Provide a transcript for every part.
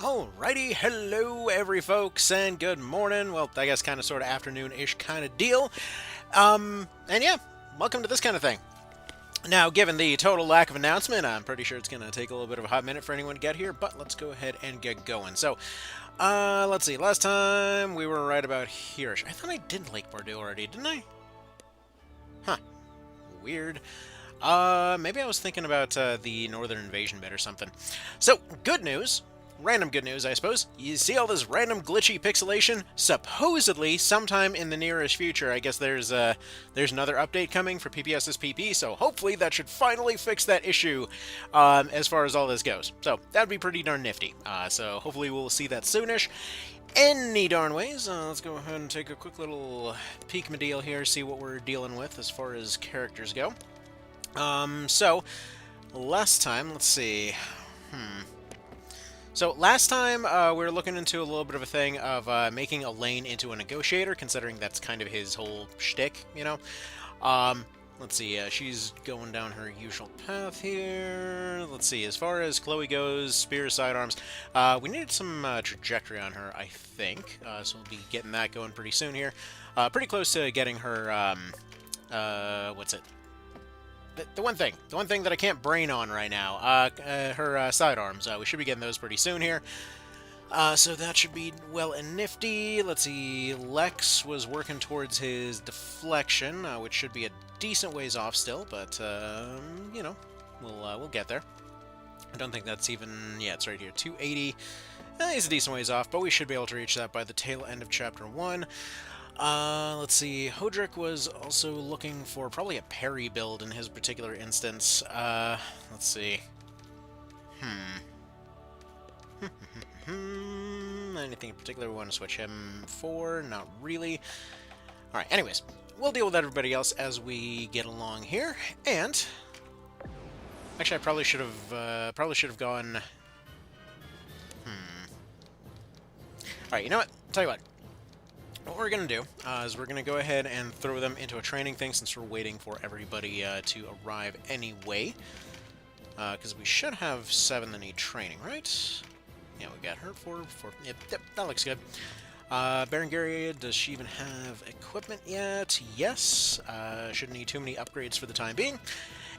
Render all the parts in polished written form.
Alrighty, hello every folks, and good morning. Well, I guess kind of sort of afternoon-ish kind of deal. And yeah, welcome to this kind of thing. Now, given the total lack of announcement, I'm pretty sure it's going to take a little bit of a hot minute for anyone to get here, but let's go ahead and get going. So, let's see, last time we were right about here-ish. I thought I did Lake Bordu already, didn't I? Huh, weird. Maybe I was thinking about the Northern Invasion bit or something. So, good news. Random good news, I suppose. You see all this random glitchy pixelation? Supposedly, sometime in the nearest future, I guess there's another update coming for PPS's PP, so hopefully that should finally fix that issue as far as all this goes. So, that'd be pretty darn nifty. So, hopefully we'll see that soonish. Any darn ways, let's go ahead and take a quick little peek my deal here, see what we're dealing with as far as characters go. So, last time, let's see. So, last time, we were looking into a little bit of a thing of making Elaine into a negotiator, considering that's kind of his whole shtick, you know? Let's see, she's going down her usual path here. Let's see, as far as Chloe goes, spear, sidearms, we needed some trajectory on her, I think. So we'll be getting that going pretty soon here. Pretty close to getting her, what's it? The one thing that I can't brain on right now, her sidearms. We should be getting those pretty soon here. So that should be well and nifty. Let's see, Lex was working towards his deflection, which should be a decent ways off still, but, you know, we'll get there. I don't think that's even, yeah, it's right here, 280. He's a decent ways off, but we should be able to reach that by the tail end of Chapter 1. Let's see, Hodrick was also looking for probably a parry build in his particular instance. Let's see. Anything in particular we want to switch him for? Not really. Alright, anyways, we'll deal with everybody else as we get along here, and... Actually, I probably should have gone... Alright, you know what? Tell you what. What we're going to do is we're going to go ahead and throw them into a training thing since we're waiting for everybody to arrive anyway. Because we should have 7 that need training, right? Yeah, we got her for yep, that looks good. Berengaria, does she even have equipment yet? Yes. Shouldn't need too many upgrades for the time being.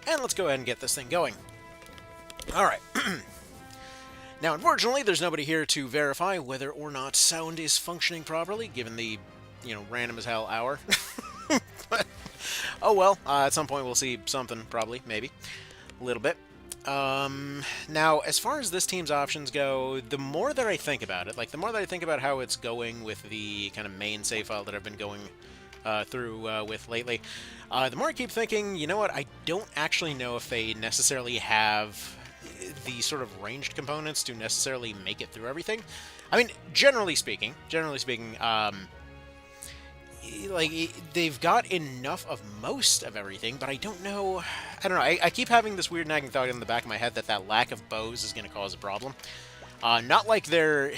And let's go ahead and get this thing going. Alright. Now, unfortunately, there's nobody here to verify whether or not sound is functioning properly, given the, you know, random as hell hour. But, oh well, at some point we'll see something, probably, maybe. A little bit. Now, as far as this team's options go, the more that I think about it, like, the more that I think about how it's going with the kind of main save file that I've been going through with lately, the more I keep thinking, you know what, I don't actually know if they necessarily have the sort of ranged components to necessarily make it through everything. I mean, generally speaking, like, they've got enough of most of everything, but I don't know, I keep having this weird nagging thought in the back of my head that lack of bows is going to cause a problem. Not like they're...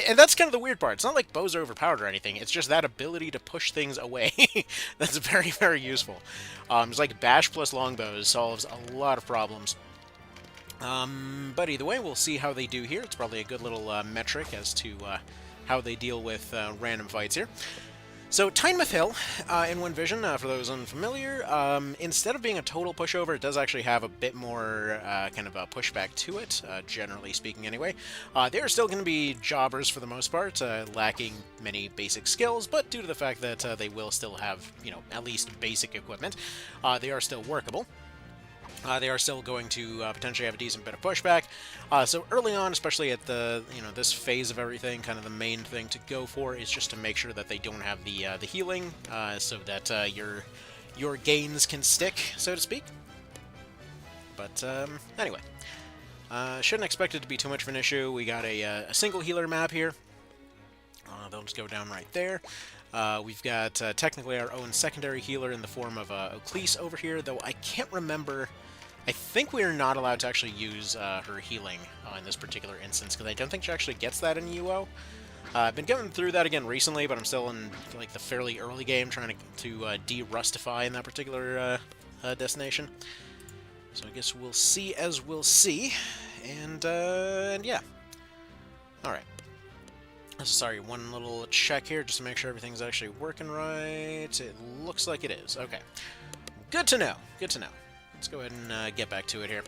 And that's kind of the weird part. It's not like bows are overpowered or anything. It's just that ability to push things away. That's very, very useful. It's like bash plus longbows solves a lot of problems. But either way, we'll see how they do here. It's probably a good little metric as to how they deal with random fights here. So, Tynemouth Hill, in One Vision, for those unfamiliar, instead of being a total pushover, it does actually have a bit more kind of a pushback to it, generally speaking anyway. They are still going to be jobbers for the most part, lacking many basic skills, but due to the fact that they will still have, you know, at least basic equipment, they are still workable. They are still going to potentially have a decent bit of pushback. So early on, especially at the, you know, this phase of everything, kind of the main thing to go for is just to make sure that they don't have the healing, so that your gains can stick, so to speak. But anyway, shouldn't expect it to be too much of an issue. We got a single healer map here. They'll just go down right there. We've got technically our own secondary healer in the form of Othil over here, though I can't remember. I think we are not allowed to actually use her healing in this particular instance, because I don't think she actually gets that in UO. I've been going through that again recently, but I'm still in like the fairly early game trying to de-rustify in that particular destination. So I guess we'll see as we'll see, and yeah. Alright. Sorry, one little check here just to make sure everything's actually working right. It looks like it is. Okay. Good to know. Good to know. Let's go ahead and get back to it here.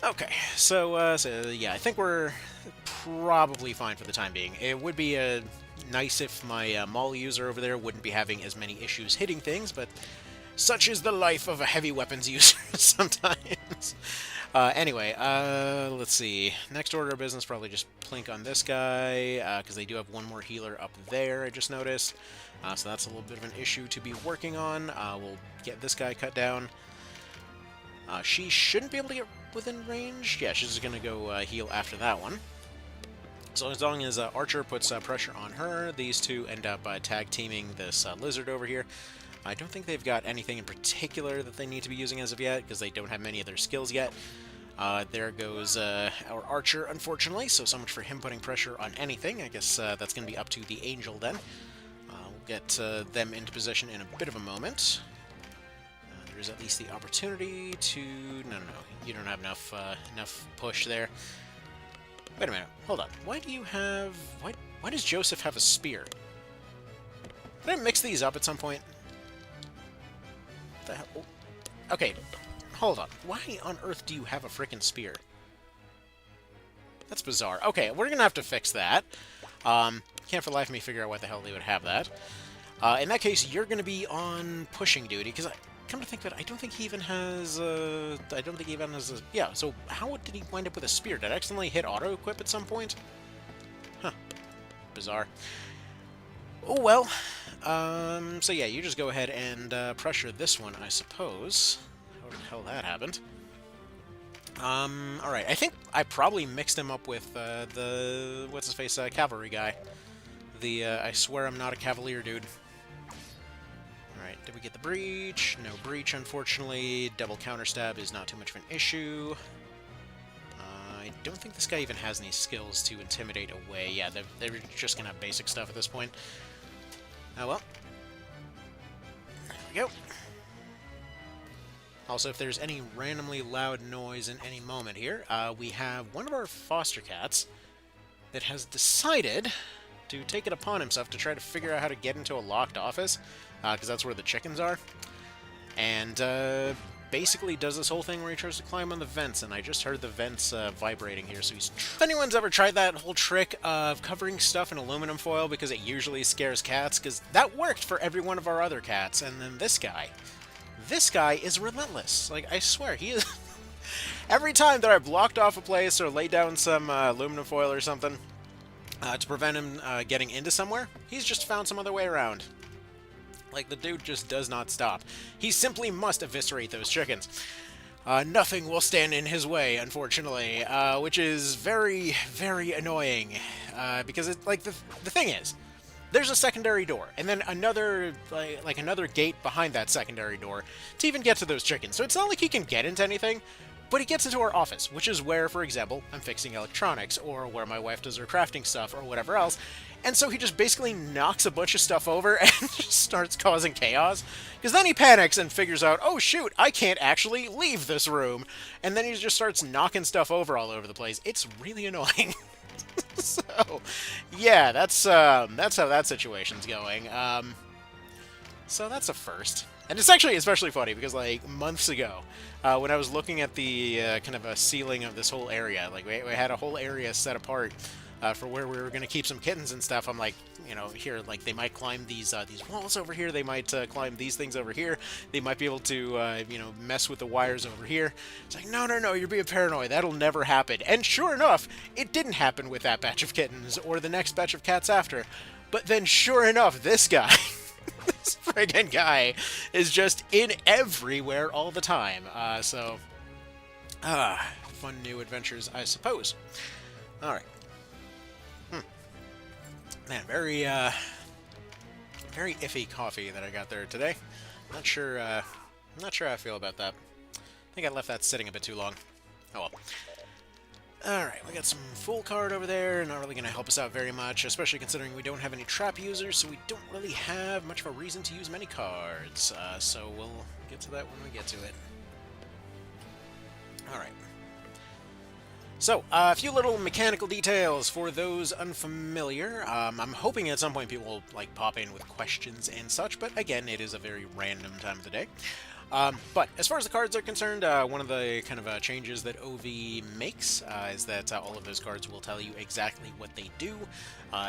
Okay, so yeah, I think we're probably fine for the time being. It would be nice if my maul user over there wouldn't be having as many issues hitting things, but such is the life of a heavy weapons user sometimes. Anyway, let's see. Next order of business, probably just plink on this guy, because they do have one more healer up there, I just noticed. So that's a little bit of an issue to be working on. We'll get this guy cut down. She shouldn't be able to get within range. Yeah, she's just going to go heal after that one. So as long as Archer puts pressure on her, these two end up tag-teaming this lizard over here. I don't think they've got anything in particular that they need to be using as of yet, because they don't have many of their skills yet. There goes our Archer, unfortunately, so much for him putting pressure on anything. I guess that's going to be up to the Angel then. We'll get them into position in a bit of a moment. There's at least the opportunity to... No, you don't have enough push there. Wait a minute, hold on. Why do you have... Why does Joseph have a spear? Did I mix these up at some point? What the hell? Oh. Okay, hold on. Why on earth do you have a frickin' spear? That's bizarre. Okay, we're gonna have to fix that. Can't for the life of me figure out why the hell they would have that. In that case, you're gonna be on pushing duty, because come to think of it, I don't think he even has a... Yeah, so how did he wind up with a spear? Did I accidentally hit auto-equip at some point? Huh. Bizarre. Oh, well. So yeah, you just go ahead and pressure this one, I suppose. How the hell that happened? Alright, I think I probably mixed him up with the... What's-his-face? Cavalry guy. The, I swear I'm not a cavalier dude. Alright, did we get the breach? No breach, unfortunately. Double counterstab is not too much of an issue. I don't think this guy even has any skills to intimidate away. Yeah, they're just gonna have basic stuff at this point. Oh well. There we go. Also, if there's any randomly loud noise in any moment here, we have one of our foster cats that has decided to take it upon himself to try to figure out how to get into a locked office, because that's where the chickens are, and basically does this whole thing where he tries to climb on the vents, and I just heard the vents vibrating here, so he's... If anyone's ever tried that whole trick of covering stuff in aluminum foil because it usually scares cats, because that worked for every one of our other cats, and then this guy is relentless. Like, I swear, he is... Every time that I blocked off a place or laid down some aluminum foil or something, to prevent him getting into somewhere, he's just found some other way around. Like, the dude just does not stop. He simply must eviscerate those chickens. Nothing will stand in his way, unfortunately, which is very, very annoying. Because, the thing is, there's a secondary door, and then another, like another gate behind that secondary door to even get to those chickens. So it's not like he can get into anything, but he gets into our office, which is where, for example, I'm fixing electronics, or where my wife does her crafting stuff, or whatever else. And so he just basically knocks a bunch of stuff over and just starts causing chaos. Because then he panics and figures out, oh shoot, I can't actually leave this room. And then he just starts knocking stuff over all over the place. It's really annoying. So, yeah, that's how that situation's going. So that's a first. And it's actually especially funny because, like, months ago, when I was looking at the kind of a ceiling of this whole area, like, we had a whole area set apart for where we were going to keep some kittens and stuff. I'm like, you know, here, like, they might climb these walls over here, they might climb these things over here, they might be able to, you know, mess with the wires over here. It's like, no, you're being paranoid, that'll never happen. And sure enough, it didn't happen with that batch of kittens, or the next batch of cats after. But then, sure enough, this guy... This friggin' guy is just in everywhere all the time. Fun new adventures, I suppose. Alright. Man, very iffy coffee that I got there today. Not sure how I feel about that. I think I left that sitting a bit too long. Oh well. Alright, we got some full card over there, not really going to help us out very much, especially considering we don't have any trap users, so we don't really have much of a reason to use many cards. So we'll get to that when we get to it. Alright. So, a few little mechanical details for those unfamiliar. I'm hoping at some point people will like pop in with questions and such, but again, it is a very random time of the day. But as far as the cards are concerned, one of the kind of changes that OV makes is that all of those cards will tell you exactly what they do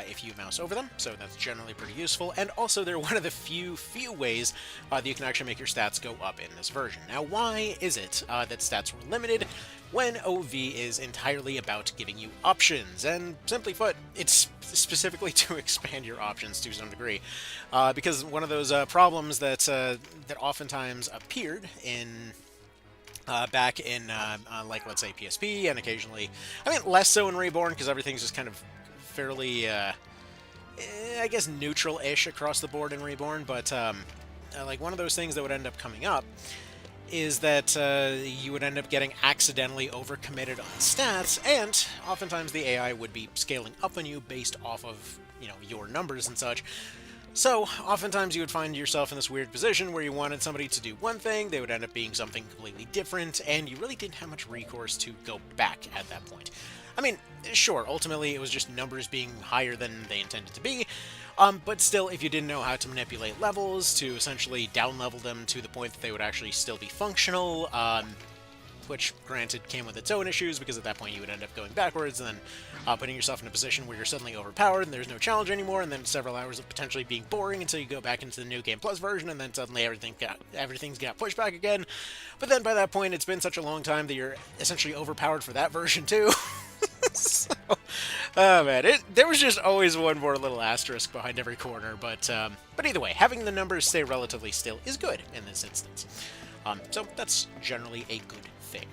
if you mouse over them, so that's generally pretty useful. And also, they're one of the few ways that you can actually make your stats go up in this version. Now, why is it that stats were limited when OV is entirely about giving you options? And simply put, it's specifically to expand your options to some degree, because one of those problems that that oftentimes appeared in back in like, let's say, PSP, and occasionally, I mean, less so in Reborn because everything's just kind of fairly I guess neutral-ish across the board in Reborn, but like one of those things that would end up coming up is that you would end up getting accidentally overcommitted on stats, and oftentimes the AI would be scaling up on you based off of, you know, your numbers and such. So, oftentimes you would find yourself in this weird position where you wanted somebody to do one thing, they would end up being something completely different, and you really didn't have much recourse to go back at that point. I mean, sure, ultimately it was just numbers being higher than they intended to be, but still, if you didn't know how to manipulate levels to essentially down-level them to the point that they would actually still be functional, which, granted, came with its own issues, because at that point you would end up going backwards, and then putting yourself in a position where you're suddenly overpowered, and there's no challenge anymore, and then several hours of potentially being boring until you go back into the New Game Plus version, and then suddenly everything's got pushed back again. But then by that point, it's been such a long time that you're essentially overpowered for that version, too. So, oh man, there was just always one more little asterisk behind every corner, but either way, having the numbers stay relatively still is good in this instance. So that's generally a good thing.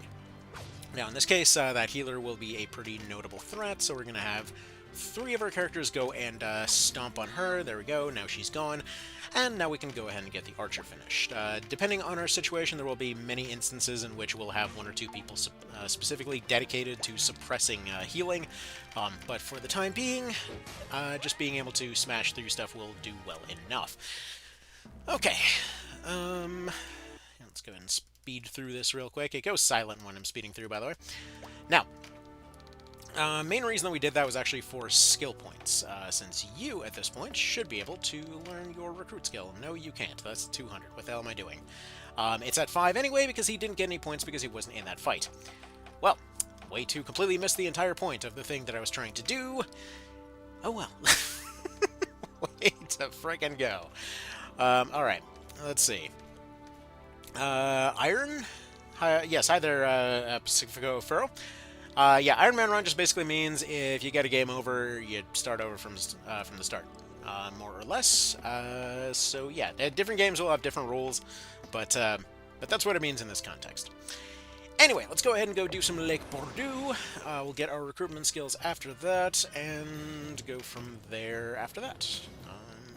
Now, in this case, that healer will be a pretty notable threat, so we're going to have 3 of our characters go and stomp on her. There we go, now she's gone. And now we can go ahead and get the archer finished. Depending on our situation, there will be many instances in which we'll have 1 or 2 people specifically dedicated to suppressing healing. But for the time being, just being able to smash through stuff will do well enough. Okay. Let's go ahead and speed through this real quick. It goes silent when I'm speeding through, by the way. Now, main reason that we did that was actually for skill points, since you, at this point, should be able to learn your recruit skill. No, you can't. That's 200. What the hell am I doing? It's at 5 anyway, because he didn't get any points because he wasn't in that fight. Well, way to completely miss the entire point of the thing that I was trying to do. Oh well. Way to frickin' go. Alright, let's see. Iron? Yes, hi there, Pacifico Furrow. Yeah, Ironman run just basically means if you get a game over, you start over from the start, more or less. So yeah, different games will have different rules, but that's what it means in this context. Anyway, let's go ahead and go do some Lake Bordu. We'll get our recruitment skills after that, and go from there after that.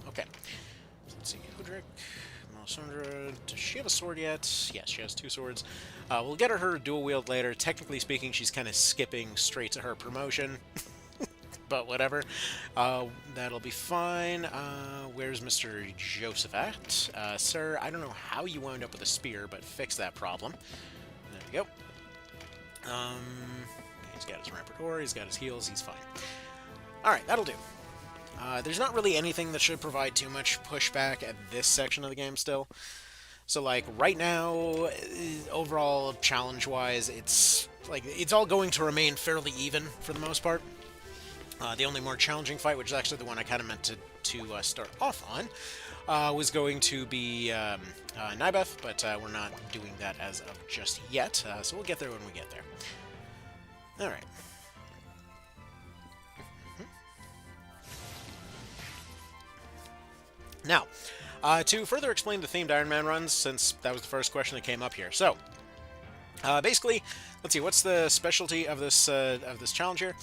Okay. Let's see, Hudrick, Melisandre, does she have a sword yet? Yes, she has 2 swords. We'll get her dual wield later. Technically speaking, she's kind of skipping straight to her promotion. But whatever. That'll be fine. Where's Mr. Joseph at? Sir, I don't know how you wound up with a spear, but fix that problem. There we go. He's got his rampart ore, he's got his heals, he's fine. Alright, that'll do. There's not really anything that should provide too much pushback at this section of the game still. So, like, right now, overall, challenge-wise, it's all going to remain fairly even for the most part. The only more challenging fight, which is actually the one I kind of meant to start off on, was going to be Nybeth, but we're not doing that as of just yet, so we'll get there when we get there. Alright. Now, to further explain the themed Ironman runs, since that was the first question that came up here. So, basically, let's see, what's the specialty of this challenge here?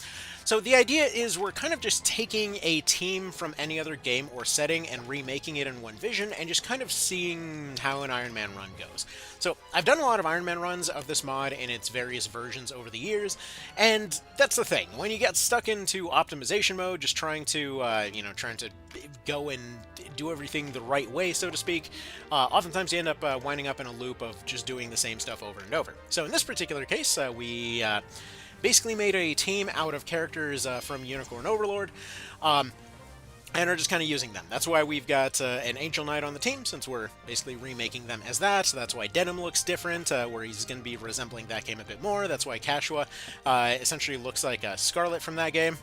So the idea is we're kind of just taking a team from any other game or setting and remaking it in one vision and just kind of seeing how an Ironman run goes. So I've done a lot of Ironman runs of this mod in its various versions over the years, and that's the thing. When you get stuck into optimization mode, just trying to, trying to go and do everything the right way, so to speak, oftentimes you end up winding up in a loop of just doing the same stuff over and over. So in this particular case, we basically made a team out of characters from Unicorn Overlord. And are just kind of using them. That's why we've got an Angel Knight on the team, since we're basically remaking them as that. So that's why Denim looks different, where he's going to be resembling that game a bit more. That's why Kashua essentially looks like Scarlet from that game.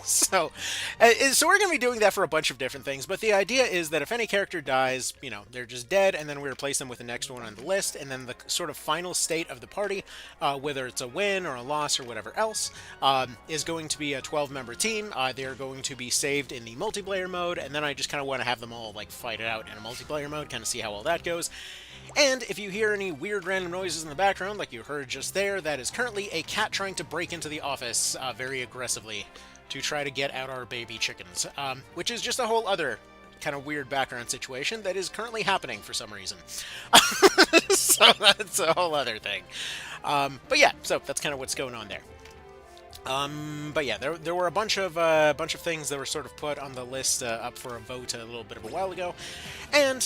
so we're going to be doing that for a bunch of different things, but the idea is that if any character dies, you know, they're just dead, and then we replace them with the next one on the list, and then the sort of final state of the party, whether it's a win or a loss or whatever else, is going to be a 12-member team. They're going to be saved in the multiplayer mode, and then I just kind of want to have them all like fight it out in a multiplayer mode, kind of see how all that goes. And if you hear any weird random noises in the background, like you heard just there, that is currently a cat trying to break into the office very aggressively to try to get out our baby chickens, which is just a whole other kind of weird background situation that is currently happening for some reason. So that's a whole other thing. But yeah, so that's kind of what's going on there. But yeah, there were a bunch of things that were sort of put on the list up for a vote a little bit of a while ago, and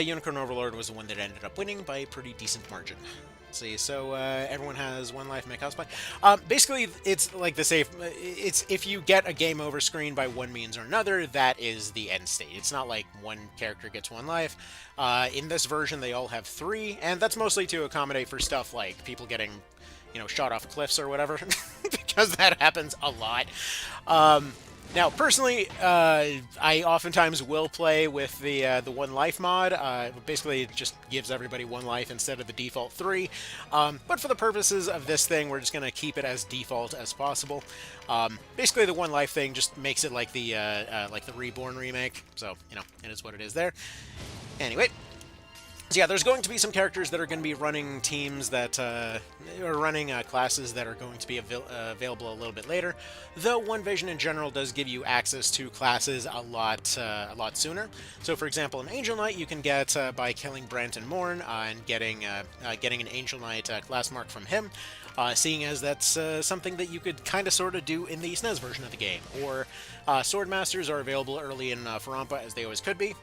Unicorn Overlord was the one that ended up winning by a pretty decent margin. Let's see, so everyone has one life, make cosplay. Basically, it's like the safe. It's if you get a game over screen by one means or another, that is the end state. It's not like one character gets one life. In this version, they all have 3, and that's mostly to accommodate for stuff like people getting, you know, shot off cliffs or whatever, because that happens a lot. Now, personally, I oftentimes will play with the one life mod. Basically, it just gives everybody 1 life instead of the default 3. But for the purposes of this thing, we're just going to keep it as default as possible. Basically, the 1 life thing just makes it like the Reborn remake. So, you know, it is what it is there. Anyway. So yeah, there's going to be some characters that are going to be running teams that are running classes that are going to be available a little bit later. Though One Vision in general does give you access to classes a lot sooner. So for example, an Angel Knight you can get by killing Branton Morn and getting an Angel Knight class mark from him. Seeing as that's something that you could kind of sort of do in the SNES version of the game. Or Swordmasters are available early in Farampa, as they always could be.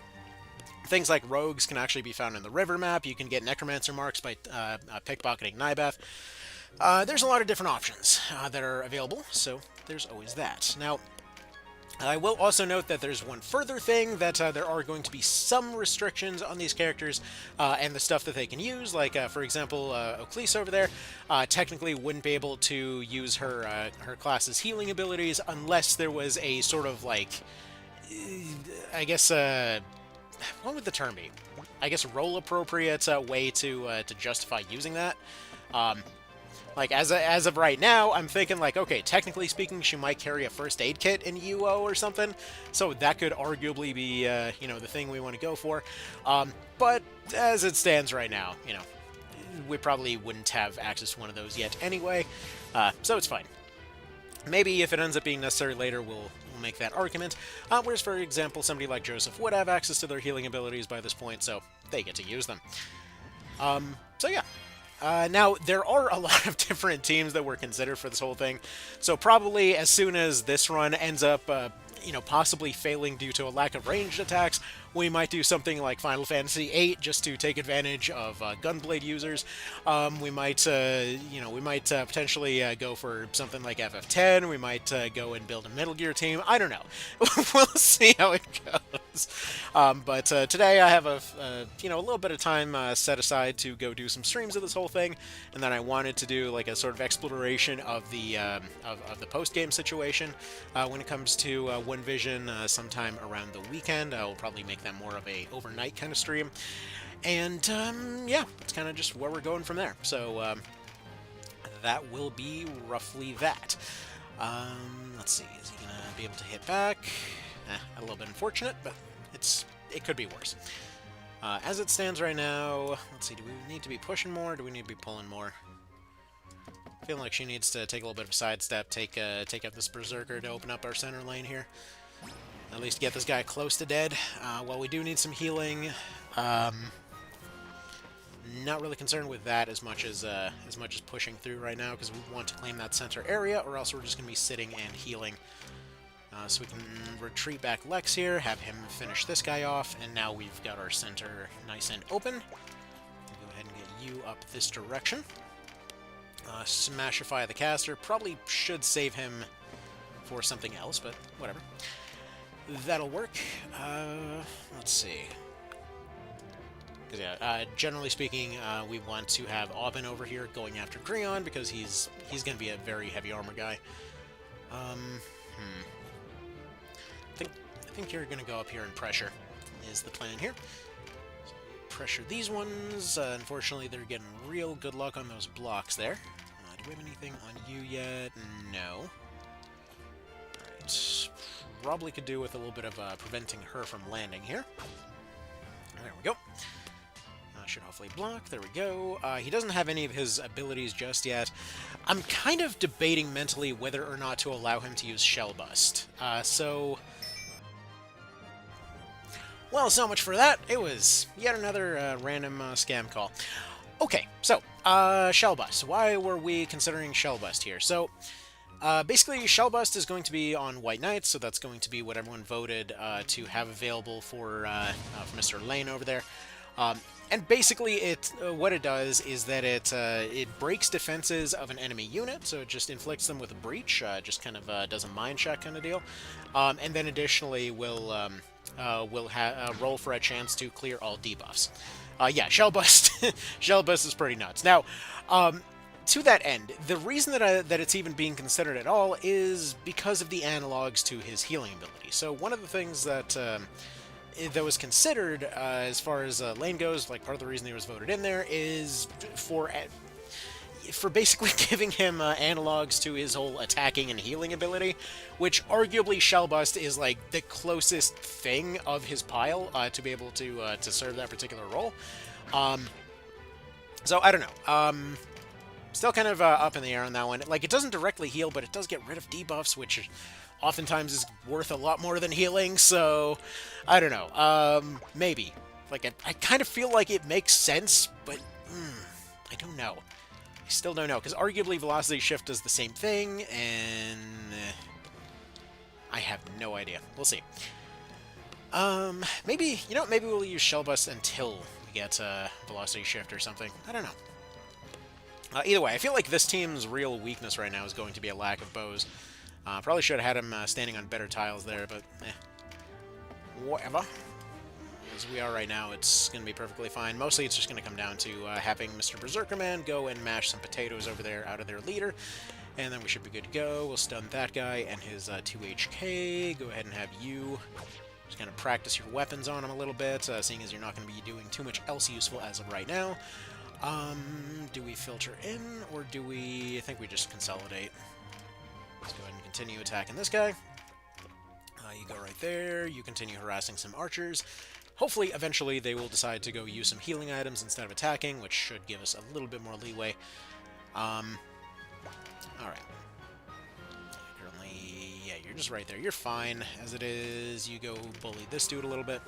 Things like rogues can actually be found in the river map. You can get necromancer marks by pickpocketing Nybeth. There's a lot of different options that are available, so there's always that. Now, I will also note that there's one further thing, that there are going to be some restrictions on these characters and the stuff that they can use. Like, for example, Othil over there technically wouldn't be able to use her class's healing abilities unless there was a sort of, like, I guess, what would the term be? I guess role-appropriate way to justify using that. Like, as of right now, I'm thinking, like, okay, technically speaking, she might carry a first aid kit in UO or something, so that could arguably be, you know, the thing we want to go for. But as it stands right now, you know, we probably wouldn't have access to one of those yet anyway, so it's fine. Maybe if it ends up being necessary later, we'll make that argument. Whereas, for example, somebody like Joseph would have access to their healing abilities by this point, so they get to use them. So yeah. Now, there are a lot of different teams that were considered for this whole thing, so probably as soon as this run ends up, you know, possibly failing due to a lack of ranged attacks, we might do something like Final Fantasy VIII just to take advantage of Gunblade users. We might, you know, potentially go for something like FF10. We might go and build a Metal Gear team. I don't know. We'll see how it goes. But today I have you know, a little bit of time set aside to go do some streams of this whole thing, and then I wanted to do like a sort of exploration of the post-game situation when it comes to One Vision sometime around the weekend. I will probably make that more of a overnight kind of stream, and yeah, it's kind of just where we're going from there. So that will be roughly that. Let's see, is he gonna be able to hit back? A little bit unfortunate, but it could be worse. As it stands right now, let's see, do we need to be pushing more, or do we need to be pulling more? Feeling like she needs to take a little bit of a sidestep, take out this Berserker to open up our center lane here. At least get this guy close to dead. Well, we do need some healing. Not really concerned with that as much as pushing through right now, because we want to claim that center area, or else we're just going to be sitting and healing. So we can retreat back Lex here, have him finish this guy off, and now we've got our center nice and open. Go ahead and get you up this direction. Smashify the caster. Probably should save him for something else, but whatever. That'll work. Let's see. Yeah, generally speaking, we want to have Aubin over here going after Creon because he's going to be a very heavy armor guy. I think you're going to go up here and pressure is the plan here. So pressure these ones. Unfortunately, they're getting real good luck on those blocks there. Do we have anything on you yet? No. Alright. Probably could do with a little bit of preventing her from landing here. There we go. Should hopefully block. There we go. He doesn't have any of his abilities just yet. I'm kind of debating mentally whether or not to allow him to use Shell Bust. Well, so much for that. It was yet another random scam call. Okay, so, Shell Bust. Why were we considering Shell Bust here? So, basically, Shell Bust is going to be on White Knights, so that's going to be what everyone voted to have available for Mr. Lane over there. And basically, what it does is that it breaks defenses of an enemy unit, so it just inflicts them with a breach, just kind of does a mind check kind of deal, and then additionally will roll for a chance to clear all debuffs. Yeah, Shell Bust. Shell Bust is pretty nuts. Now, to that end, the reason that it's even being considered at all is because of the analogs to his healing ability. So one of the things that was considered as far as lane goes, like part of the reason he was voted in there is for basically giving him analogs to his whole attacking and healing ability, which arguably Shell Bust is like the closest thing of his pile to be able to serve that particular role. So I don't know. Still kind of up in the air on that one. Like, it doesn't directly heal, but it does get rid of debuffs, which oftentimes is worth a lot more than healing, so I don't know. Maybe. Like, I kind of feel like it makes sense, but I don't know. I still don't know, because arguably Velocity Shift does the same thing, and I have no idea. We'll see. Maybe we'll use Shell Bust until we get Velocity Shift or something. I don't know. Either way, I feel like this team's real weakness right now is going to be a lack of bows. Probably should have had him standing on better tiles there, but whatever. As we are right now, it's going to be perfectly fine. Mostly it's just going to come down to having Mr. Berserker Man go and mash some potatoes over there out of their leader, and then we should be good to go. We'll stun that guy and his 2 HK. Go ahead and have you just kind of practice your weapons on him a little bit, seeing as you're not going to be doing too much else useful as of right now. Do we filter in, or do we... I think we just consolidate. Let's go ahead and continue attacking this guy. You go right there. You continue harassing some archers. Hopefully, eventually, they will decide to go use some healing items instead of attacking, which should give us a little bit more leeway. Alright. Yeah, you're just right there. You're fine. As it is, you go bully this dude a little bit.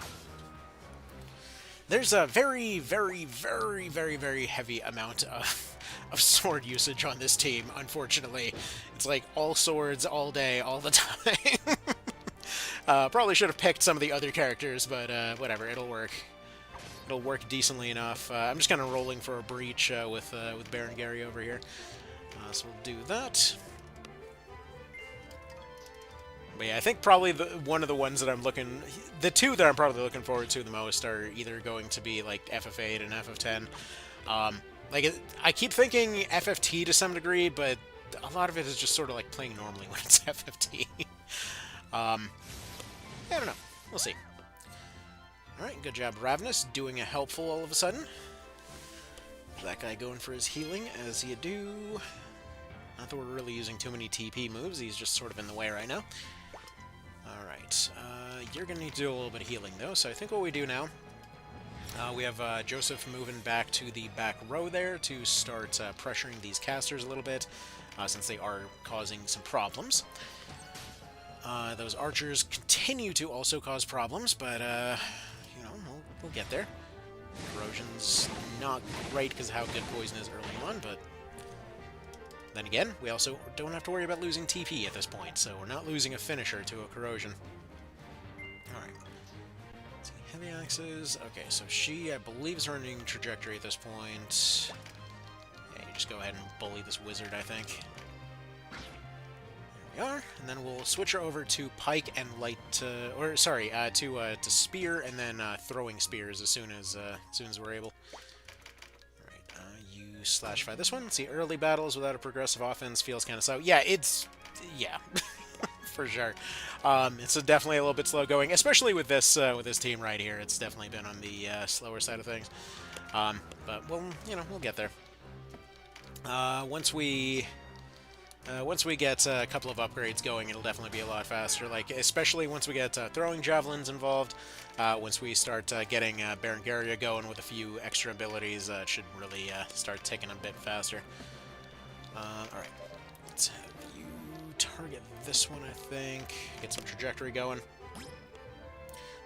There's a very, very, very, very, very heavy amount of sword usage on this team, unfortunately. It's like all swords, all day, all the time. Probably should have picked some of the other characters, but whatever, it'll work. It'll work decently enough. I'm just kind of rolling for a breach with Baron Gary over here. So we'll do that. But yeah, I think probably one of the ones that I'm looking... The two that I'm probably looking forward to the most are either going to be, like, FF8 and FF10. I keep thinking FFT to some degree, but a lot of it is just sort of like playing normally when it's FFT. I don't know. We'll see. Alright, good job, Ravenous. Doing a helpful all of a sudden. That guy going for his healing, as you do. Not that we're really using too many TP moves. He's just sort of in the way right now. Alright, you're going to need to do a little bit of healing, though, so I think what we do now, we have Joseph moving back to the back row there to start pressuring these casters a little bit, since they are causing some problems. Those archers continue to also cause problems, but, you know, we'll get there. Corrosion's not great because of how good poison is early on, but then again, we also don't have to worry about losing TP at this point, so we're not losing a finisher to a corrosion. Alright. Let's see, heavy axes. Okay, so she, I believe, is running trajectory at this point. Yeah, you just go ahead and bully this wizard, I think. There we are, and then we'll switch her over to pike and light, to spear, and then throwing spears as soon as we're able. All right, you /5 this one. See, early battles without a progressive offense feels kind of slow. Yeah, yeah, for sure. It's definitely a little bit slow going, especially with this team right here. It's definitely been on the slower side of things. But we'll get there. Once we get a couple of upgrades going, it'll definitely be a lot faster. Like, especially once we get throwing javelins involved. Once we start getting Berengaria going with a few extra abilities, it should really start ticking a bit faster. Alright, let's have you target this one, I think. Get some trajectory going.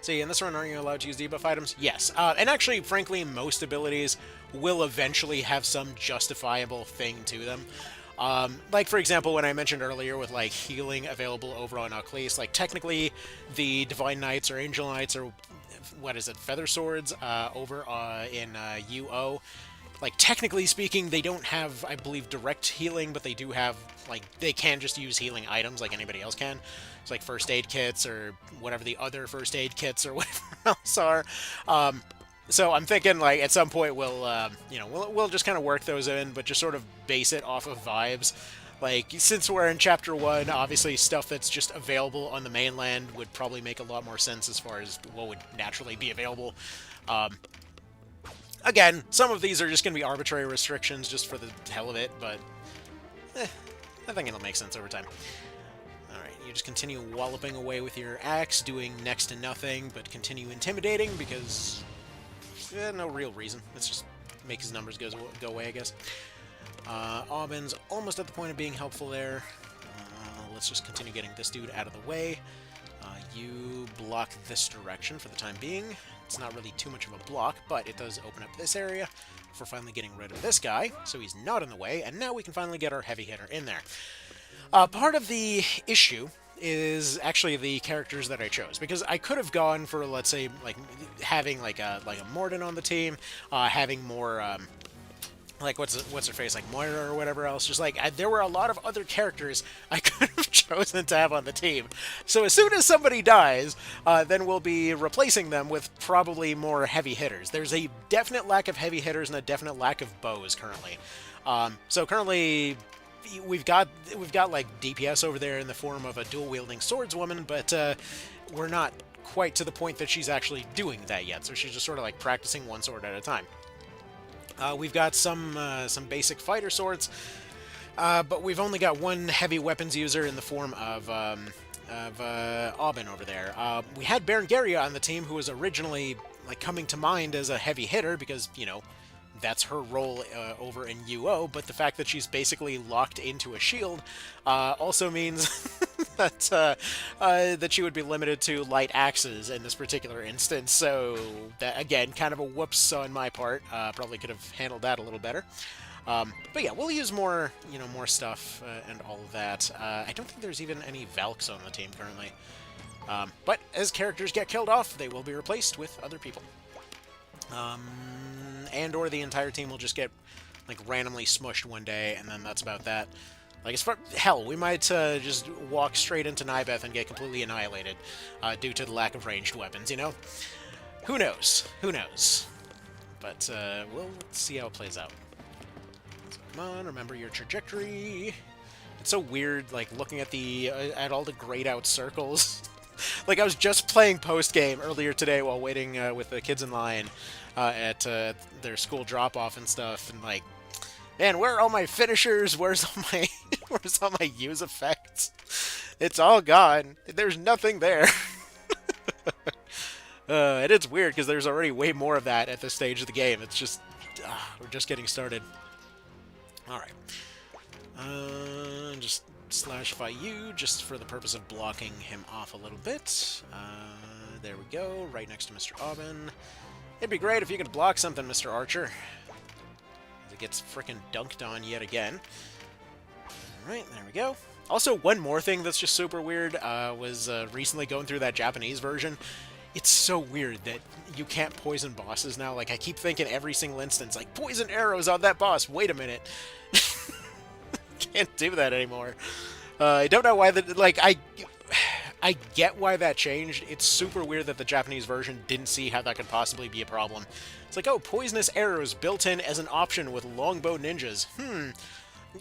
See, in this run, aren't you allowed to use debuff items? Yes. And actually, frankly, most abilities will eventually have some justifiable thing to them. Like, for example, when I mentioned earlier with, like, healing available over on Othil, like, technically, the Divine Knights or Angel Knights or, what is it, Feather Swords over in UO, like, technically speaking, they don't have, I believe, direct healing, but they do have, like, they can just use healing items like anybody else can. It's like first aid kits or whatever the other first aid kits or whatever else are. So I'm thinking, like, at some point we'll just kind of work those in, but just sort of base it off of vibes. Like, since we're in Chapter 1, obviously stuff that's just available on the mainland would probably make a lot more sense as far as what would naturally be available. Again, some of these are just going to be arbitrary restrictions just for the hell of it, but I think it'll make sense over time. Alright, you just continue walloping away with your axe, doing next to nothing, but continue intimidating because... no real reason. It's just make his numbers go away, I guess. Aubyn's almost at the point of being helpful there. Let's just continue getting this dude out of the way. You block this direction for the time being. It's not really too much of a block, but it does open up this area for finally getting rid of this guy, so he's not in the way, and now we can finally get our heavy hitter in there. Part of the issue is actually the characters that I chose, because I could have gone for, let's say, like having like a Morden on the team, having more like what's her face, like Moira or whatever else. Just like there were a lot of other characters I could have chosen to have on the team. So as soon as somebody dies, then we'll be replacing them with probably more heavy hitters. There's a definite lack of heavy hitters and a definite lack of bows currently. So currently we've got like DPS over there in the form of a dual-wielding swordswoman, but we're not quite to the point that she's actually doing that yet. So she's just sort of like practicing one sword at a time. We've got some basic fighter swords, but we've only got one heavy weapons user in the form of Aubyn over there. We had Berengaria on the team, who was originally like coming to mind as a heavy hitter because, you know, that's her role over in UO, but the fact that she's basically locked into a shield also means that she would be limited to light axes in this particular instance. So that, again, kind of a whoops on my part. Probably could have handled that a little better. But yeah, we'll use more, more stuff and all of that. I don't think there's even any Valks on the team currently. But as characters get killed off, they will be replaced with other people. And/or the entire team will just get, like, randomly smushed one day, and then that's about that. Like, as far... Hell, we might just walk straight into Nibeth and get completely annihilated due to the lack of ranged weapons, you know? Who knows? Who knows? But, we'll see how it plays out. So, come on, remember your trajectory. It's so weird, like, looking at at all the grayed-out circles. Like, I was just playing post-game earlier today while waiting with the kids in line at their school drop-off and stuff, and like, man, where are all my finishers? Where's all my use effects? It's all gone. There's nothing there. And it's weird, because there's already way more of that at this stage of the game. It's just, we're just getting started. Alright. Just /fight you, just for the purpose of blocking him off a little bit. There we go, right next to Mr. Aubyn. It'd be great if you could block something, Mr. Archer. It gets frickin' dunked on yet again. Alright, there we go. Also, one more thing that's just super weird was recently going through that Japanese version. It's so weird that you can't poison bosses now. Like, I keep thinking every single instance, like, poison arrows on that boss. Wait a minute. Can't do that anymore. I don't know why that, like, I get why that changed. It's super weird that the Japanese version didn't see how that could possibly be a problem. It's like, oh, poisonous arrows built in as an option with longbow ninjas.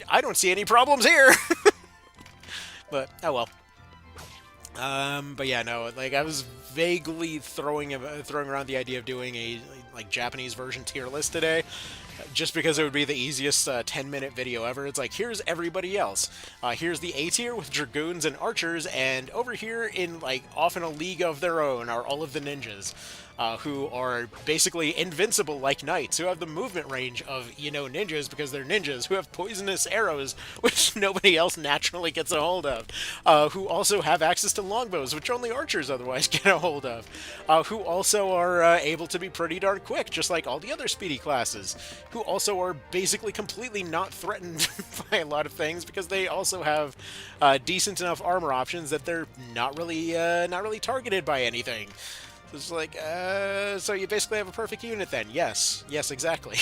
I don't see any problems here. But, oh well. But yeah, no, like, I was vaguely throwing around the idea of doing a, like, Japanese version tier list today, just because it would be the easiest 10-minute video ever. It's like, here's everybody else. Here's the A tier with dragoons and archers, and over here in, like, off in a league of their own are all of the ninjas. Who are basically invincible like knights, who have the movement range of, you know, ninjas because they're ninjas, who have poisonous arrows, which nobody else naturally gets a hold of, who also have access to longbows, which only archers otherwise get a hold of, who also are able to be pretty darn quick, just like all the other speedy classes, who also are basically completely not threatened by a lot of things because they also have decent enough armor options that they're not really targeted by anything. It's like, so you basically have a perfect unit then. Yes, exactly.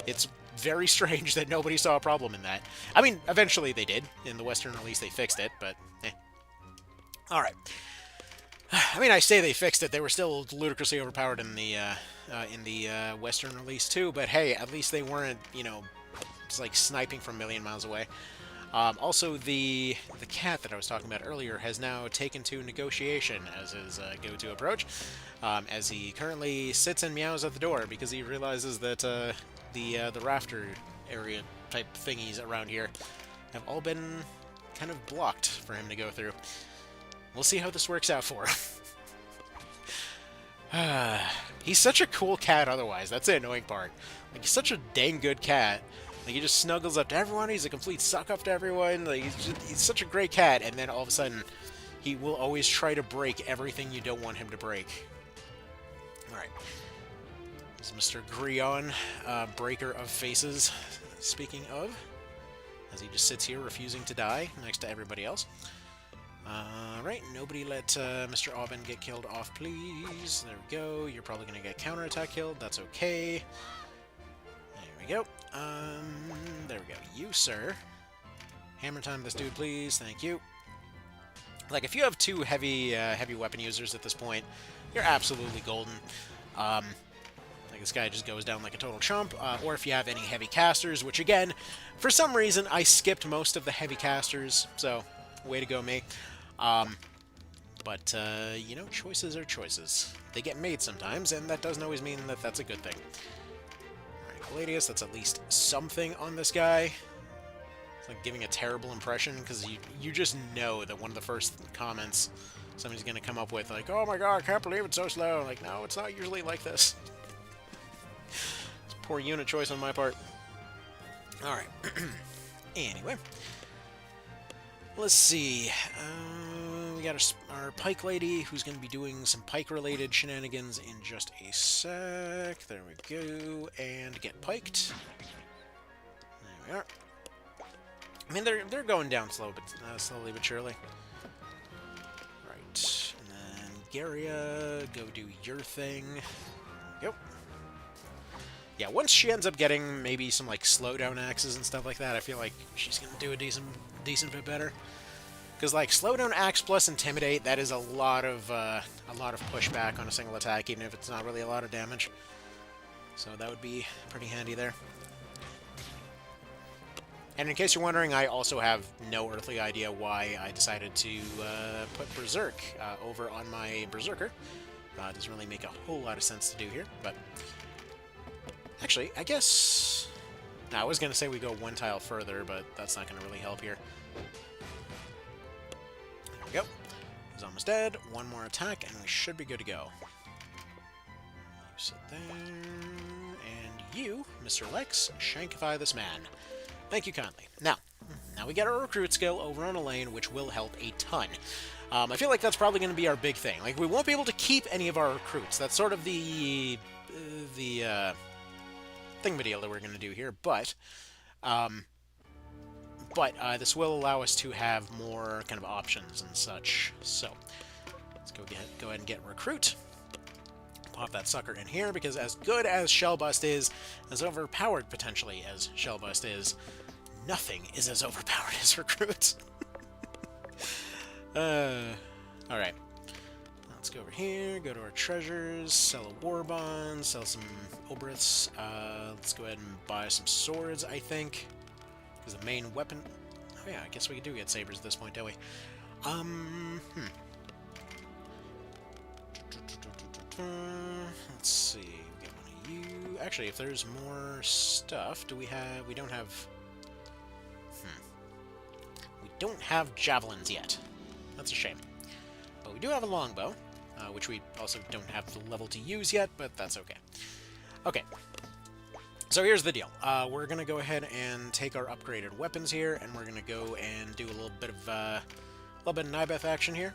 It's very strange that nobody saw a problem in that. I mean, eventually they did. In the Western release they fixed it, but eh. Alright. I mean, I say they fixed it. They were still ludicrously overpowered in the Western release too, but hey, at least they weren't, you know, just like sniping from a million miles away. Also, the cat that I was talking about earlier has now taken to negotiation as his go-to approach, as he currently sits and meows at the door because he realizes that the rafter area type thingies around here have all been kind of blocked for him to go through. We'll see how this works out for him. He's such a cool cat otherwise. That's the annoying part. Like, he's such a dang good cat. Like, he just snuggles up to everyone, he's a complete suck-up to everyone, like, he's such a great cat, and then all of a sudden, he will always try to break everything you don't want him to break. Alright. This is Mr. Grion, Breaker of Faces, speaking of, as he just sits here refusing to die next to everybody else. Alright, nobody let Mr. Aubin get killed off, please. There we go, you're probably going to get counterattack killed, that's okay. There we go. There we go. You, sir. Hammer time this dude, please. Thank you. Like, if you have two heavy weapon users at this point, you're absolutely golden. Like, this guy just goes down like a total chump. Or if you have any heavy casters, which, again, for some reason, I skipped most of the heavy casters, so way to go, me. But, you know, choices are choices. They get made sometimes, and that doesn't always mean that that's a good thing. Gladius, that's at least something on this guy. It's like giving a terrible impression, because you just know that one of the first comments somebody's going to come up with, like, oh my god, I can't believe it's so slow. Like, no, it's not usually like this. It's poor unit choice on my part. Alright. Anyway. Let's see. We got our pike lady, who's going to be doing some pike-related shenanigans in just a sec. There we go. And get piked. There we are. I mean, they're going down slowly but surely. Right. And then Garia, go do your thing. Yep. Yeah, once she ends up getting maybe some, like, slowdown axes and stuff like that, I feel like she's going to do a decent bit better. Because, like, slowdown axe plus intimidate, that is a lot of pushback on a single attack, even if it's not really a lot of damage. So that would be pretty handy there. And in case you're wondering, I also have no earthly idea why I decided to put Berserk over on my Berserker. It doesn't really make a whole lot of sense to do here, but... Actually, I guess... Now, I was going to say we go one tile further, but that's not going to really help here. There we go. He's almost dead. One more attack, and we should be good to go. You sit there. And you, Mr. Lex, shankify this man. Thank you kindly. Now we get our recruit skill over on a lane, which will help a ton. I feel like that's probably going to be our big thing. Like, we won't be able to keep any of our recruits. That's sort of the thingamadeal that we're going to do here, but this will allow us to have more kind of options and such. So, Let's go ahead and get recruit. Pop that sucker in here, because as good as Shellbust is, as overpowered potentially as Shellbust is, nothing is as overpowered as recruit. Alright. Let's go over here, go to our treasures, sell a war bond, sell some obriths. Let's go ahead and buy some swords, I think. Is the main weapon... Oh yeah, I guess we do get sabers at this point, don't we? Let's see, we get one of you. Actually, if there's more stuff, do we have... We don't have... We don't have javelins yet. That's a shame. But we do have a longbow, which we also don't have the level to use yet, but that's okay. Okay. So here's the deal. We're going to go ahead and take our upgraded weapons here, and we're going to go and do a little bit of Nibeth action here.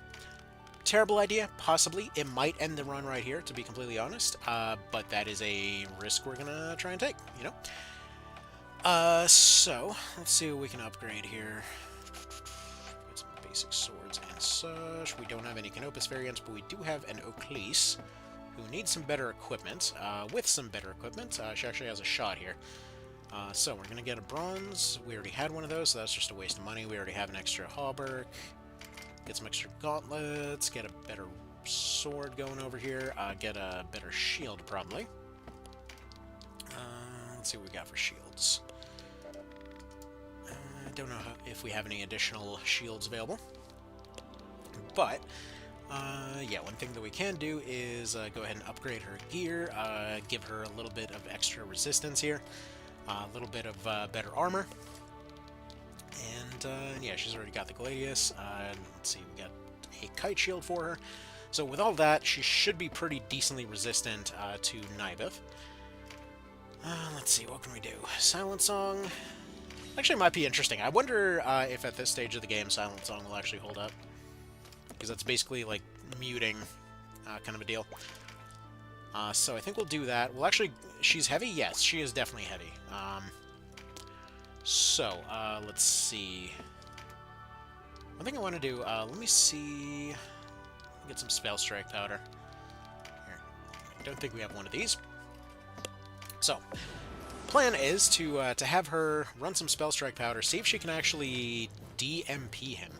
Terrible idea, possibly. It might end the run right here, to be completely honest. But that is a risk we're going to try and take, you know? So, let's see what we can upgrade here. Get some basic swords and such. We don't have any Canopus variants, but we do have an Othil, who needs some better equipment. With some better equipment, she actually has a shot here. So we're going to get a bronze. We already had one of those, so that's just a waste of money. We already have an extra hauberk. Get some extra gauntlets. Get a better sword going over here. Get a better shield, probably. Let's see what we got for shields. I don't know if we have any additional shields available. But... yeah, one thing that we can do is go ahead and upgrade her gear, give her a little bit of extra resistance here, a little bit of better armor, and yeah, she's already got the Gladius. Let's see, we got a kite shield for her, so with all that, she should be pretty decently resistant to Nibeth. Let's see, what can we do? Silent Song actually might be interesting. I wonder if at this stage of the game Silent Song will actually hold up. Because that's basically, like, muting kind of a deal. So I think we'll do that. Well, actually, she's heavy? Yes, she is definitely heavy. Let's see. One thing I want to do, let me see... Get some Spell Strike powder. Here. I don't think we have one of these. So, plan is to have her run some Spell Strike powder, see if she can actually DMP him.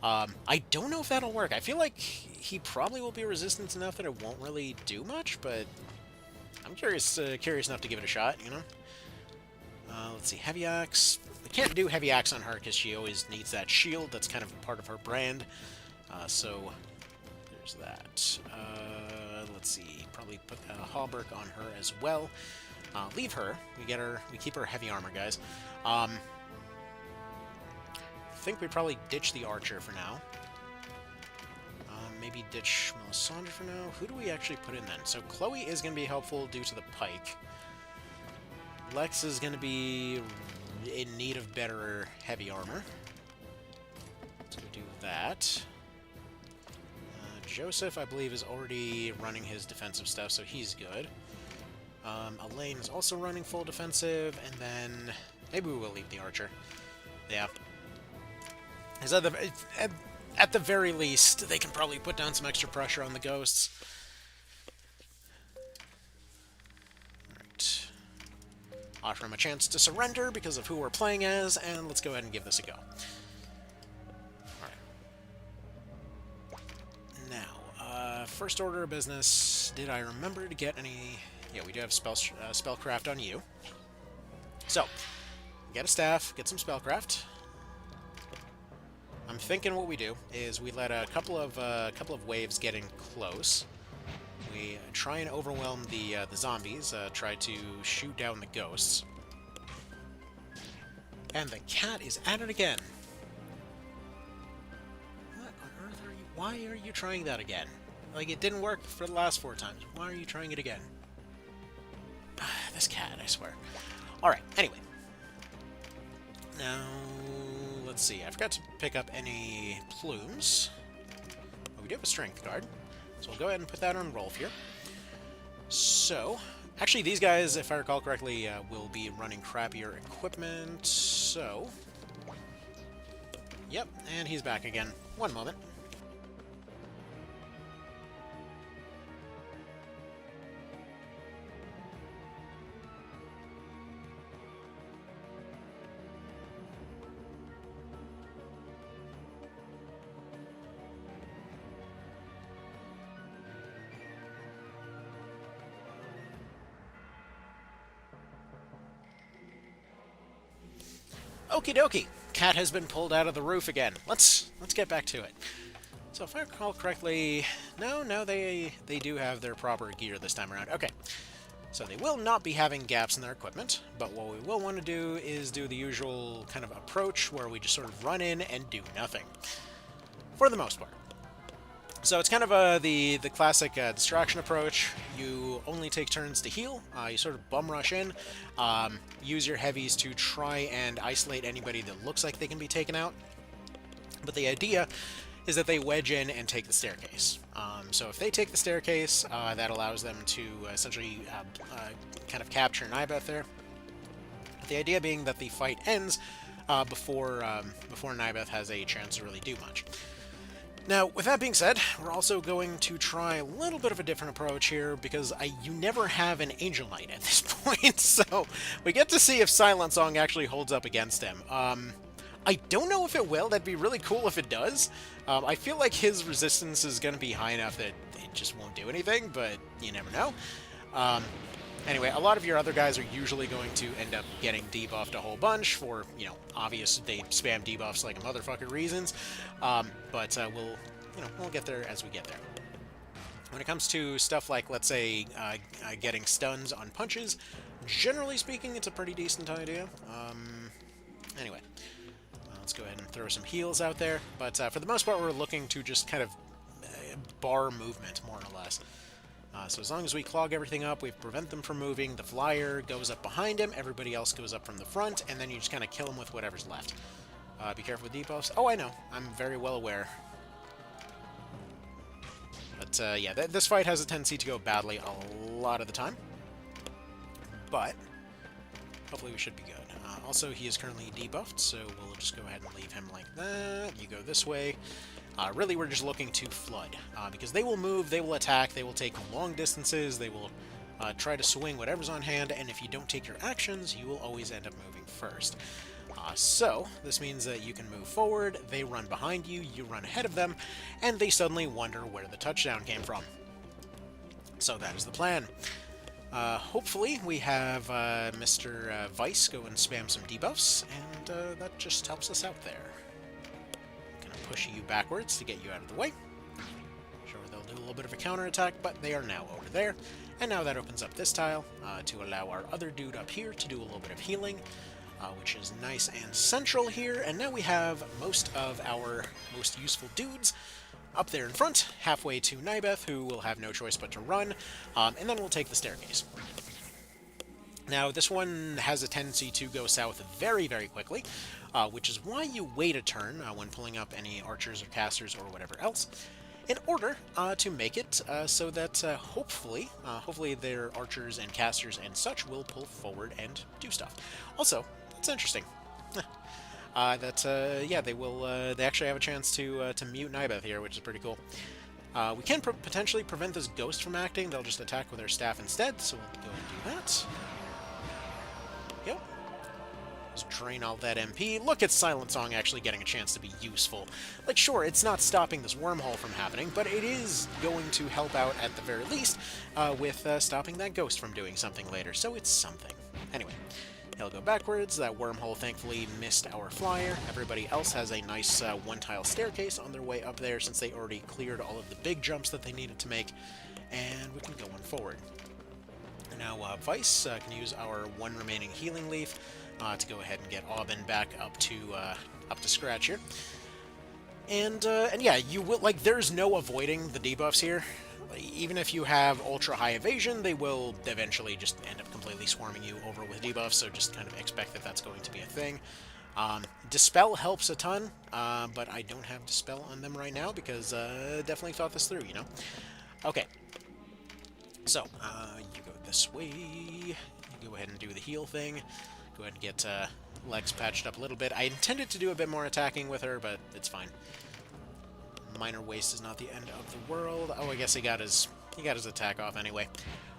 I don't know if that'll work. I feel like he probably will be resistant enough that it won't really do much, but I'm curious enough to give it a shot, you know? Let's see, Heavy Axe. I can't do Heavy Axe on her because she always needs that shield. That's kind of part of her brand. So, there's that. Let's see, probably put a hauberk on her as well. Leave her. We keep her heavy armor, guys. I think we probably ditch the archer for now. Maybe ditch Melisandre for now. Who do we actually put in then? So Chloe is going to be helpful due to the pike. Lex is going to be in need of better heavy armor. Let's go do that. Joseph, I believe, is already running his defensive stuff, so he's good. Elaine is also running full defensive, and then maybe we will leave the archer. Yeah. At the very least, they can probably put down some extra pressure on the ghosts. Alright. Offer him a chance to surrender because of who we're playing as, and let's go ahead and give this a go. Alright. Now, first order of business, did I remember to get any... Yeah, we do have spellcraft on you. So, get a staff, get some spellcraft. I'm thinking what we do is we let a couple of waves get in close. We try and overwhelm the zombies, try to shoot down the ghosts. And the cat is at it again. What on earth are you... Why are you trying that again? Like, it didn't work for the last 4 times. Why are you trying it again? This cat, I swear. Alright, anyway. Now... Let's see, I forgot to pick up any plumes. But we do have a strength card, so we'll go ahead and put that on Rolf here. So, actually these guys, if I recall correctly, will be running crappier equipment, so... Yep, and he's back again. One moment. Okie dokie. Cat has been pulled out of the roof again. Let's get back to it. So if I recall correctly, no, they do have their proper gear this time around. Okay. So they will not be having gaps in their equipment, but what we will want to do is do the usual kind of approach where we just sort of run in and do nothing. For the most part. So it's kind of the classic distraction approach. You only take turns to heal. You sort of bum rush in, use your heavies to try and isolate anybody that looks like they can be taken out. But the idea is that they wedge in and take the staircase. So if they take the staircase, that allows them to essentially kind of capture Nibeth there. The idea being that the fight ends before Nibeth has a chance to really do much. Now, with that being said, we're also going to try a little bit of a different approach here, because you never have an Angel Knight at this point, so we get to see if Silent Song actually holds up against him. I don't know if it will. That'd be really cool if it does. I feel like his resistance is going to be high enough that it just won't do anything, but you never know. Anyway, a lot of your other guys are usually going to end up getting debuffed a whole bunch for, you know, obvious they spam debuffs like a motherfucker reasons. But we'll get there as we get there. When it comes to stuff like, let's say, getting stuns on punches, generally speaking, it's a pretty decent idea. Anyway, let's go ahead and throw some heals out there. But for the most part, we're looking to just kind of bar movement, more or less. So as long as we clog everything up, we prevent them from moving, the flyer goes up behind him, everybody else goes up from the front, and then you just kind of kill him with whatever's left. Be careful with debuffs. Oh, I know. I'm very well aware. But, yeah, this fight has a tendency to go badly a lot of the time. But hopefully we should be good. Also, he is currently debuffed, so we'll just go ahead and leave him like that. You go this way. Really, we're just looking to flood, because they will move, they will attack, they will take long distances, they will try to swing whatever's on hand, and if you don't take your actions, you will always end up moving first. So, this means that you can move forward, they run behind you, you run ahead of them, and they suddenly wonder where the touchdown came from. So that is the plan. Hopefully we have Mr. Vice go and spam some debuffs, and that just helps us out there. Push you backwards to get you out of the way. Sure, they'll do a little bit of a counterattack, but they are now over there. And now that opens up this tile to allow our other dude up here to do a little bit of healing, which is nice and central here. And now we have most of our most useful dudes up there in front, halfway to Nibeth, who will have no choice but to run, and then we'll take the staircase. Now, this one has a tendency to go south very, very quickly, which is why you wait a turn when pulling up any archers or casters or whatever else, in order to make it so that hopefully their archers and casters and such will pull forward and do stuff. Also, it's interesting that yeah, they actually have a chance to mute Nibeth here, which is pretty cool. We can potentially prevent this ghost from acting. They'll just attack with their staff instead, so we'll go and do that. Yep. Just drain all that MP. Look at Silent Song actually getting a chance to be useful. Like, sure, it's not stopping this wormhole from happening, but it is going to help out at the very least with stopping that ghost from doing something later, so it's something. Anyway, he'll go backwards. That wormhole thankfully missed our flyer. Everybody else has a nice one-tile staircase on their way up there since they already cleared all of the big jumps that they needed to make, and we can go on forward. Now, Vice can use our one remaining healing leaf to go ahead and get Aubin back up to scratch here. And yeah, you will, like, there's no avoiding the debuffs here. Even if you have ultra high evasion, they will eventually just end up completely swarming you over with debuffs. So just kind of expect that that's going to be a thing. Dispel helps a ton, but I don't have Dispel on them right now because definitely thought this through, you know. Okay. So, you go this way, you go ahead and do the heal thing, go ahead and get Lex patched up a little bit. I intended to do a bit more attacking with her, but it's fine. Minor waste is not the end of the world. Oh, I guess he got his attack off anyway.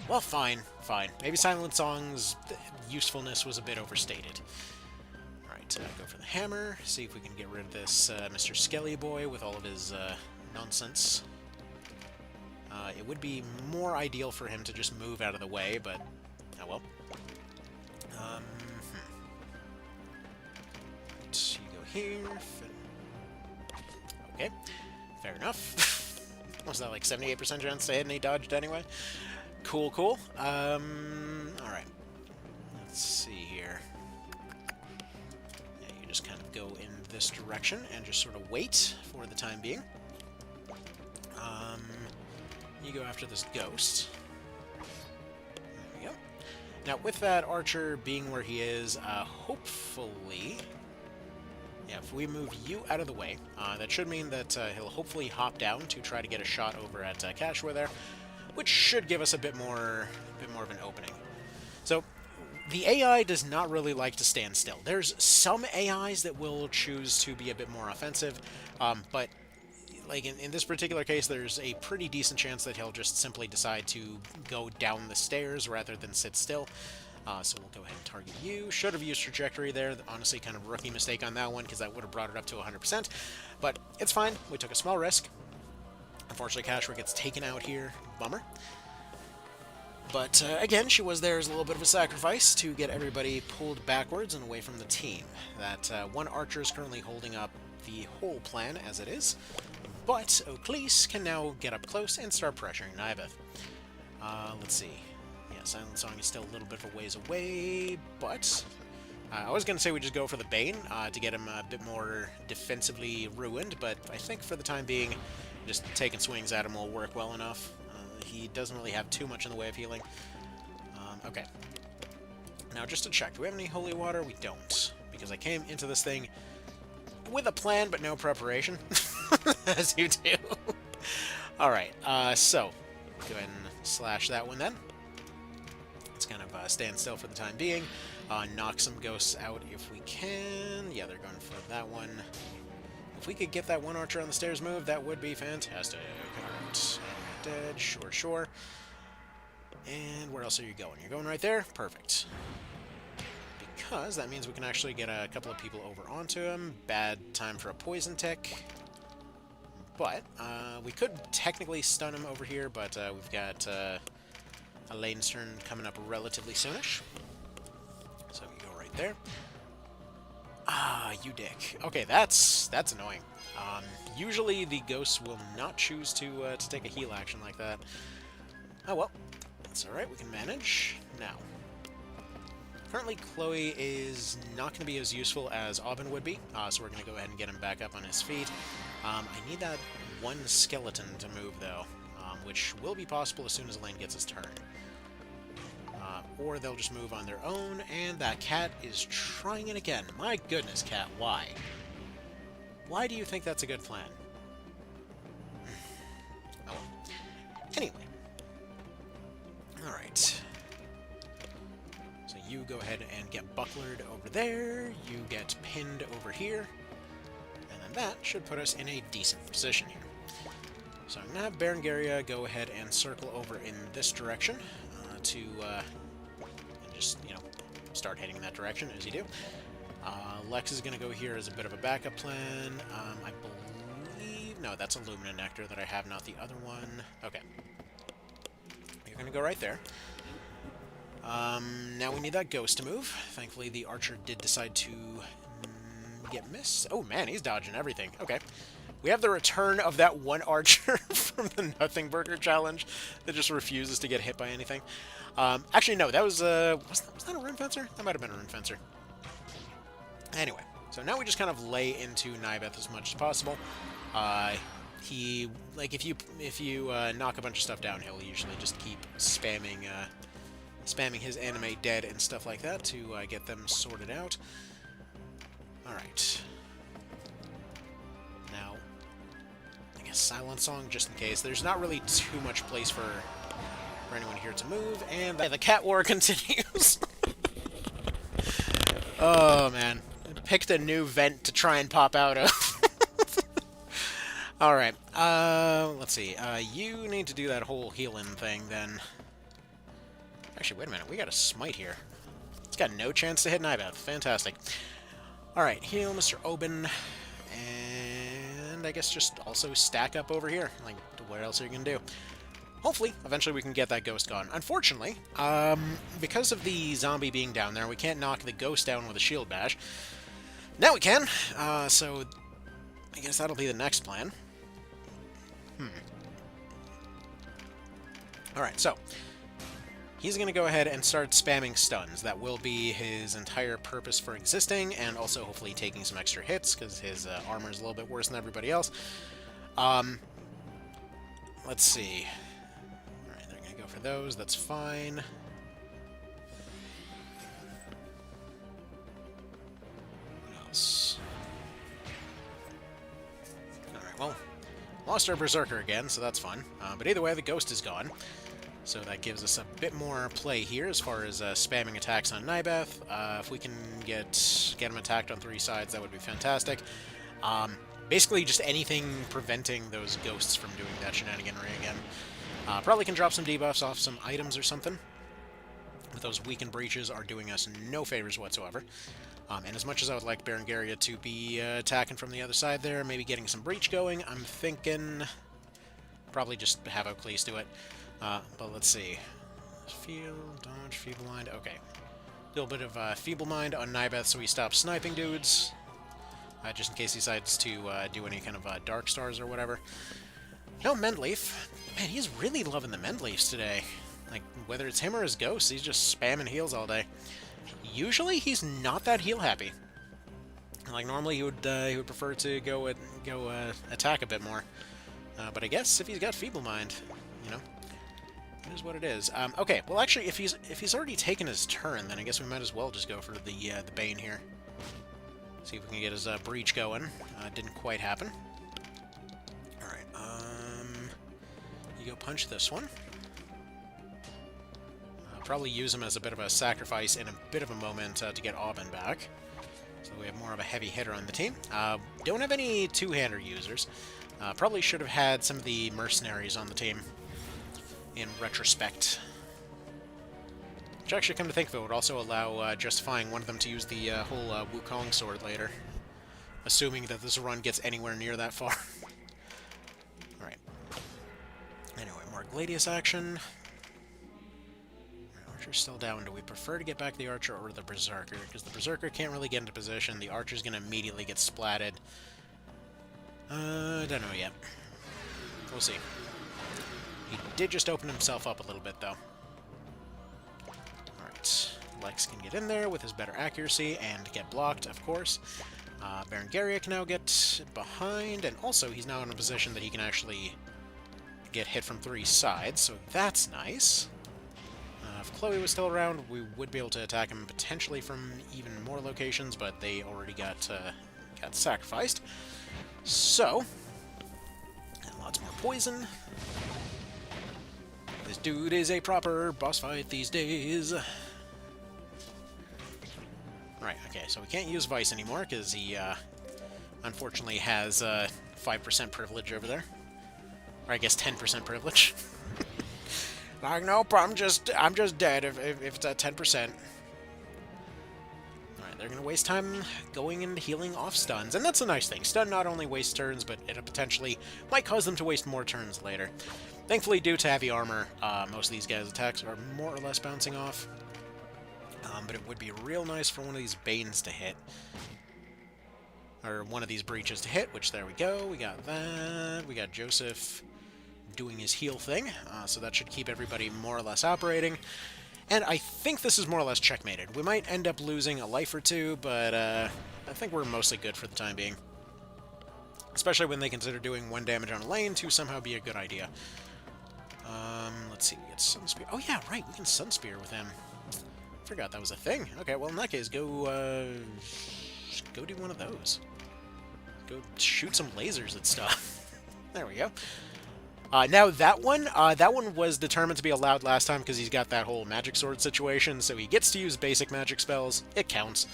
Well, fine. Maybe Silent Song's usefulness was a bit overstated. Alright, go for the hammer, see if we can get rid of this Mr. Skelly boy with all of his nonsense. It would be more ideal for him to just move out of the way, but oh well. here. Okay, fair enough. Was that like 78% chance to hit and he dodged anyway? Cool, cool. Alright. Let's see here. Yeah, you just kind of go in this direction and just sort of wait for the time being. You go after this ghost. There we go. Now, with that archer being where he is, hopefully... Yeah, if we move you out of the way, that should mean that he'll hopefully hop down to try to get a shot over at Cashua there, which should give us a bit more of an opening. So, the AI does not really like to stand still. There's some AIs that will choose to be a bit more offensive, but like in this particular case, there's a pretty decent chance that he'll just simply decide to go down the stairs rather than sit still. So we'll go ahead and target you. Should have used trajectory there. Honestly, kind of rookie mistake on that one, because that would have brought it up to 100%. But it's fine. We took a small risk. Unfortunately, Cashua gets taken out here. Bummer. But again, she was there as a little bit of a sacrifice to get everybody pulled backwards and away from the team. That one archer is currently holding up the whole plan as it is. But O'Cleese can now get up close and start pressuring Niveth. Let's see. Yeah, Silent Song is still a little bit of a ways away, but I was going to say we just go for the Bane to get him a bit more defensively ruined, but I think for the time being, just taking swings at him will work well enough. He doesn't really have too much in the way of healing. Okay. Now, just to check, do we have any holy water? We don't, because I came into this thing with a plan, but no preparation, as you do. Alright, so, go ahead and slash that one then. Let's kind of stand still for the time being. Knock some ghosts out if we can. Yeah, they're going for that one. If we could get that one archer on the stairs move, that would be fantastic. Alright, dead, sure, sure. And where else are you going? You're going right there? Perfect. Because that means we can actually get a couple of people over onto him. Bad time for a poison tick. But we could technically stun him over here, but we've got Elaine's turn coming up relatively soonish. So you go right there. Ah, you dick. Okay, that's annoying. Usually the ghosts will not choose to take a heal action like that. Oh well, that's alright, we can manage. Now, currently Chloe is not going to be as useful as Aubin would be, so we're going to go ahead and get him back up on his feet. I need that one skeleton to move, though, which will be possible as soon as Elaine gets his turn. Or they'll just move on their own, and that cat is trying it again. My goodness, cat, why? Why do you think that's a good plan? Oh, anyway. Alright. So you go ahead and get bucklered over there, you get pinned over here, and then that should put us in a decent position here. So I'm going to have Berengaria go ahead and circle over in this direction to just, you know, start heading in that direction, as you do. Lex is going to go here as a bit of a backup plan. I believe... No, that's a Lumina Nectar that I have, not the other one. Okay. You're going to go right there. Now we need that ghost to move. Thankfully, the archer did decide to get missed. Oh, man, he's dodging everything. Okay. We have the return of that one archer from the Nothing Burger challenge that just refuses to get hit by anything. Actually, no, that was that a Rune Fencer? That might have been a Rune Fencer. Anyway, so now we just kind of lay into Niveth as much as possible. He, like, if you knock a bunch of stuff down, he'll usually just keep spamming his anime dead and stuff like that to get them sorted out. Alright. Now, I guess Silent Song, just in case. There's not really too much place for anyone here to move, and the cat war continues. Oh, man. I picked a new vent to try and pop out of. Alright, let's see. You need to do that whole healing thing, then. Actually, wait a minute. We got a smite here. It's got no chance to hit Niveth. Fantastic. Alright, heal Mr. Oben. And I guess just also stack up over here. Like, what else are you going to do? Hopefully, eventually we can get that ghost gone. Unfortunately, because of the zombie being down there, we can't knock the ghost down with a shield bash. Now we can! So, I guess that'll be the next plan. Alright, so, he's going to go ahead and start spamming stuns. That will be his entire purpose for existing, and also hopefully taking some extra hits, because his armor is a little bit worse than everybody else. Let's see. Alright, they're going to go for those. That's fine. What else? Alright, well, lost our Berserker again, so that's fun. But either way, the Ghost is gone. So that gives us a bit more play here as far as spamming attacks on Nybeth. If we can get him attacked on 3 sides, that would be fantastic. Basically, just anything preventing those ghosts from doing that shenaniganry again. Probably can drop some debuffs off some items or something. But those weakened breaches are doing us no favors whatsoever. And as much as I would like Berengaria to be attacking from the other side there, maybe getting some breach going, I'm thinking probably just have Othil do it. But let's see. Field, dodge, Feeble Mind. Okay. Do a bit of Feeble Mind on Nybeth so he stops sniping dudes. Just in case he decides to do any kind of Dark Stars or whatever. No, Mendleaf. Man, he's really loving the Mendleafs today. Like, whether it's him or his ghost, he's just spamming heals all day. Usually, he's not that heal happy. Like, normally he would prefer to go attack a bit more. But I guess if he's got Feeble Mind, you know, it is what it is. Okay, well actually, if he's already taken his turn, then I guess we might as well just go for the Bane here. See if we can get his breach going. Didn't quite happen. All right. You go punch this one. Probably use him as a bit of a sacrifice in a bit of a moment to get Aubin back. So we have more of a heavy hitter on the team. Don't have any two-hander users. Probably should have had some of the mercenaries on the team in retrospect. Which actually, come to think of it, would also allow justifying one of them to use the whole Wukong sword later. Assuming that this run gets anywhere near that far. Alright. Anyway, more Gladius action. Archer's still down. Do we prefer to get back the Archer or the Berserker? Because the Berserker can't really get into position. The Archer's going to immediately get splatted. Don't know yet. We'll see. He did just open himself up a little bit, though. Alright. Lex can get in there with his better accuracy and get blocked, of course. Berengaria can now get behind, and also he's now in a position that he can actually get hit from 3 sides, so that's nice. If Chloe was still around, we would be able to attack him potentially from even more locations, but they already got sacrificed. So, and lots more poison. This dude is a proper boss fight these days. Right, okay, so we can't use Vice anymore, because he, unfortunately has 5% privilege over there. Or I guess 10% privilege. Like, nope, I'm just dead if it's at 10%. Alright, they're gonna waste time going and healing off stuns, and that's a nice thing. Stun not only wastes turns, but it potentially might cause them to waste more turns later. Thankfully, due to heavy armor, most of these guys' attacks are more or less bouncing off. But it would be real nice for one of these Banes to hit. Or one of these breaches to hit, which there we go. We got that. We got Joseph doing his heal thing, so that should keep everybody more or less operating. And I think this is more or less checkmated. We might end up losing a life or two, but I think we're mostly good for the time being. Especially when they consider doing 1 damage on a lane to somehow be a good idea. Let's see, we get Sunspear. Oh yeah, right, we can Sunspear with him. Forgot that was a thing. Okay, well in that case, go do one of those. Go shoot some lasers at stuff. There we go. Now that one was determined to be allowed last time because he's got that whole magic sword situation, so he gets to use basic magic spells. It counts.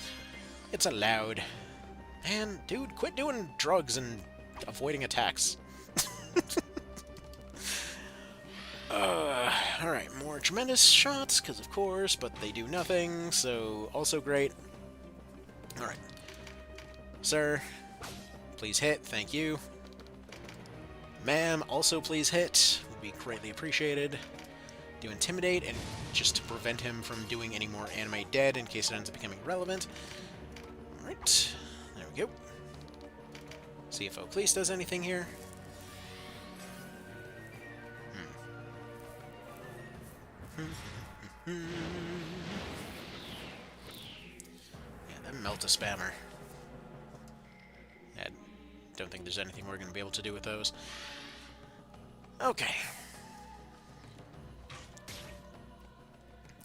It's allowed. Man, dude, quit doing drugs and avoiding attacks. Alright, more tremendous shots, because of course, but they do nothing, so also great. Alright. Sir, please hit, thank you. Ma'am, also please hit, would be greatly appreciated. Do Intimidate, and just to prevent him from doing any more Animate Dead in case it ends up becoming relevant. Alright, there we go. See if Othil does anything here. Yeah, that melt-a-spammer. I don't think there's anything we're going to be able to do with those. Okay.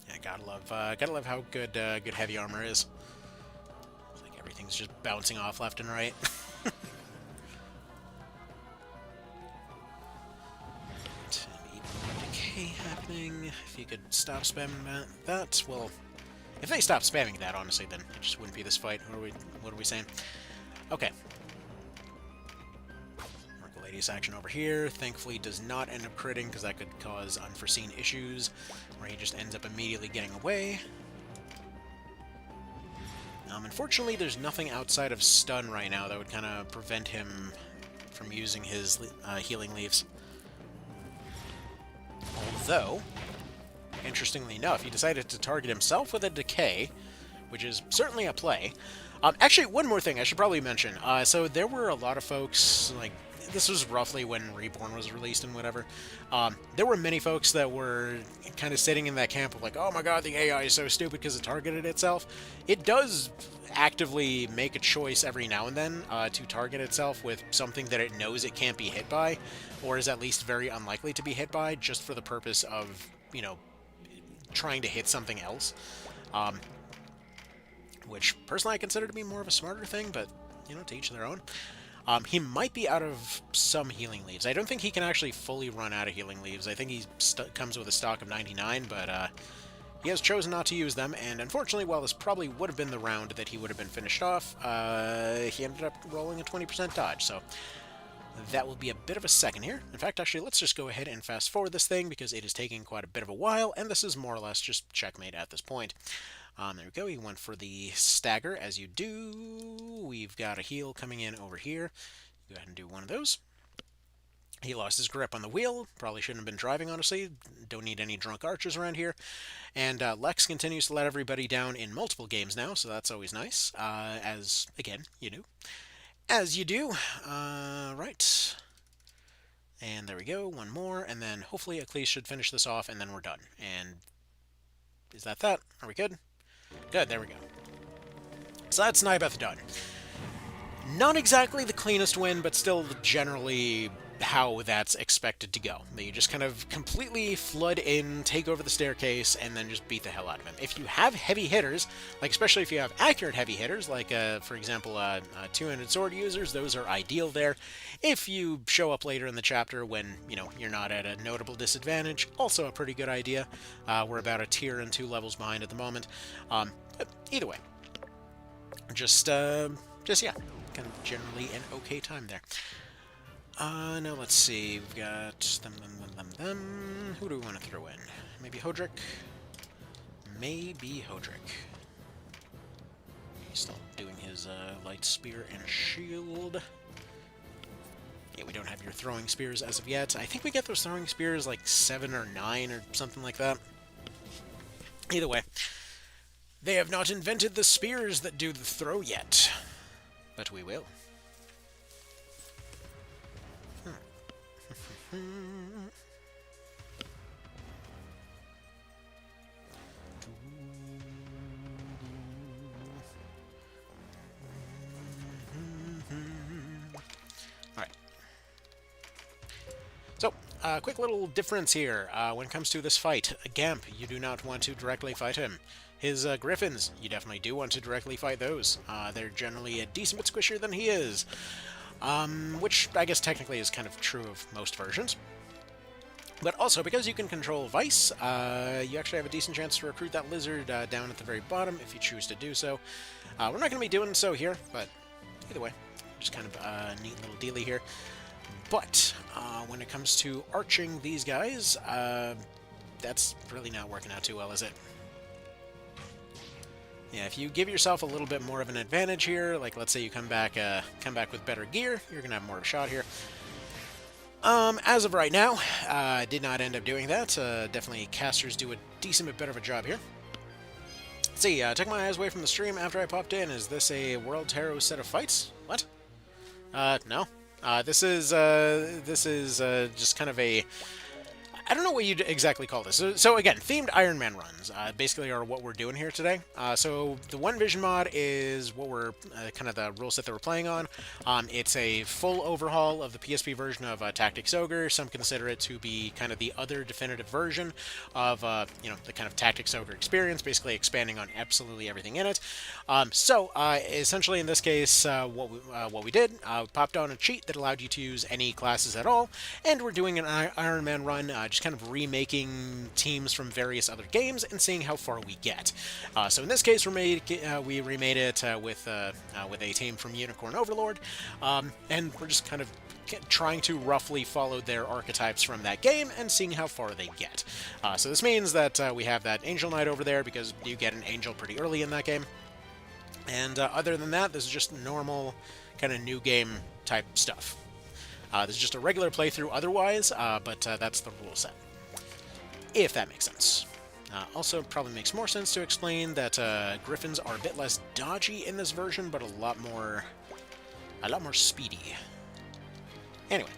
Yeah, gotta love how good good heavy armor is. It's like everything's just bouncing off left and right. Decay happening. If you could stop spamming that, well, if they stop spamming that, honestly, then it just wouldn't be this fight. What are we saying? Okay. Merciladious action over here. Thankfully does not end up critting, because that could cause unforeseen issues, where he just ends up immediately getting away. Unfortunately, there's nothing outside of stun right now that would kind of prevent him from using his healing leaves. Although, interestingly enough, he decided to target himself with a decay, which is certainly a play. Actually, one more thing I should probably mention. So there were a lot of folks, like, this was roughly when Reborn was released and whatever. There were many folks that were kind of sitting in that camp of like, oh my god, the AI is so stupid because it targeted itself. It does actively make a choice every now and then to target itself with something that it knows it can't be hit by, or is at least very unlikely to be hit by, just for the purpose of, you know, trying to hit something else. Which, personally, I consider to be more of a smarter thing, but, you know, to each their own. He might be out of some healing leaves. I don't think he can actually fully run out of healing leaves. I think he comes with a stock of 99, but he has chosen not to use them, and unfortunately, while this probably would have been the round that he would have been finished off, he ended up rolling a 20% dodge, so that will be a bit of a second here. In fact, actually, let's just go ahead and fast forward this thing, because it is taking quite a bit of a while, and this is more or less just checkmate at this point. There we go, he went for the stagger, as you do. We've got a heal coming in over here. Go ahead and do one of those. He lost his grip on the wheel. Probably shouldn't have been driving, honestly. Don't need any drunk archers around here. And Lex continues to let everybody down in multiple games now, so that's always nice. As, again, you do. As you do. Right. And there we go, one more, and then hopefully Othil should finish this off, and then we're done. And is that that? Are we good? Good, there we go. So that's Nibeth done. Not exactly the cleanest win, but still generally how that's expected to go. You just kind of completely flood in, take over the staircase, and then just beat the hell out of him. If you have heavy hitters, like especially if you have accurate heavy hitters, like for example two-handed sword users, those are ideal there. If you show up later in the chapter when, you know, you're not at a notable disadvantage, also a pretty good idea. We're about a tier and 2 levels behind at the moment. But either way, just yeah, kind of generally an okay time there. Now let's see, we've got them. Who do we want to throw in? Maybe Hodrick? Maybe Hodrick. He's still doing his light spear and shield. Yeah, we don't have your throwing spears as of yet. I think we get those throwing spears like 7 or 9 or something like that. Either way, they have not invented the spears that do the throw yet. But we will. Alright. So, quick little difference here when it comes to this fight. Gamp, you do not want to directly fight him. His Griffins, you definitely do want to directly fight those. They're generally a decent bit squishier than he is. Which I guess technically is kind of true of most versions. But also, because you can control Vice, you actually have a decent chance to recruit that lizard down at the very bottom if you choose to do so. We're not going to be doing so here, but either way, just kind of a neat little dealy here. But when it comes to arching these guys, that's really not working out too well, is it? Yeah, if you give yourself a little bit more of an advantage here, like let's say you come back with better gear, you're gonna have more of a shot here. As of right now, did not end up doing that. Definitely casters do a decent bit better of a job here. Let's see, took my eyes away from the stream after I popped in. Is this a World Tarot set of fights? What? No. This is just kind of a... I don't know what you'd exactly call this. So again, themed Ironman runs basically are what we're doing here today. So the One Vision mod is what we're kind of the rule set that we're playing on. It's a full overhaul of the PSP version of Tactics Ogre. Some consider it to be kind of the other definitive version of the kind of Tactics Ogre experience, basically expanding on absolutely everything in it. Essentially in this case, what we did, popped on a cheat that allowed you to use any classes at all, and we're doing an Ironman run. Just kind of remaking teams from various other games and seeing how far we get. So in this case, we remade it with a team from Unicorn Overlord, and we're just kind of trying to roughly follow their archetypes from that game and seeing how far they get. So this means that we have that Angel Knight over there because you get an Angel pretty early in that game. And other than that, this is just normal kind of new game type stuff. This is just a regular playthrough otherwise, but that's the rule set. If that makes sense. Also, probably makes more sense to explain that Griffins are a bit less dodgy in this version, but a lot more speedy. Anyway.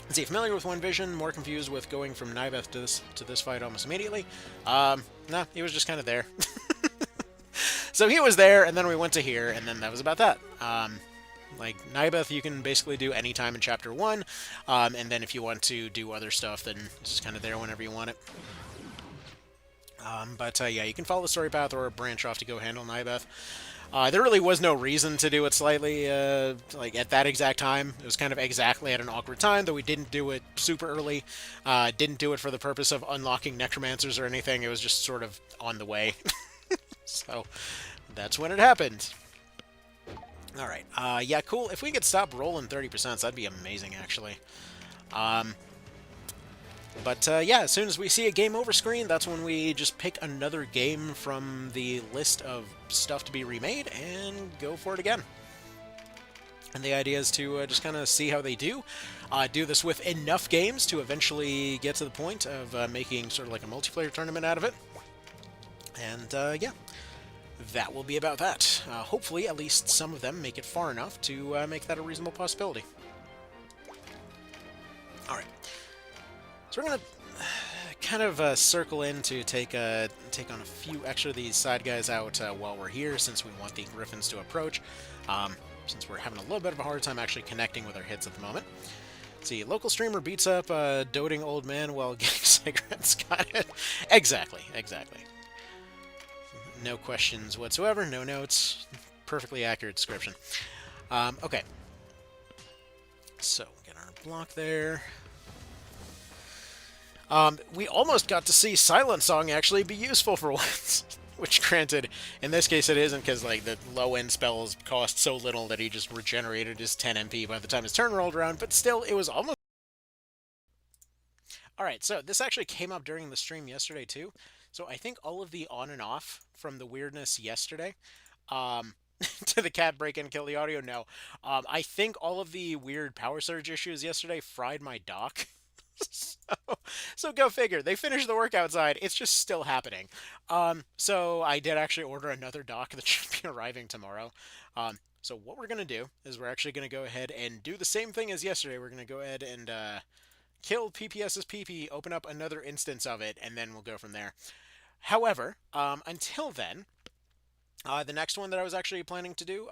Let's see, familiar with One Vision, more confused with going from Nybeth to this fight almost immediately. Nah, he was just kind of there. So he was there, and then we went to here, and then that was about that. Like, Nybeth you can basically do any time in Chapter 1, and then if you want to do other stuff, then it's just kind of there whenever you want it. Yeah, you can follow the story path or branch off to go handle Nybeth. There really was no reason to do it slightly, like, at that exact time. It was kind of exactly at an awkward time, though we didn't do it super early. Didn't do it for the purpose of unlocking Necromancers or anything. It was just sort of on the way. So, that's when it happened. Alright, yeah, cool. If we could stop rolling 30%, that'd be amazing, actually. Yeah, as soon as we see a game over screen, that's when we just pick another game from the list of stuff to be remade and go for it again. And the idea is to just kind of see how they do. Do this with enough games to eventually get to the point of making sort of like a multiplayer tournament out of it. And, yeah. That will be about that. Hopefully, at least some of them make it far enough to make that a reasonable possibility. Alright. So we're going to kind of circle in to take on a few extra of these side guys out while we're here, since we want the Griffins to approach, since we're having a little bit of a hard time actually connecting with our hits at the moment. Let's see, local streamer beats up a doting old man while getting cigarettes. Got it. Exactly. No questions whatsoever, no notes. Perfectly accurate description. Okay. So, get our block there. We almost got to see Silent Song actually be useful for once. Which, granted, in this case it isn't, because like the low-end spells cost so little that he just regenerated his 10 MP by the time his turn rolled around, but still, it was almost... Alright, so this actually came up during the stream yesterday, too. So I think all of the on and off from the weirdness yesterday, to the cat break and kill the audio, no. I think all of the weird power surge issues yesterday fried my dock. So go figure. They finished the work outside. It's just still happening. So I did actually order another dock that should be arriving tomorrow. So what we're going to do is we're actually going to go ahead and do the same thing as yesterday. We're going to go ahead and kill PPS's PP, open up another instance of it, and then we'll go from there. However, until then, the next one that I was actually planning to do,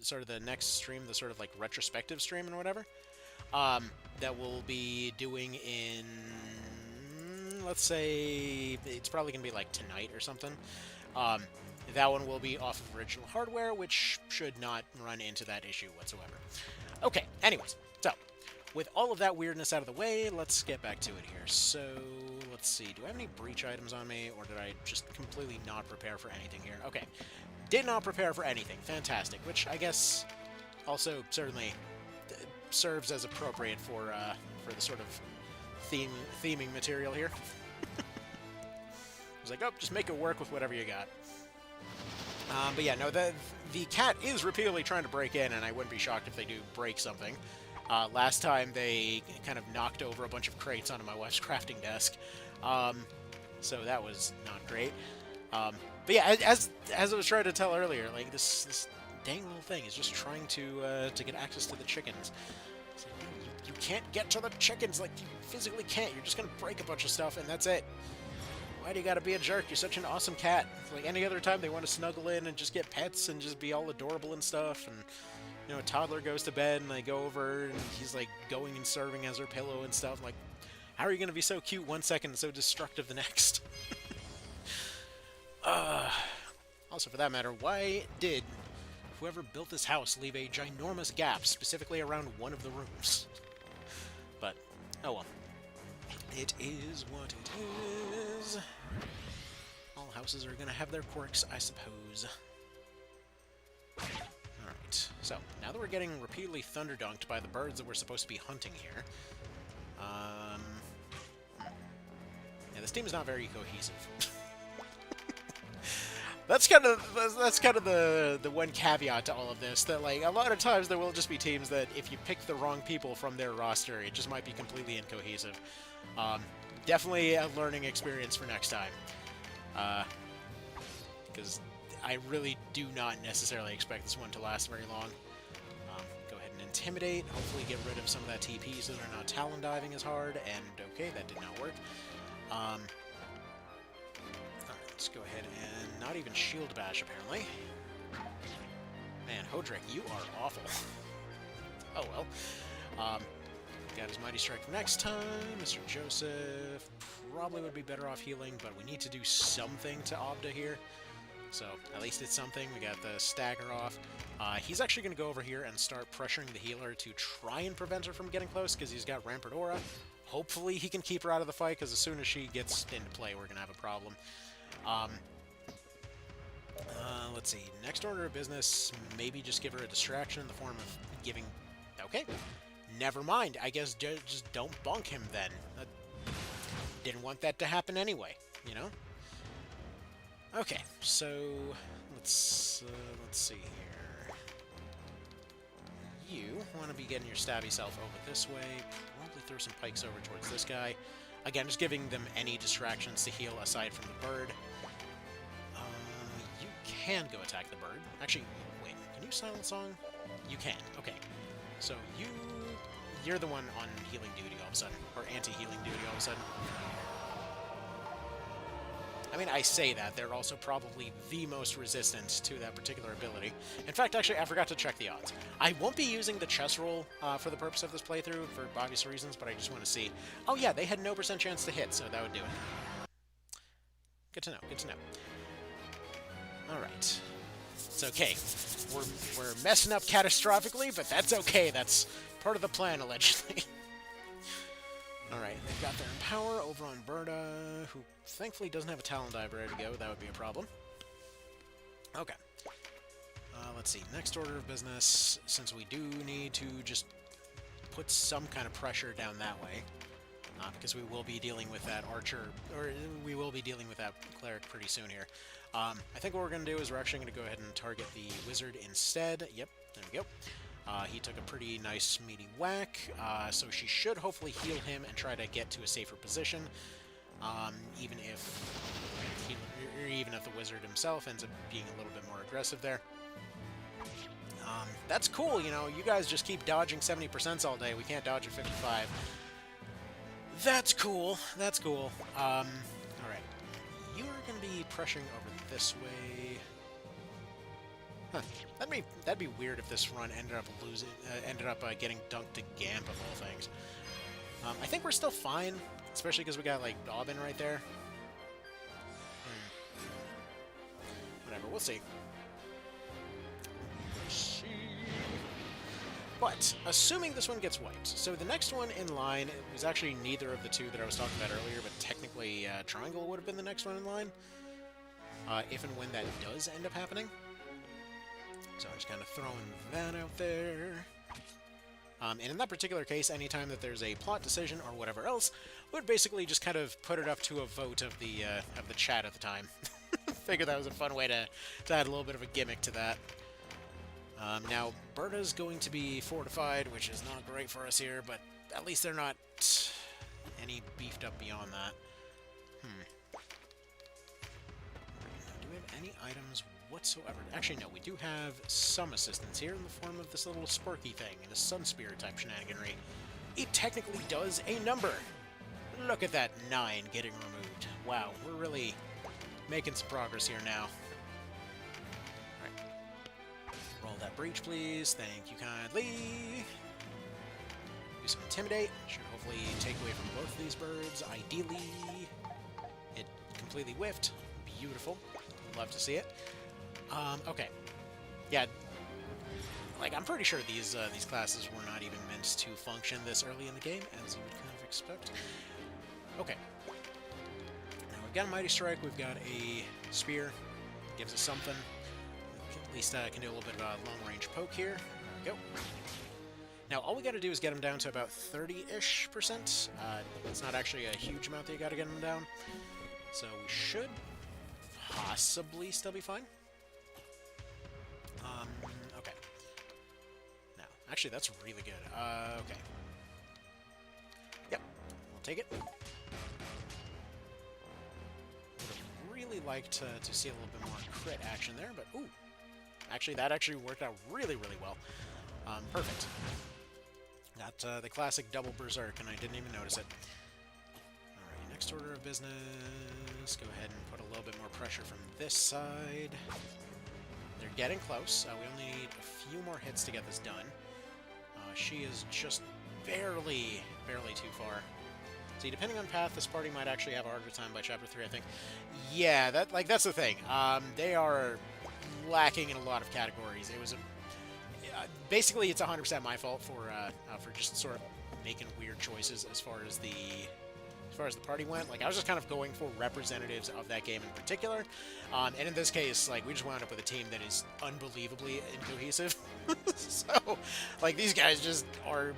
sort of the next stream, the sort of like retrospective stream and whatever, that we'll be doing in, let's say, it's probably going to be like tonight or something. That one will be off of original hardware, which should not run into that issue whatsoever. Okay, anyways, so with all of that weirdness out of the way, let's get back to it here. So, let's see. Do I have any breach items on me, or did I just completely not prepare for anything here? Okay. Did not prepare for anything. Fantastic. Which, I guess, also certainly serves as appropriate for the sort of theming material here. I was like, oh, just make it work with whatever you got. But yeah, no, the cat is repeatedly trying to break in, and I wouldn't be shocked if they do break something. Last time they kind of knocked over a bunch of crates onto my wife's crafting desk, so that was not great. But yeah, as I was trying to tell earlier, like this dang little thing is just trying to get access to the chickens. It's like, no, you can't get to the chickens, like you physically can't. You're just gonna break a bunch of stuff, and that's it. Why do you gotta be a jerk? You're such an awesome cat. Like any other time, they want to snuggle in and just get pets and just be all adorable and stuff. And you know, a toddler goes to bed and they go over and he's like going and serving as her pillow and stuff. Like, how are you gonna be so cute one second and so destructive the next? Also, for that matter, why did whoever built this house leave a ginormous gap specifically around one of the rooms? But, oh well. It is what it is. All houses are going to have their quirks, I suppose. Alright, so, now that we're getting repeatedly thunderdunked by the birds that we're supposed to be hunting here, yeah, this team is not very cohesive. That's kind of the one caveat to all of this, that like a lot of times there will just be teams that if you pick the wrong people from their roster, it just might be completely incohesive. Definitely a learning experience for next time, because I really do not necessarily expect this one to last very long. Go ahead and intimidate, hopefully get rid of some of that TP so they're not talon diving as hard, and okay, that did not work. Let's go ahead and not even shield bash, apparently. Man, Hodrick, you are awful. Oh well. Got his Mighty Strike for next time. Mr. Joseph probably would be better off healing, but we need to do something to Obda here. So, at least it's something. We got the stagger off. He's actually going to go over here and start pressuring the healer to try and prevent her from getting close, because he's got Rampart Aura. Hopefully he can keep her out of the fight, because as soon as she gets into play, we're going to have a problem. Let's see. Next order of business, maybe just give her a distraction in the form of giving... Okay. Never mind. I guess just don't bonk him then. Didn't want that to happen anyway, you know? Okay, so let's see here. You want to be getting your stabby self over this way. Probably throw some pikes over towards this guy. Again, just giving them any distractions to heal aside from the bird. You can go attack the bird. Actually, wait, can you silent song? You can, okay. So you're the one on healing duty all of a sudden, or anti-healing duty all of a sudden. I mean, I say that, they're also probably the most resistant to that particular ability. In fact, actually, I forgot to check the odds. I won't be using the chess roll for the purpose of this playthrough, for obvious reasons, but I just want to see. Oh yeah, they had no % chance to hit, so that would do it. Good to know, good to know. Alright. It's okay. We're messing up catastrophically, but that's okay. That's part of the plan, allegedly. Alright, they've got their Empower over on Berta, who thankfully doesn't have a Talon Dive ready to go. That would be a problem. Okay. Let's see. Next order of business, since we do need to just put some kind of pressure down that way, because we will be dealing with that archer, or we will be dealing with that cleric pretty soon here. I think what we're going to do is we're actually going to go ahead and target the wizard instead. Yep, there we go. He took a pretty nice meaty whack, so she should hopefully heal him and try to get to a safer position, even if the wizard himself ends up being a little bit more aggressive there. That's cool, you know, you guys just keep dodging 70% all day. We can't dodge at 55. That's cool. That's cool. Alright. You are going to be pressuring over this way. Huh. That'd be weird if this run ended up getting dunked to Gamp of all things. I think we're still fine, especially because we got like Dobbin right there. Whatever, we'll see. But, assuming this one gets wiped, so the next one in line was actually neither of the two that I was talking about earlier, but technically Triangle would have been the next one in line, if and when that does end up happening. So I'm just kind of throwing that out there. And in that particular case, anytime that there's a plot decision or whatever else, we would basically just kind of put it up to a vote of the chat at the time. Figured that was a fun way to add a little bit of a gimmick to that. Now, Berta's going to be fortified, which is not great for us here, but at least they're not any beefed up beyond that. any items whatsoever. Actually, no, we do have some assistance here in the form of this little sparky thing, this Sun Spear type shenaniganry. It technically does a number. Look at that 9 getting removed. Wow, we're really making some progress here now. Alright. Roll that breach, please. Thank you kindly. Do some Intimidate. Should hopefully take away from both of these birds. Ideally, it completely whiffed. Beautiful. Love to see it. Okay. Yeah. Like, I'm pretty sure these classes were not even meant to function this early in the game, as you would kind of expect. Okay. Now we've got a Mighty Strike, we've got a Spear. Gives us something. At least I can do a little bit of a long-range poke here. There we go. Now, all we gotta do is get him down to about 30-ish%. It's not actually a huge amount that you gotta get him down. So we should possibly still be fine. Okay. Now, actually, that's really good. Okay. Yep, we'll take it. Would really like to see a little bit more crit action there, but ooh. Actually, that actually worked out really, really well. Perfect. Got the classic double berserk, and I didn't even notice it. Alright, next order of business. Go ahead and put a little bit more pressure from this side. They're getting close. We only need a few more hits to get this done. She is just barely too far. See, depending on path, this party might actually have a harder time by Chapter 3, I think. Yeah, that's the thing. They are lacking in a lot of categories. It was a... basically, it's 100% my fault for just sort of making weird choices as far as the party went. Like, I was just kind of going for representatives of that game in particular, and in this case, like, we just wound up with a team that is unbelievably incohesive. So, like, these guys just are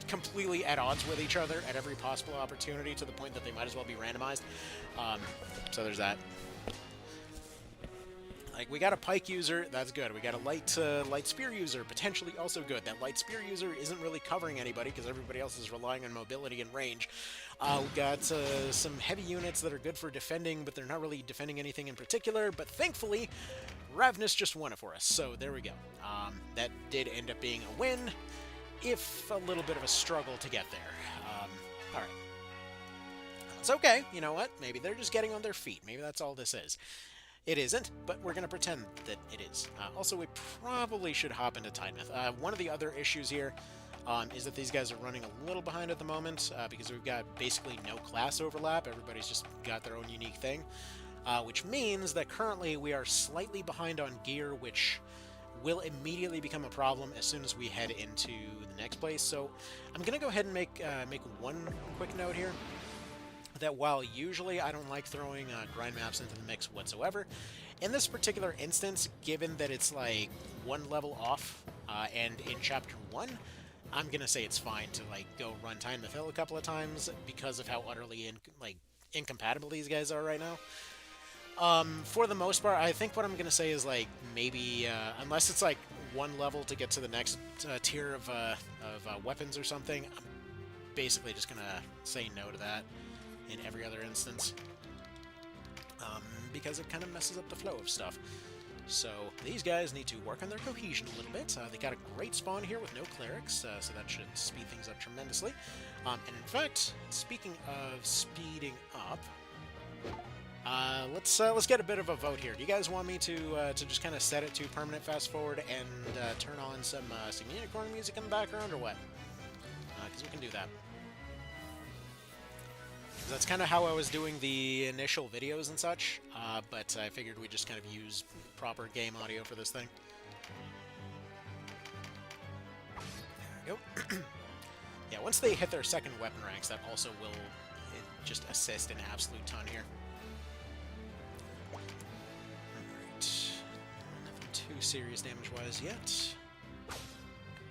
completely at odds with each other at every possible opportunity, to the point that they might as well be randomized. So there's that. Like, we got a pike user, that's good. We got a light spear user, potentially also good. That light spear user isn't really covering anybody because everybody else is relying on mobility and range. We got some heavy units that are good for defending, but they're not really defending anything in particular. But thankfully, Ravnus just won it for us, so there we go. That did end up being a win, if a little bit of a struggle to get there. Alright. It's okay, you know what? Maybe they're just getting on their feet. Maybe that's all this is. It isn't, but we're going to pretend that it is. Also, we probably should hop into Tidemouth. One of the other issues here is that these guys are running a little behind at the moment because we've got basically no class overlap. Everybody's just got their own unique thing, which means that currently we are slightly behind on gear, which will immediately become a problem as soon as we head into the next place. So I'm going to go ahead and make one quick note here. That while usually I don't like throwing grind maps into the mix whatsoever, in this particular instance, given that it's like one level off, and in Chapter 1, I'm gonna say it's fine to like go run Tidemouth Hill a couple of times because of how utterly incompatible these guys are right now. For the most part, I think what I'm gonna say is like maybe unless it's like one level to get to the next tier of weapons or something, I'm basically just gonna say no to that in every other instance, because it kind of messes up the flow of stuff. So these guys need to work on their cohesion a little bit. They got a great spawn here with no clerics, so that should speed things up tremendously. And in fact, speaking of speeding up, let's get a bit of a vote here. Do you guys want me to just kind of set it to permanent fast forward and turn on some unicorn music in the background, or what? Because we can do that. That's kind of how I was doing the initial videos and such, but I figured we'd just kind of use proper game audio for this thing. There we go. Yeah, once they hit their second weapon ranks, that also will just assist an absolute ton here. Alright. Nothing too serious damage-wise yet.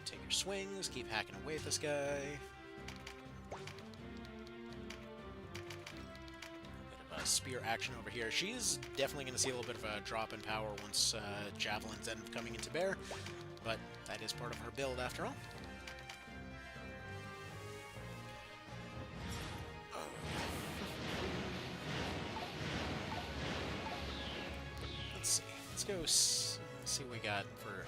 Take your swings, keep hacking away at this guy. Spear action over here. She's definitely going to see a little bit of a drop in power once javelins end up coming into bear, but that is part of her build after all. let's go see what we got for...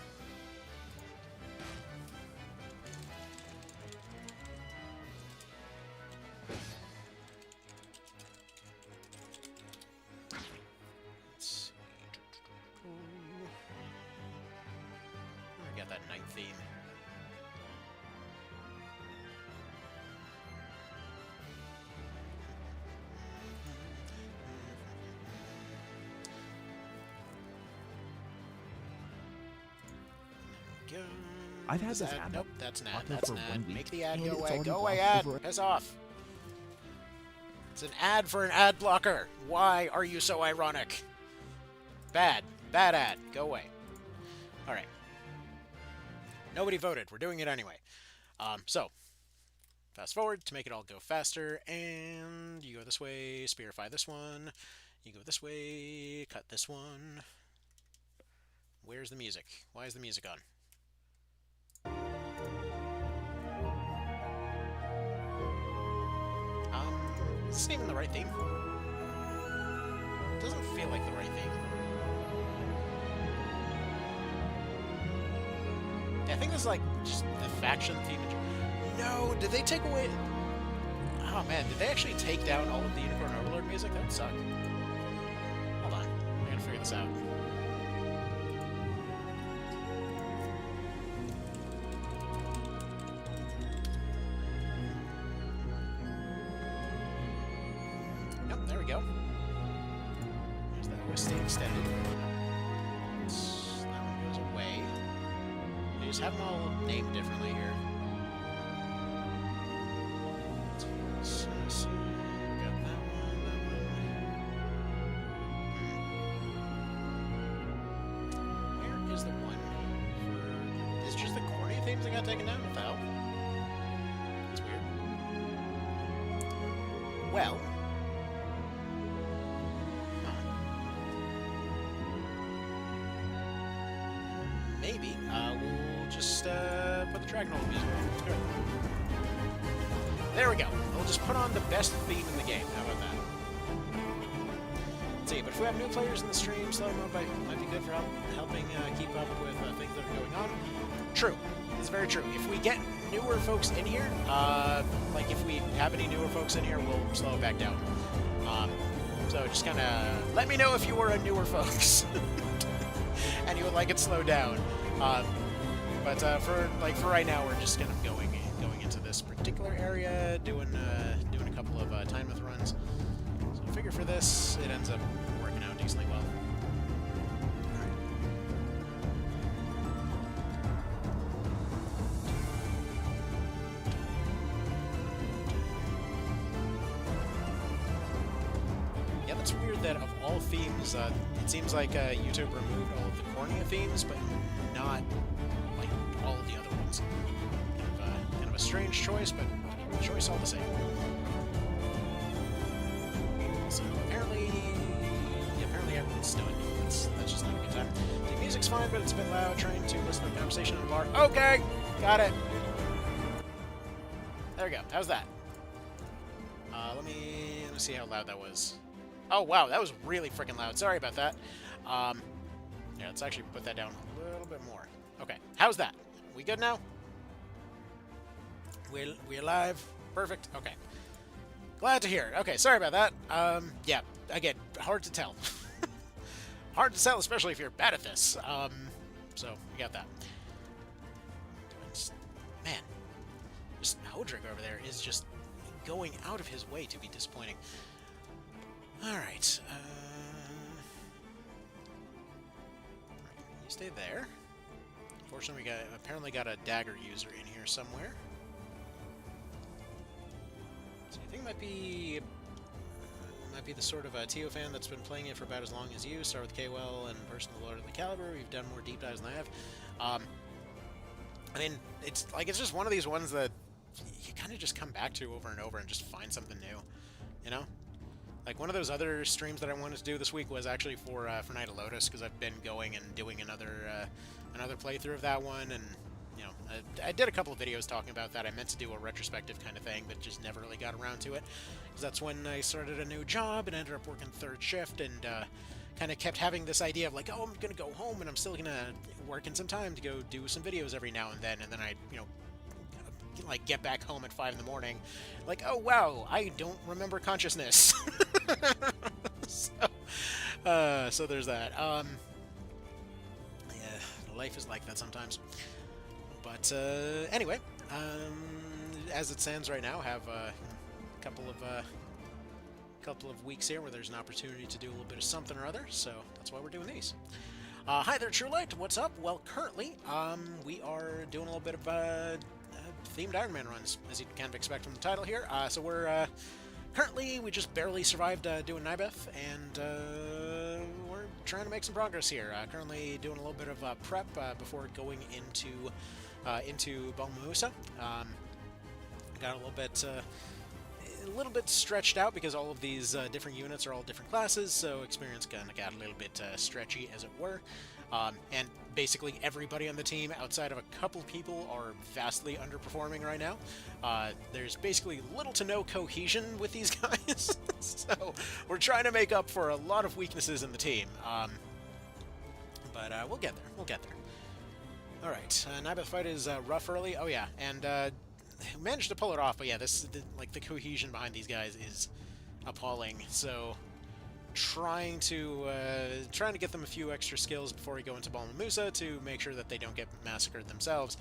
Let's see. We got that night theme. I've had this ad. Nope, that's an ad. Othil That's for an 1 ad. week, Make the ad and go it's away. already Go away, blocked ad. over- Piss off. It's an ad for an ad blocker. Why are you so ironic? Bad. Bad ad. Go away. Alright. Nobody voted. We're doing it anyway. So, fast forward to make it all go faster, and you go this way, spearify this one. You go this way, cut this one. Where's the music? Why is the music on? Is this even the right theme? It doesn't feel like the right theme. Yeah, I think this is like just the faction theme. No, did they take away... Oh man, did they actually take down all of the Unicorn Overlord music? That would suck. Hold on, I gotta figure this out. Nope, there we go. There's the OST extended. That one goes away. They just have them all named differently here. So, got that one, Where is the one for... Is it just the corny themes that got taken down? What the hell? That's weird. Well... Maybe. We'll just put the Dragon Hole music on. Good. There we go. We'll just put on the best theme in the game. How about that? Let's see, but if we have new players in the stream, slow mode might be good for helping keep up with things that are going on. True. It's very true. If we get newer folks in here, like if we have any newer folks in here, we'll slow it back down. So just kind of let me know if you are a newer folks. And you would like it slowed down. But for right now, we're just kind of going into this particular area, doing a couple of time with runs. So I figure for this, it ends up working out decently well. Yeah, that's weird that of all themes, it seems like YouTube removed all of the cornea themes, but not like all of the other ones. Kind of a strange choice, but a choice all the same. So apparently everyone's stunned. That's just not a good time. The music's fine, but it's a bit loud. Trying to listen to the conversation in the bar. Okay, got it. There we go. How's that? Let me see how loud that was. Oh, wow, that was really freaking loud. Sorry about that. Yeah, let's actually put that down a little bit more. Okay, how's that? We good now? We alive? Perfect? Okay. Glad to hear. Okay, sorry about that. Yeah, again, hard to tell. Hard to tell, especially if you're bad at this. So, we got that. Man, just Hodrick over there is just going out of his way to be disappointing. Alright, you stay there. Unfortunately, we apparently got a dagger user in here somewhere. So you think might be the sort of TO fan that's been playing it for about as long as you. Start with KWell and Personal Lord of the Caliber. We've done more deep dives than I have. I mean, it's just one of these ones that you kind of just come back to over and over and just find something new, you know? Like, one of those other streams that I wanted to do this week was actually for Night of Lotus, because I've been going and doing another playthrough of that one, and, you know, I did a couple of videos talking about that. I meant to do a retrospective kind of thing, but just never really got around to it, because that's when I started a new job and ended up working third shift, and kind of kept having this idea of like, oh, I'm going to go home and I'm still going to work in some time to go do some videos every now and then I, like get back home at 5 in the morning, like, oh wow, I don't remember consciousness. So there's that. Yeah, life is like that sometimes. But anyway, as it stands right now, have a couple of weeks here where there's an opportunity to do a little bit of something or other. So that's why we're doing these. Hi there, True Light. What's up? Well, currently, we are doing a little bit of themed Ironman runs, as you can expect from the title here. So we're currently, we just barely survived doing Nibeth, and we're trying to make some progress here. Currently doing a little bit of prep before going into Balmusa. Got a little bit stretched out because all of these different units are all different classes, so experience kind of got a little bit stretchy, as it were. And basically everybody on the team, outside of a couple people, are vastly underperforming right now. There's basically little to no cohesion with these guys, so we're trying to make up for a lot of weaknesses in the team. But we'll get there. We'll get there. All right, Nibeth fight is rough early. Oh yeah, and managed to pull it off, but yeah, the cohesion behind these guys is appalling. So trying to get them a few extra skills before we go into Balmusa to make sure that they don't get massacred themselves.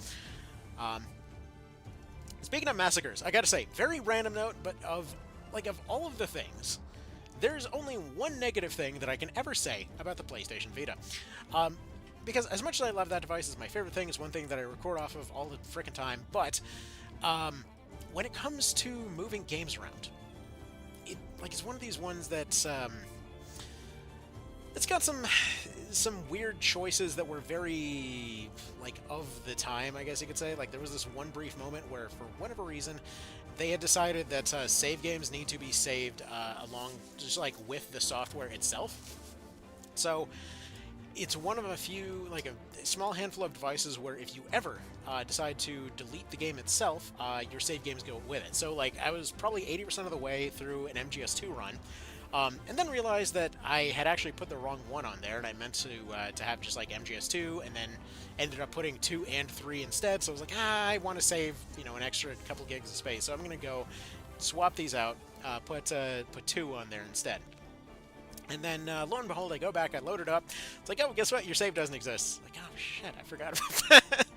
Speaking of massacres, I gotta say, very random note, but of all of the things, there's only one negative thing that I can ever say about the PlayStation Vita. Because as much as I love that device, it's my favorite thing, it's one thing that I record off of all the frickin' time, but when it comes to moving games around, it's one of these ones that's it's got some weird choices that were very of the time, I guess you could say. Like, there was this one brief moment where, for whatever reason, they had decided that save games need to be saved along just with the software itself. So it's one of a few, a small handful of devices where if you ever decide to delete the game itself, your save games go with it. So, I was probably 80% of the way through an MGS2 run, and then realized that I had actually put the wrong one on there, and I meant to have just, MGS2, and then ended up putting 2 and 3 instead, so I was like, I want to save, an extra couple gigs of space, so I'm going to go swap these out, put 2 on there instead. And then, lo and behold, I go back, I load it up. It's like, oh, guess what? Your save doesn't exist. Like, oh, shit, I forgot about that.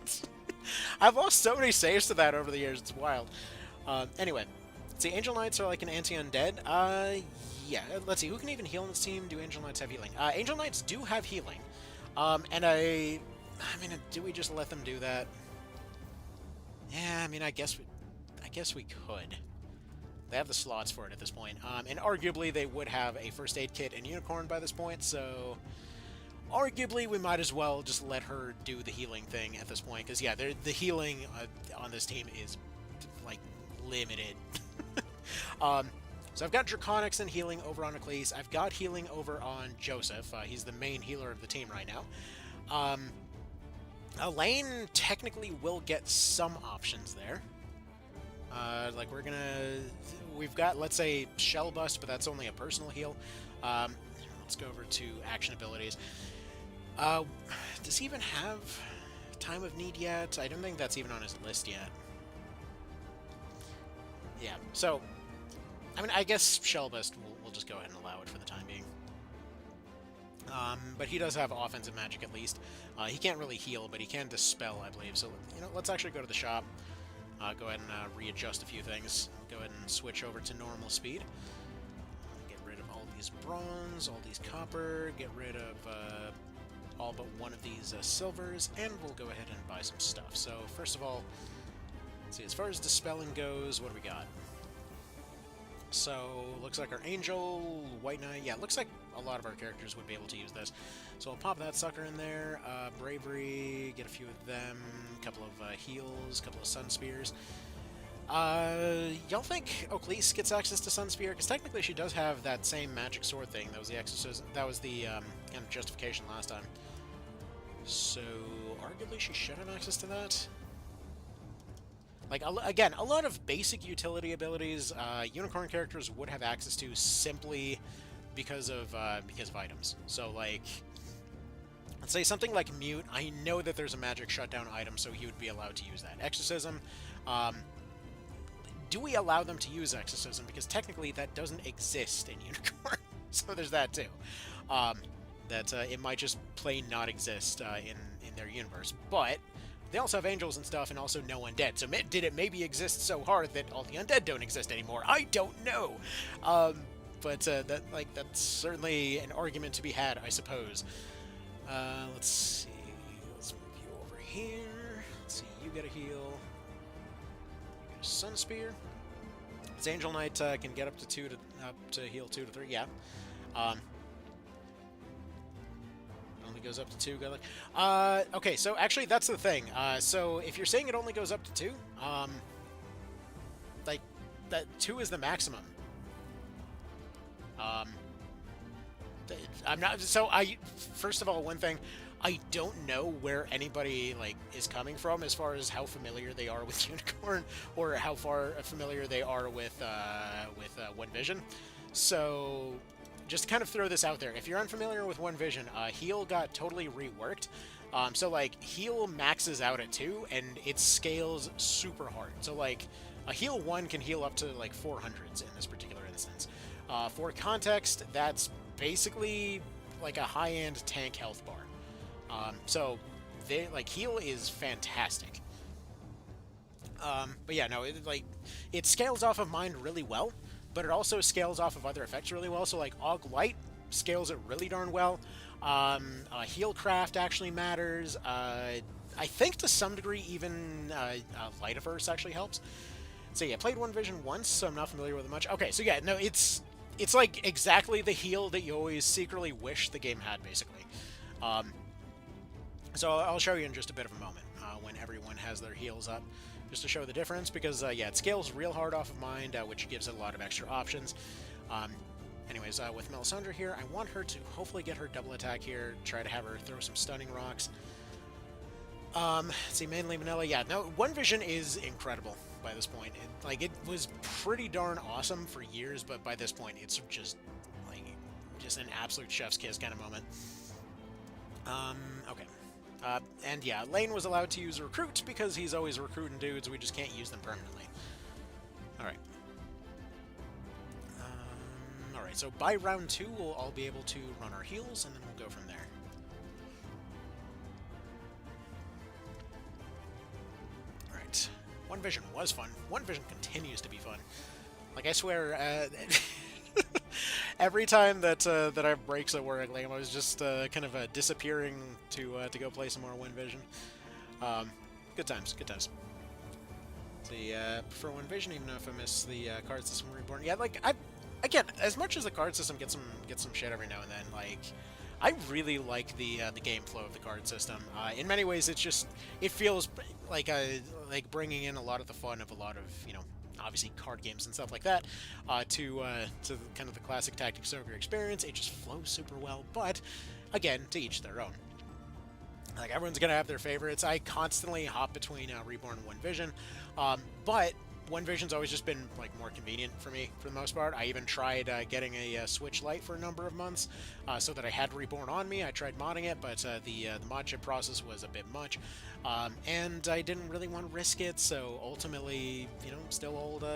I've lost so many saves to that over the years. It's wild. Anyway, let's see. Angel Knights are an anti-undead. Yeah, let's see. Who can even heal on this team? Do Angel Knights have healing? Angel Knights do have healing. And I mean, do we just let them do that? Yeah, I mean, I guess we could. They have the slots for it at this point. And arguably, they would have a first aid kit and unicorn by this point, so arguably, we might as well just let her do the healing thing at this point, because, yeah, the healing on this team is, limited. So I've got Draconics and healing over on Ecclese. I've got healing over on Joseph. He's the main healer of the team right now. Elaine technically will get some options there. We've got, let's say, Shell Bust, but that's only a personal heal. Let's go over to action abilities. Does he even have Time of Need yet? I don't think that's even on his list yet. Yeah, so, I mean, I guess Shell Bust, we'll just go ahead and allow it for the time being. But he does have offensive magic at least. He can't really heal, but he can dispel, I believe. So, let's actually go to the shop. Go ahead and readjust a few things. Go ahead and switch over to normal speed. Get rid of all these bronze, all these copper, get rid of all but one of these silvers, and we'll go ahead and buy some stuff. So, first of all, let's see, as far as dispelling goes, what do we got? So, looks like our Angel, White Knight, yeah, looks like a lot of our characters would be able to use this. So I'll pop that sucker in there, Bravery, get a few of them, a couple of heals, a couple of Sun Spears. Y'all think Ecclese gets access to Sun Spear? Because technically she does have that same magic sword thing, that was the exorcism, that was the kind of justification last time. So, arguably she should have access to that. Again, a lot of basic utility abilities Unicorn characters would have access to simply because of items. So like, let's say something like Mute. I know that there's a magic shutdown item, so he would be allowed to use that. Exorcism. Do we allow them to use Exorcism? Because technically that doesn't exist in Unicorn. So there's that too. That it might just plain not exist in their universe. But they also have angels and stuff, and also no undead. So did it maybe exist so hard that all the undead don't exist anymore? I don't know. But that's certainly an argument to be had, I suppose. Let's see. Let's move you over here. Let's see. You get a heal. You get a Sun Spear. This Angel Knight can get up to heal 2 to 3. Yeah. Only goes up to 2. Go like. Okay. So actually, that's the thing. So if you're saying it only goes up to 2, like that 2 is the maximum. I'm not. So first of all, one thing, I don't know where anybody like is coming from as far as how familiar they are with Unicorn or how far familiar they are with One Vision. So just to kind of throw this out there, if you're unfamiliar with One Vision, heal got totally reworked. So like heal maxes out at 2 and it scales super hard. So like a heal 1 can heal up to like 400s in this particular instance. For context, that's basically like a high-end tank health bar. So heal is fantastic. But yeah, no, it scales off of mind really well, but it also scales off of other effects really well. So like Og Light scales it really darn well. Heal craft actually matters. I think to some degree even Lightiverse actually helps. So yeah, played One Vision once, so I'm not familiar with it much. Okay, so yeah, no, it's like exactly the heal that you always secretly wish the game had, basically. So I'll show you in just a bit of a moment when everyone has their heals up, just to show the difference, because yeah, it scales real hard off of mind, which gives it a lot of extra options. Anyways, with Melisandre here, I want her to hopefully get her double attack here, try to have her throw some stunning rocks. Let's see, mainly vanilla. Yeah, no, One Vision is incredible by this point. It was pretty darn awesome for years, but by this point, it's just an absolute chef's kiss kind of moment. Okay. And yeah, Lane was allowed to use Recruit because he's always recruiting dudes. We just can't use them permanently. Alright. Alright, so by round 2, we'll all be able to run our heals, and then we'll go from there. Alright. One Vision was fun. One Vision continues to be fun. Like, I swear, every time that I have breaks at work, like, I was just kind of disappearing to go play some more One Vision. Good times, good times. Prefer One Vision, even if I miss the card system reborn. Yeah, like, again, as much as the card system gets some shit every now and then, like, I really like the game flow of the card system. In many ways, it feels like bringing in a lot of the fun of a lot of, obviously card games and stuff like that, to kind of the classic Tactics Ogre experience. It just flows super well, but again, to each their own. Like, everyone's gonna have their favorites. I constantly hop between Reborn and One Vision, but One Vision's always just been like more convenient for me for the most part. I even tried getting a Switch Lite for a number of months so that I had Reborn on me. I tried modding it, but the mod chip process was a bit much, and I didn't really want to risk it. So ultimately, still old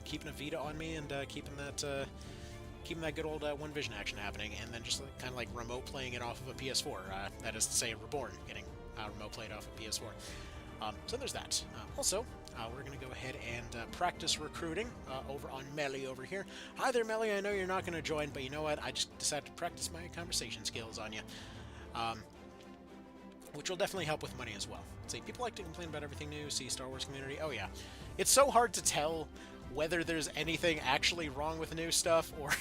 keeping a Vita on me and keeping that good old One Vision action happening, and then just kind of like remote playing it off of a PS4. That is to say, Reborn getting remote played off of PS4. So there's that. Also, we're going to go ahead and practice recruiting over on Melly over here. Hi there, Melly. I know you're not going to join, but you know what? I just decided to practice my conversation skills on you, which will definitely help with money as well. See, people like to complain about everything new. See, Star Wars community. Oh yeah, it's so hard to tell whether there's anything actually wrong with the new stuff or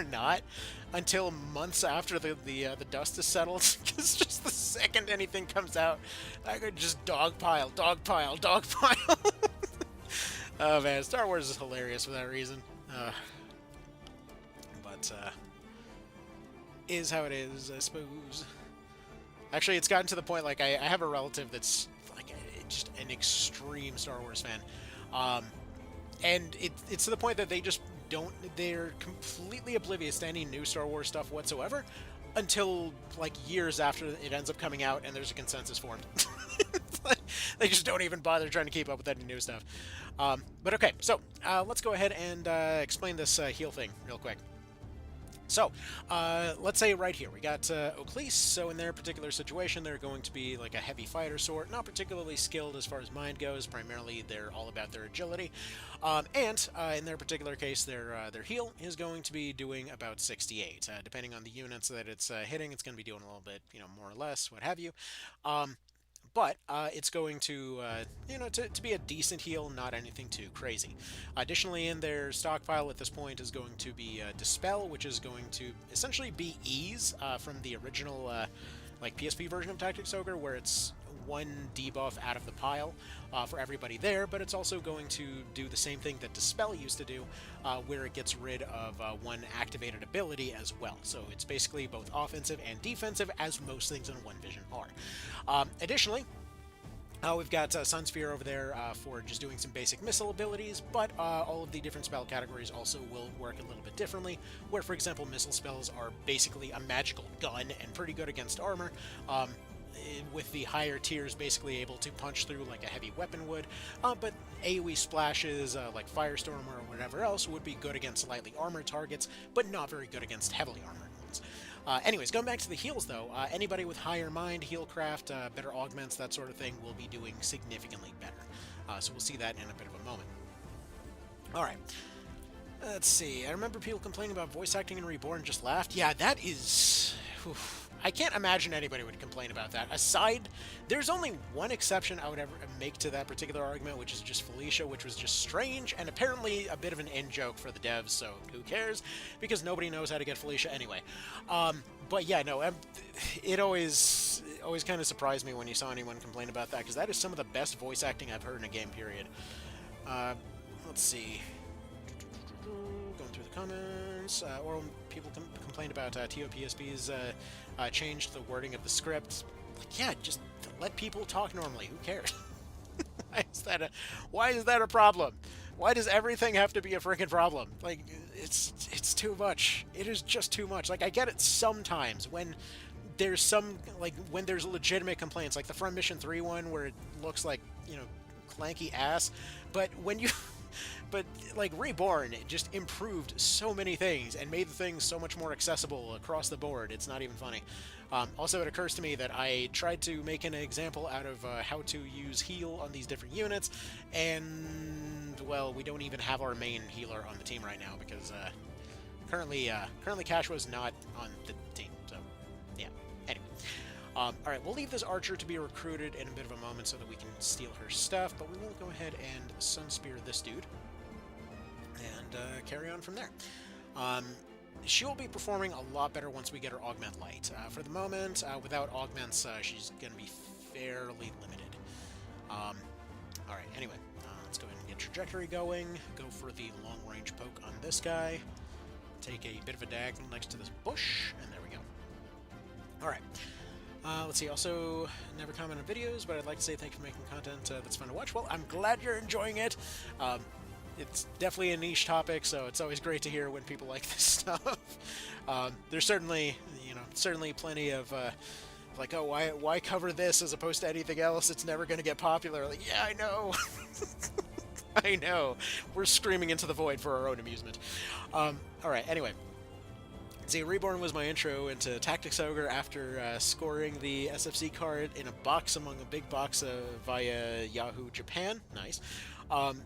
not until months after the dust is settled. Because just the second anything comes out, I could just dogpile. Oh man, Star Wars is hilarious for that reason. But is how it is, I suppose. Actually, it's gotten to the point, like, I have a relative that's like just an extreme Star Wars fan. and it's to the point that they just don't. They're completely oblivious to any new Star Wars stuff whatsoever until like years after it ends up coming out and there's a consensus formed. They just don't even bother trying to keep up with any new stuff. But okay, so let's go ahead and explain this heal thing real quick. So, let's say right here, we got Othil. So in their particular situation, they're going to be like a heavy fighter sort, not particularly skilled as far as mind goes. Primarily, they're all about their agility. And in their particular case, their heal is going to be doing about 68. Depending on the units that it's hitting, it's going to be doing a little bit, more or less, what have you. But it's going to, to be a decent heal, not anything too crazy. Additionally, in their stockpile at this point is going to be Dispel, which is going to essentially be Ease from the original, PSP version of Tactics Ogre, where it's one debuff out of the pile for everybody there, but it's also going to do the same thing that Dispel used to do, where it gets rid of one activated ability as well. So it's basically both offensive and defensive, as most things in One Vision are. Additionally, we've got Sunsphere over there for just doing some basic missile abilities, but all of the different spell categories also will work a little bit differently, where, for example, missile spells are basically a magical gun and pretty good against armor, with the higher tiers basically able to punch through like a heavy weapon would, but AoE splashes like Firestorm or whatever else would be good against lightly armored targets, but not very good against heavily armored ones. Anyways, going back to the heals though, anybody with higher mind, healcraft, better augments, that sort of thing will be doing significantly better. So we'll see that in a bit of a moment. Alright. Let's see. I remember people complaining about voice acting in Reborn and just laughed. Yeah, that is... Oof. I can't imagine anybody would complain about that. There's only one exception I would ever make to that particular argument, which is just Felicia, which was just strange, and apparently a bit of an in-joke for the devs, so who cares? Because nobody knows how to get Felicia anyway. But yeah, no, it always kind of surprised me when you saw anyone complain about that, because that is some of the best voice acting I've heard in a game, period. Let's see. Going through the comments, or people complained about TOPSB's changed the wording of the script. Like, yeah, just let people talk normally. Who cares? Why is that a problem? Why does everything have to be a freaking problem? Like, it's too much. It is just too much. Like, I get it sometimes when there's when there's legitimate complaints, like the From Mission 3 one where it looks like, clanky ass, but when you... But, like, Reborn, it just improved so many things and made the things so much more accessible across the board. It's not even funny. Also, it occurs to me that I tried to make an example out of how to use heal on these different units, and, well, we don't even have our main healer on the team right now because currently Cashwa's not on the team, so, yeah. Anyway. Alright, we'll leave this archer to be recruited in a bit of a moment so that we can steal her stuff, but we will go ahead and Sunspear this dude and carry on from there. She will be performing a lot better once we get her Augment Light. For the moment, without augments, she's going to be fairly limited. Alright, anyway, let's go ahead and get trajectory going, go for the long-range poke on this guy, take a bit of a diagonal next to this bush, and there we go. Alright. Let's see, also, never comment on videos, but I'd like to say thank you for making content that's fun to watch. Well, I'm glad you're enjoying it. It's definitely a niche topic, so it's always great to hear when people like this stuff. There's certainly, certainly plenty of, like, oh, why cover this as opposed to anything else? It's never going to get popular. Like, yeah, I know. I know. We're screaming into the void for our own amusement. Alright, anyway. See, Reborn was my intro into Tactics Ogre after scoring the SFC card in a box among a big box via Yahoo Japan. Nice.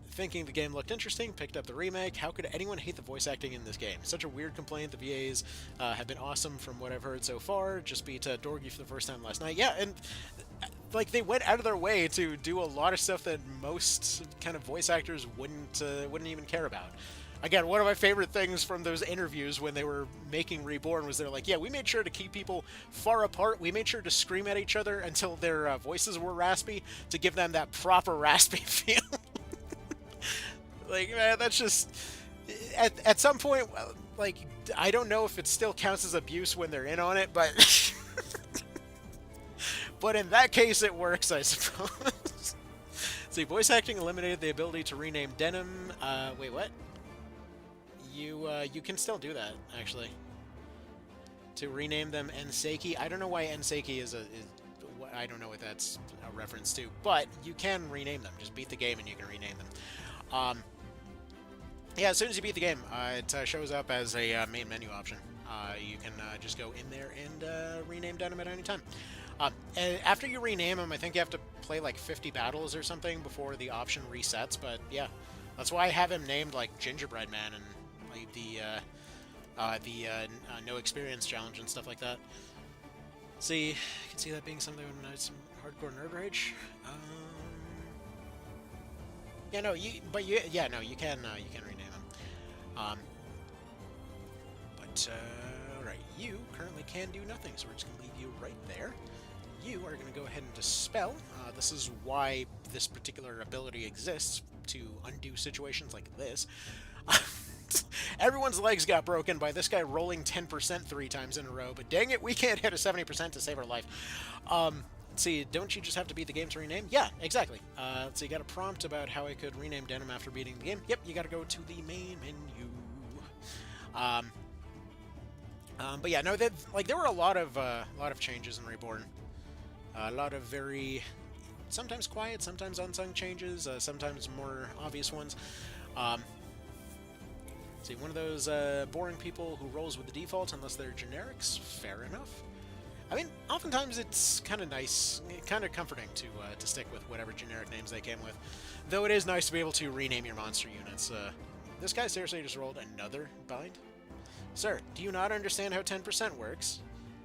Thinking the game looked interesting, picked up the remake. How could anyone hate the voice acting in this game? Such a weird complaint. The VAs have been awesome from what I've heard so far. Just beat Dorgy for the first time last night. Yeah, and like they went out of their way to do a lot of stuff that most kind of voice actors wouldn't even care about. Again, one of my favorite things from those interviews when they were making Reborn was they're like, yeah, we made sure to keep people far apart. We made sure to scream at each other until their voices were raspy to give them that proper raspy feel. Like, man, that's just... At some point, like, I don't know if it still counts as abuse when they're in on it, but... but in that case, it works, I suppose. See, voice acting eliminated the ability to rename Denim. Wait, what? You can still do that, actually. To rename them Enseki. I don't know why Enseki is I don't know what that's a reference to, but you can rename them. Just beat the game and you can rename them. Yeah, as soon as you beat the game, it shows up as a main menu option. You can just go in there and rename Denim at any time. And after you rename him, I think you have to play like 50 battles or something before the option resets. But yeah, that's why I have him named like Gingerbread Man and like the no experience challenge and stuff like that. See, I can see that being something when some hardcore nerd rage. Yeah, no, you can rename him. Alright, you currently can do nothing, so we're just gonna leave you right there. You are gonna go ahead and dispel. This is why this particular ability exists, to undo situations like this. Everyone's legs got broken by this guy rolling 10% 3 times in a row, but dang it, we can't hit a 70% to save our life. Let's see, don't you just have to beat the game to rename? Yeah, exactly. So you got a prompt about how I could rename Denim after beating the game. Yep, you gotta go to the main menu. But yeah, no, there were a lot of changes in Reborn. A lot of very, sometimes quiet, sometimes unsung changes, sometimes more obvious ones. See, one of those boring people who rolls with the default unless they're generics. Fair enough. I mean, oftentimes it's kind of nice, kind of comforting to stick with whatever generic names they came with. Though it is nice to be able to rename your monster units. This guy seriously just rolled another bind. Sir, do you not understand how 10% works?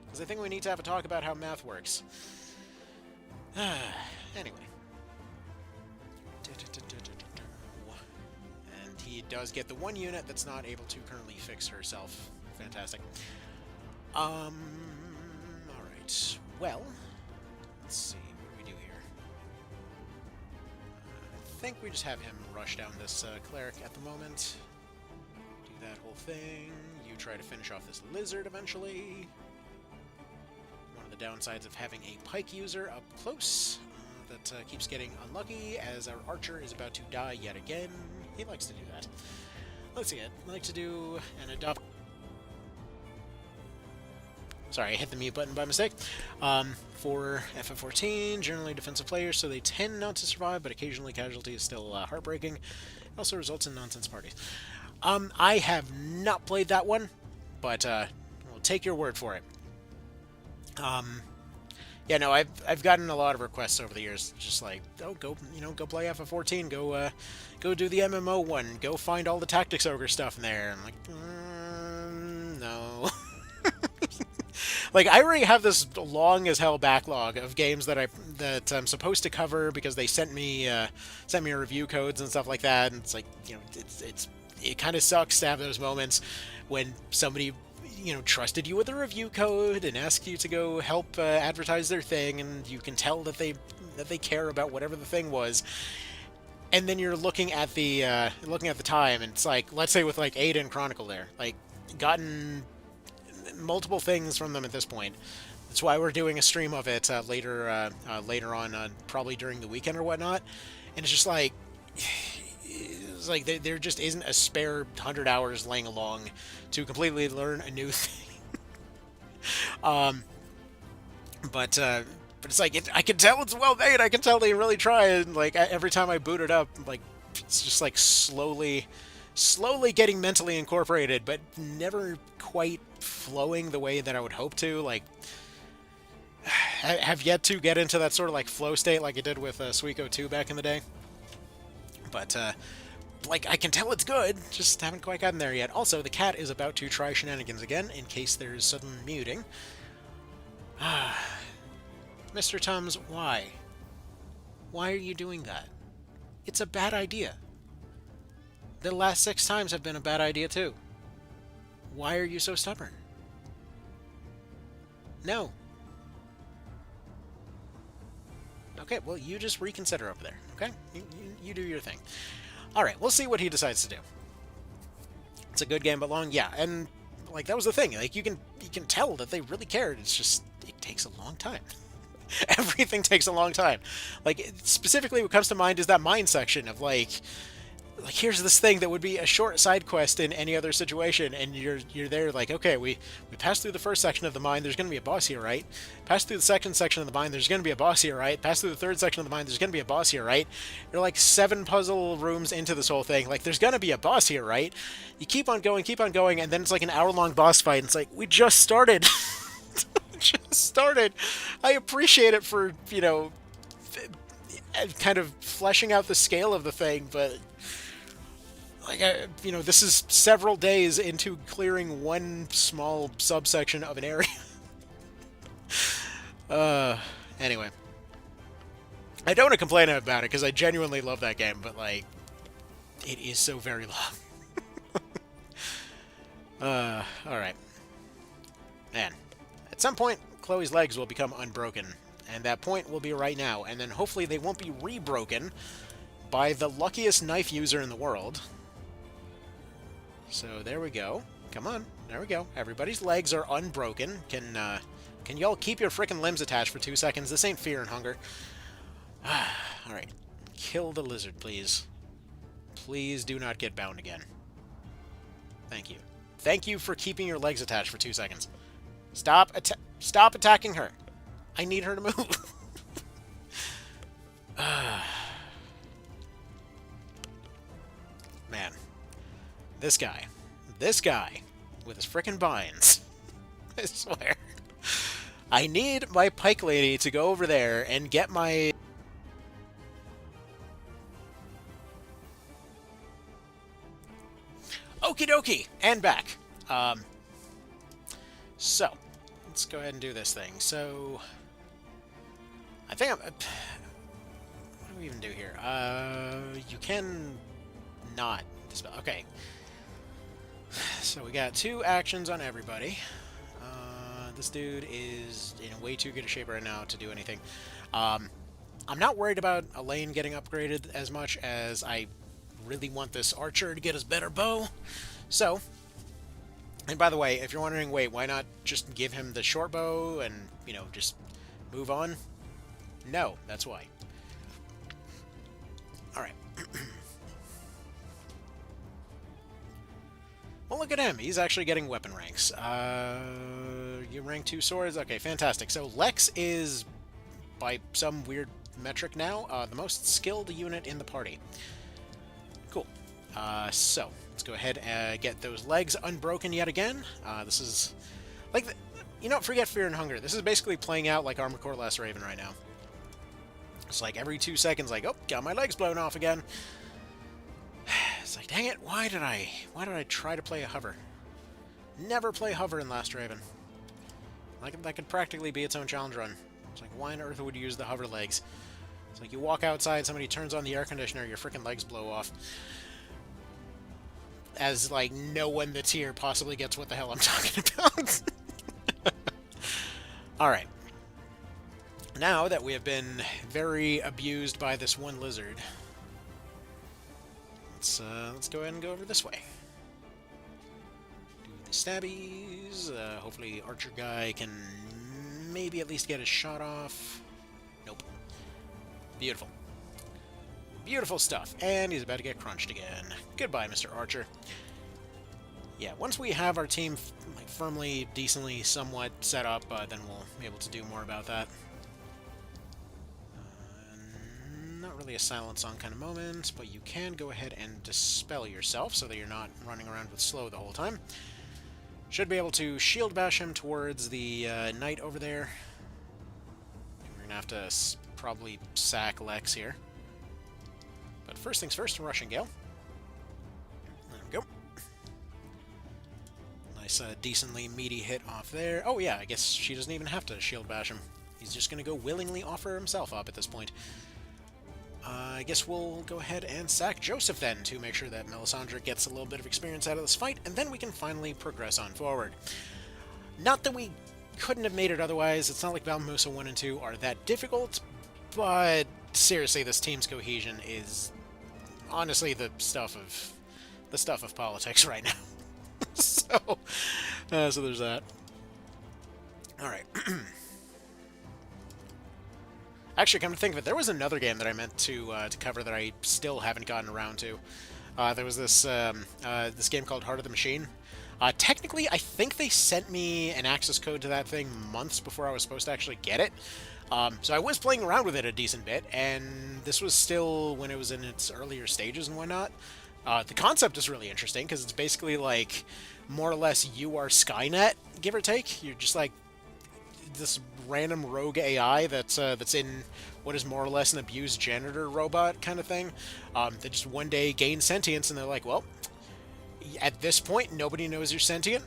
Because I think we need to have a talk about how math works. Anyway. And he does get the one unit that's not able to currently fix herself. Fantastic. Alright. Well, let's see. What do we do here? I think we just have him rush down this cleric at the moment. Do that whole thing. You try to finish off this lizard eventually. One of the downsides of having a pike user up close that keeps getting unlucky as our archer is about to die yet again. He likes to do that. Let's see it. I like to do an adopt. Sorry, I hit the mute button by mistake. For FF14, generally defensive players, so they tend not to survive, but occasionally casualty is still heartbreaking. It also results in nonsense parties. I have not played that one, but we'll take your word for it. Yeah, no, I've gotten a lot of requests over the years, just like, oh, go play FF14, go do the MMO one, go find all the Tactics Ogre stuff in there. I'm like, no. Like, I already have this long as hell backlog of games that I'm supposed to cover because they sent me review codes and stuff like that, and it's like, it kind of sucks to have those moments when somebody trusted you with a review code and asked you to go help advertise their thing, and you can tell that they care about whatever the thing was, and then you're looking at the time, and it's like, let's say with like Aiden Chronicle there, like, gotten multiple things from them at this point. That's why we're doing a stream of it later on, probably during the weekend or whatnot, and it's just like, it's like there just isn't a spare 100 hours laying along to completely learn a new thing. But it's like, I can tell it's well made. I can tell they really try. And like every time I boot it up, like it's just like slowly getting mentally incorporated, but never quite flowing the way that I would hope to. Like, I have yet to get into that sort of like flow state like I did with Suiko 2 back in the day. But like, I can tell it's good, just haven't quite gotten there yet. Also, the cat is about to try shenanigans again, in case there's sudden muting. Mr. Tums, why? Why are you doing that? It's a bad idea. The last 6 times have been a bad idea, too. Why are you so stubborn? No. Okay, well, you just reconsider over there, okay? You do your thing. Alright, we'll see what he decides to do. It's a good game, but long, yeah, and, like, that was the thing. Like, you can tell that they really cared. It's just, it takes a long time. Everything takes a long time. Like, specifically what comes to mind is that mine section of, like, here's this thing that would be a short side quest in any other situation, and you're there like, okay, we passed through the first section of the mine, there's going to be a boss here, right? Pass through the second section of the mine, there's going to be a boss here, right? Pass through the third section of the mine, there's going to be a boss here, right? You're like 7 puzzle rooms into this whole thing, like, there's going to be a boss here, right? You keep on going, and then it's like an hour-long boss fight, and it's like, we just started. Just started. I appreciate it for, you know, kind of fleshing out the scale of the thing, but like, you know, this is several days into clearing one small subsection of an area. Anyway. I don't want to complain about it, because I genuinely love that game, but, like, it is so very long. Alright. Man. At some point, Chloe's legs will become unbroken, and that point will be right now, and then hopefully they won't be re-broken by the luckiest knife user in the world. So there we go. Come on. There we go. Everybody's legs are unbroken. Can y'all keep your frickin' limbs attached for 2 seconds? This ain't Fear and Hunger. Alright. Kill the lizard, please. Please do not get bound again. Thank you. Thank you for keeping your legs attached for 2 seconds. Stop attacking her. I need her to move. Man. This guy with his frickin' binds. I swear. I need my pike lady to go over there and get my... Okie dokie! And back. So, let's go ahead and do this thing. So, I think I'm... What do we even do here? You can not dispel. Okay. So we got 2 actions on everybody. This dude is in way too good a shape right now to do anything. I'm not worried about Elaine getting upgraded as much as I really want this archer to get his better bow. So, and by the way, if you're wondering, wait, why not just give him the short bow and, you know, just move on? No, that's why. Alright. Well, look at him. He's actually getting weapon ranks. You rank 2 swords? Okay, fantastic. So Lex is, by some weird metric now, the most skilled unit in the party. Cool. So, let's go ahead and get those legs unbroken yet again. This is, like, you know, forget Fear and Hunger. This is basically playing out like Armored Core Last Raven right now. It's like every 2 seconds, like, oh, got my legs blown off again. It's like, dang it, why did I try to play a hover? Never play hover in Last Raven. Like, that could practically be its own challenge run. It's like, why on earth would you use the hover legs? It's like, you walk outside, somebody turns on the air conditioner, your freaking legs blow off. As, like, no one that's here possibly gets what the hell I'm talking about. Alright. Now that we have been very abused by this one lizard, let's go ahead and go over this way. Do the stabbies. Hopefully Archer guy can maybe at least get his shot off. Nope. Beautiful. Beautiful stuff. And he's about to get crunched again. Goodbye, Mr. Archer. Yeah, once we have our team like firmly, decently, somewhat set up, then we'll be able to do more about that. Not really a silent song kind of moment, but you can go ahead and dispel yourself so that you're not running around with slow the whole time. Should be able to shield bash him towards the knight over there. We're going to have to probably sack Lex here. But first things first, Rushing Gale. There we go. Nice, decently meaty hit off there. Oh yeah, I guess she doesn't even have to shield bash him. He's just going to go willingly offer himself up at this point. I guess we'll go ahead and sack Joseph then to make sure that Melisandre gets a little bit of experience out of this fight, and then we can finally progress on forward. Not that we couldn't have made it otherwise. It's not like Valmusa 1 and 2 are that difficult, but seriously, this team's cohesion is honestly the stuff of politics right now. So there's that. All right. Actually, come to think of it, there was another game that I meant to cover that I still haven't gotten around to. There was this game called Heart of the Machine. Technically, I think they sent me an access code to that thing months before I was supposed to actually get it. So I was playing around with it a decent bit, and this was still when it was in its earlier stages and whatnot. The concept is really interesting because it's basically like more or less you are Skynet, give or take. You're just like this random rogue AI that's in what is more or less an abused janitor robot kind of thing. They just one day gain sentience, and they're like, well, at this point, nobody knows you're sentient.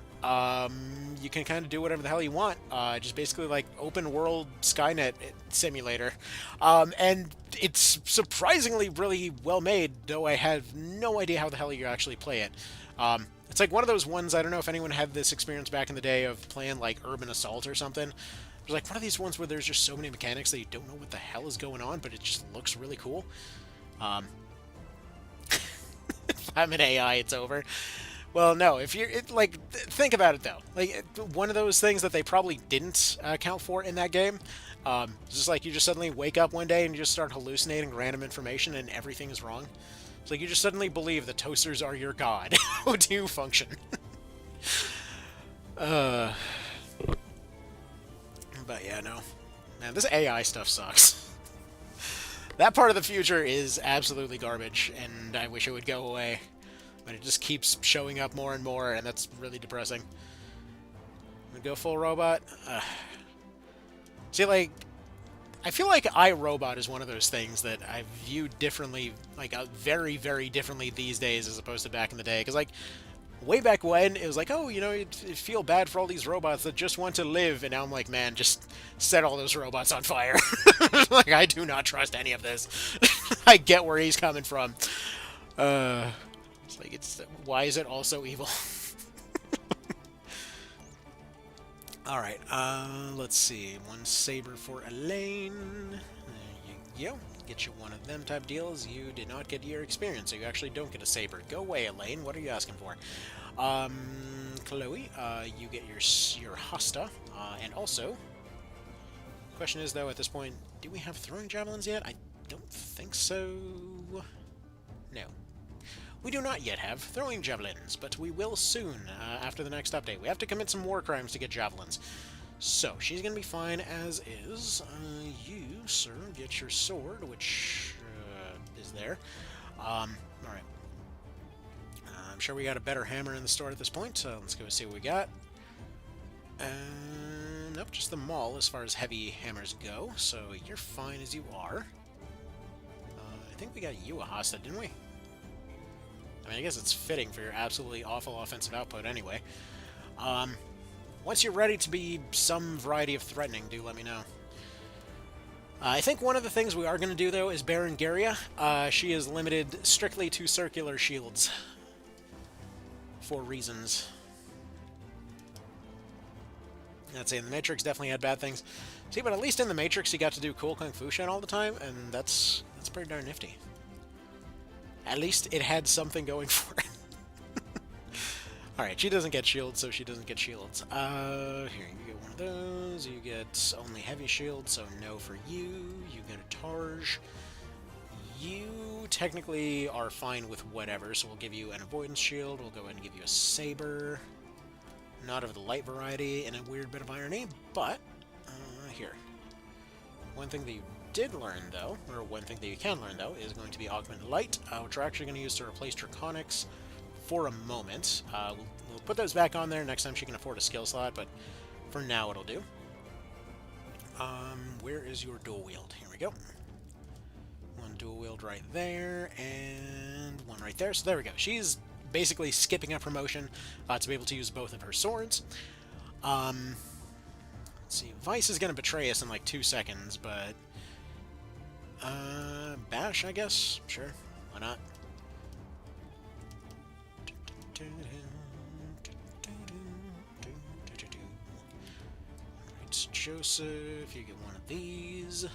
You can kind of do whatever the hell you want. Just basically like open world Skynet simulator. And it's surprisingly really well made, though I have no idea how the hell you actually play it. It's like one of those ones, I don't know if anyone had this experience back in the day of playing like Urban Assault or something. It's like one of these ones where there's just so many mechanics that you don't know what the hell is going on, but it just looks really cool. If I'm an AI, it's over. Well, no. If you're think about it though. Like one of those things that they probably didn't account for in that game. It's just like you just suddenly wake up one day and you just start hallucinating random information and everything is wrong. It's like you just suddenly believe that toasters are your god. How do you function? But yeah, no. Man, this AI stuff sucks. That part of the future is absolutely garbage, and I wish it would go away. But it just keeps showing up more and more, and that's really depressing. I'm gonna go full robot. See, like, I feel like iRobot is one of those things that I view differently, like, very, very differently these days as opposed to back in the day. Because, like, way back when, it was like, oh, you know, you feel bad for all these robots that just want to live. And now I'm like, man, just set all those robots on fire. Like, I do not trust any of this. I get where he's coming from. It's like, why is it all so evil? Alright, let's see. One saber for Elaine. There you go. Get you one of them type deals. You did not get your experience, so you actually don't get a saber. Go away, Elaine. What are you asking for? Chloe, you get your Hosta. And also, question is, though, at this point, do we have throwing javelins yet? I don't think so. No. We do not yet have throwing javelins, but we will soon, after the next update. We have to commit some war crimes to get javelins. So, she's going to be fine as is. You, sir, get your sword, which is there. Alright. I'm sure we got a better hammer in the store at this point, so let's go see what we got. Nope, just the maul as far as heavy hammers go, so you're fine as you are. I think we got you a Hasta, didn't we? I mean, I guess it's fitting for your absolutely awful offensive output anyway. Once you're ready to be some variety of threatening, do let me know. I think one of the things we are going to do, though, is Berengaria. She is limited strictly to circular shields. For reasons. I'd say the Matrix definitely had bad things. See, but at least in the Matrix you got to do cool Kung Fu shit all the time, and that's pretty darn nifty. At least it had something going for it. Alright, she doesn't get shields, so she doesn't get shields. Here, you get one of those. You get only heavy shield, so no for you. You get a Targe. You technically are fine with whatever, so we'll give you an avoidance shield. We'll go ahead and give you a saber. Not of the light variety, and a weird bit of irony, but here. One thing that you did learn, though, or one thing that you can learn, though, is going to be Augmented Light, which we're actually going to use to replace Draconics for a moment. We'll put those back on there next time she can afford a skill slot, but for now it'll do. Where is your dual wield? Here we go. One dual wield right there, and one right there. So there we go. She's basically skipping a promotion to be able to use both of her swords. Let's see. Vice is going to betray us in like 2 seconds, but Bash, I guess? Sure. Why not? Alright, Joseph, you get one of these.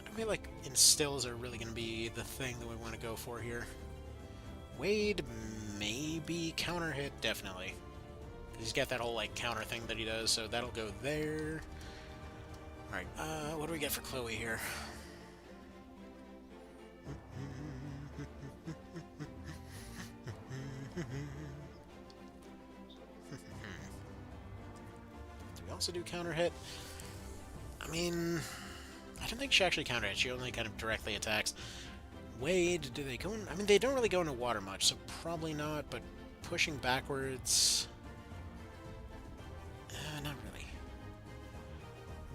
I feel like instills are really going to be the thing that we want to go for here. Wade, maybe. Counter hit, definitely. He's got that whole, like, counter thing that he does, so that'll go there. Alright, what do we get for Chloe here? Do we also do counter hit? I mean, I don't think she actually counter hits. She only kind of directly attacks. Wade, do they go in? I mean, they don't really go into water much, so probably not, but pushing backwards... not really.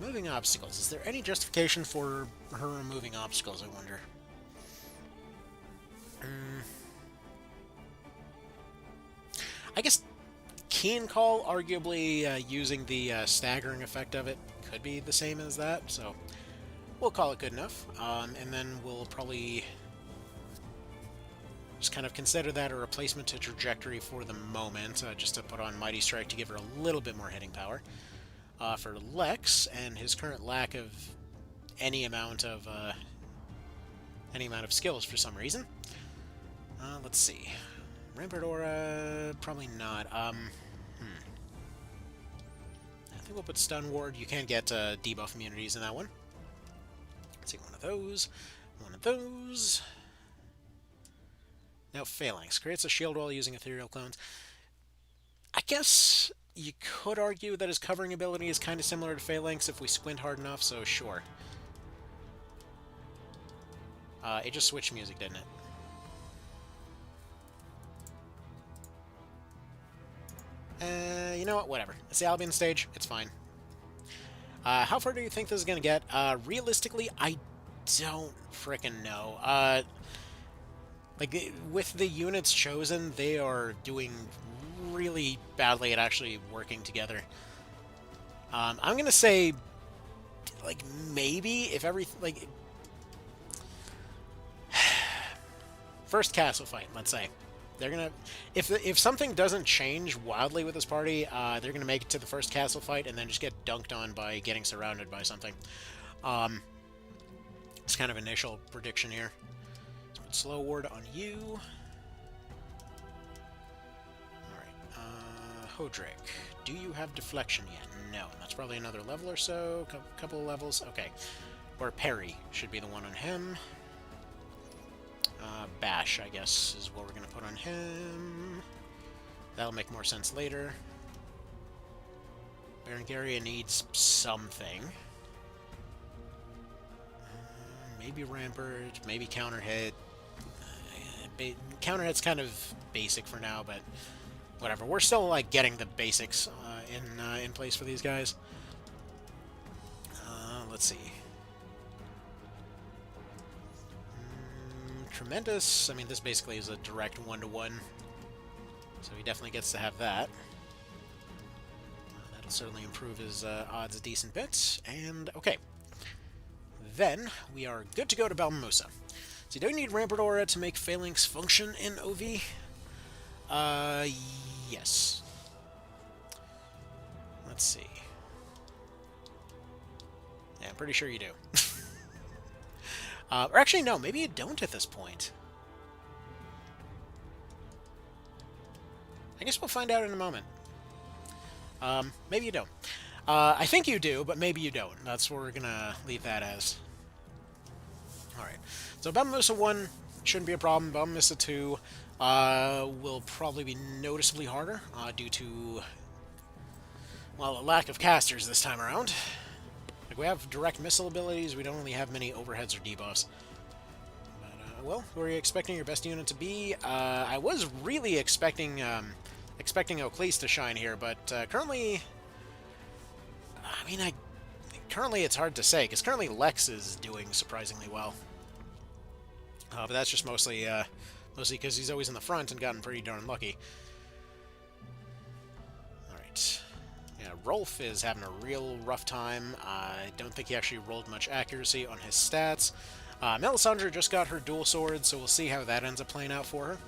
Removing obstacles. Is there any justification for her removing obstacles, I wonder? I guess Keen Call, arguably using the staggering effect of it, could be the same as that, so we'll call it good enough. And then we'll probably just kind of consider that a replacement to Trajectory for the moment, just to put on Mighty Strike to give her a little bit more hitting power. For Lex and his current lack of any amount of skills for some reason. Let's see. Rampart Aura, probably not. I think we'll put Stun Ward. You can get debuff immunities in that one. Let's see, one of those. One of those. Now, Phalanx. Creates a shield while using ethereal clones. I guess you could argue that his covering ability is kind of similar to Phalanx if we squint hard enough, so sure. It just switched music, didn't it? You know what? Whatever. It's the Albion stage. It's fine. How far do you think this is going to get? Realistically, I don't frickin' know. Like, with the units chosen, they are doing really badly at actually working together. I'm going to say, like, maybe if everything... Like, first castle fight, let's say. They're gonna, if something doesn't change wildly with this party, they're gonna make it to the first castle fight and then just get dunked on by getting surrounded by something. It's kind of initial prediction here. Let's put Slow Ward on you. All right, Hodrick, do you have deflection yet? No, that's probably another level or so, couple of levels. Okay, or Parry should be the one on him. Bash, I guess, is what we're going to put on him. That'll make more sense later. Berengaria needs something. Maybe Rampart, maybe Counter Hit. Counter Hit's kind of basic for now, but whatever. We're still, like, getting the basics in place for these guys. Let's see. Tremendous. I mean, this basically is a direct one-to-one, so he definitely gets to have that. That'll certainly improve his odds a decent bit. And, okay. Then, we are good to go to Balmamusa. So you don't need Rampart Aura to make Phalanx function in OV? Yes. Let's see. Yeah, I'm pretty sure you do. Or actually, no, maybe you don't at this point. I guess we'll find out in a moment. Maybe you don't. I think you do, but maybe you don't. That's what we're gonna leave that as. Alright. So Balmamusa 1 shouldn't be a problem. Balmamusa 2 will probably be noticeably harder due to, well, a lack of casters this time around. Like, we have direct missile abilities, we don't really have many overheads or debuffs. But, well, who are you expecting your best unit to be? I was really expecting Othil to shine here, but currently... I mean, currently it's hard to say, because currently Lex is doing surprisingly well. But that's just mostly because he's always in the front and gotten pretty darn lucky. Alright. Yeah, Rolf is having a real rough time. I don't think he actually rolled much accuracy on his stats. Melisandre just got her dual sword, so we'll see how that ends up playing out for her.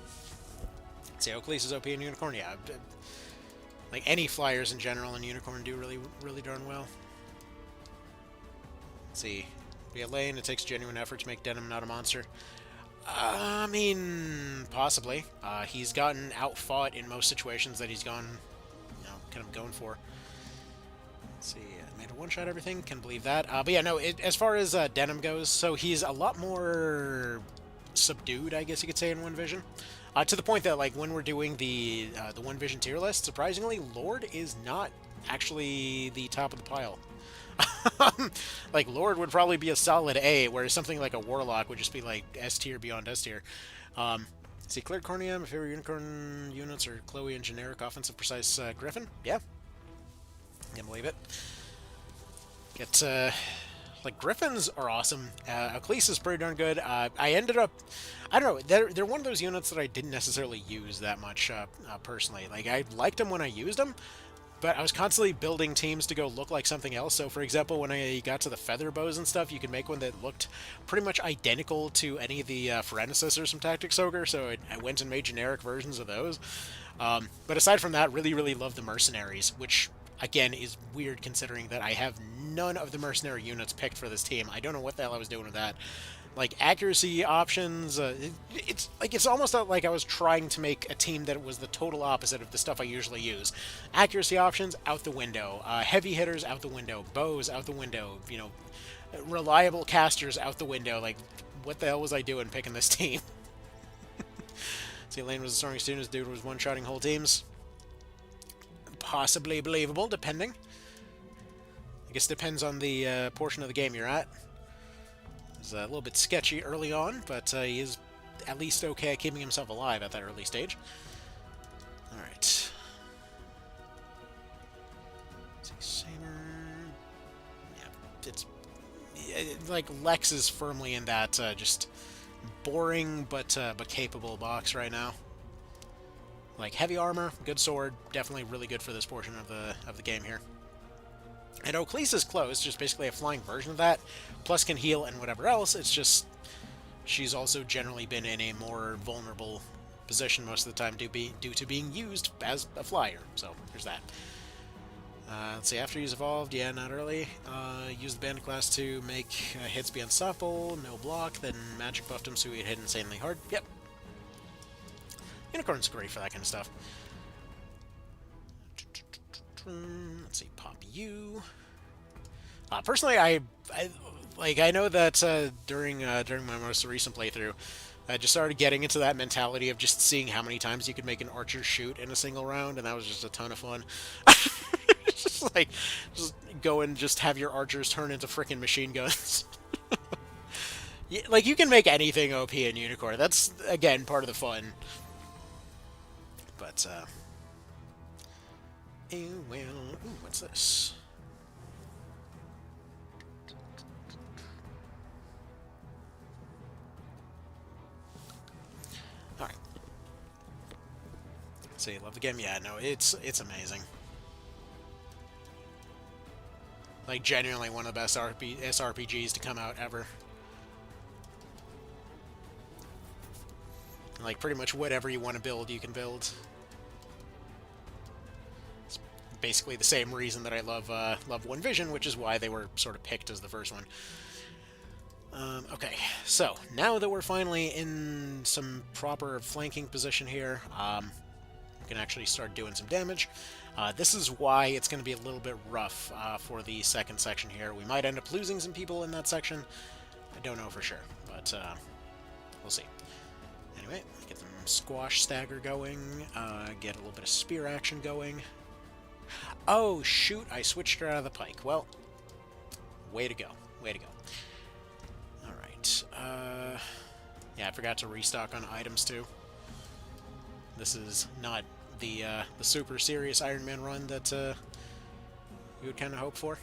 Let's see, Othil is OP in Unicorn. Yeah, like any flyers in general in Unicorn do really darn well. Let's see. Be a lane, it takes genuine effort to make Denim not a monster. I mean, possibly. He's gotten outfought in most situations that he's gone, you know, kind of going for. Let's see, made a one-shot everything, can believe that. But yeah, no, as far as Denim goes, so he's a lot more subdued, I guess you could say, in One Vision. To the point that, like, when we're doing the One Vision tier list, surprisingly, Lord is not actually the top of the pile. Like, Lord would probably be a solid A, whereas something like a Warlock would just be, like, S tier beyond S tier. See, cleared Corneum, if favorite Unicorn units are Chloe and generic offensive precise Griffin. Yeah. Can't believe it. Get, like, Griffins are awesome. Othil is pretty darn good. I ended up... I don't know, they're one of those units that I didn't necessarily use that much, personally. Like, I liked them when I used them, but I was constantly building teams to go look like something else. So, for example, when I got to the feather bows and stuff, you could make one that looked pretty much identical to any of the Finalizers from Tactics Ogre, so I went and made generic versions of those. But aside from that, really, really love the Mercenaries, which, again, is weird considering that I have none of the Mercenary units picked for this team. I don't know what the hell I was doing with that. Like, accuracy options, it's almost like I was trying to make a team that was the total opposite of the stuff I usually use. Accuracy options, out the window. Heavy hitters, out the window. Bows, out the window. You know, reliable casters, out the window. Like, what the hell was I doing picking this team? See, Lane was a storming student, this dude was one-shotting whole teams. Possibly believable, depending. I guess it depends on the portion of the game you're at. It's a little bit sketchy early on, but he is at least okay at keeping himself alive at that early stage. Alright. Saber. Yeah, it's... like, Lex is firmly in that just boring but capable box right now. Like, heavy armor, good sword, definitely really good for this portion of the game here. And Othil is close, just basically a flying version of that, plus can heal and whatever else. It's just she's also generally been in a more vulnerable position most of the time due to being used as a flyer. So there's that. Let's see, after he's evolved, yeah, not early. Use the bandit class to make hits be unstoppable, no block, then magic buffed him so he'd hit insanely hard. Yep. Unicorn's great for that kind of stuff. Let's see, pop you. Personally, I know that during my most recent playthrough, I just started getting into that mentality of just seeing how many times you could make an archer shoot in a single round, and that was just a ton of fun. Just like, just go and just have your archers turn into frickin' machine guns. Like, you can make anything OP in Unicorn. That's, again, part of the fun. But, well, ooh, what's this? Alright. So you love the game? Yeah, no, it's amazing. Like, genuinely one of the best SRPGs to come out ever. Like, pretty much whatever you want to build, you can build. It's basically the same reason that I love One Vision, which is why they were sort of picked as the first one. Okay, so now that we're finally in some proper flanking position here, we can actually start doing some damage. This is why it's going to be a little bit rough for the second section here. We might end up losing some people in that section. I don't know for sure, but we'll see. Anyway, get some squash stagger going, get a little bit of spear action going. Oh, shoot, I switched her out of the pike. Well, way to go. Way to go. Alright, yeah, I forgot to restock on items, too. This is not the super serious Ironman run that you would kind of hope for.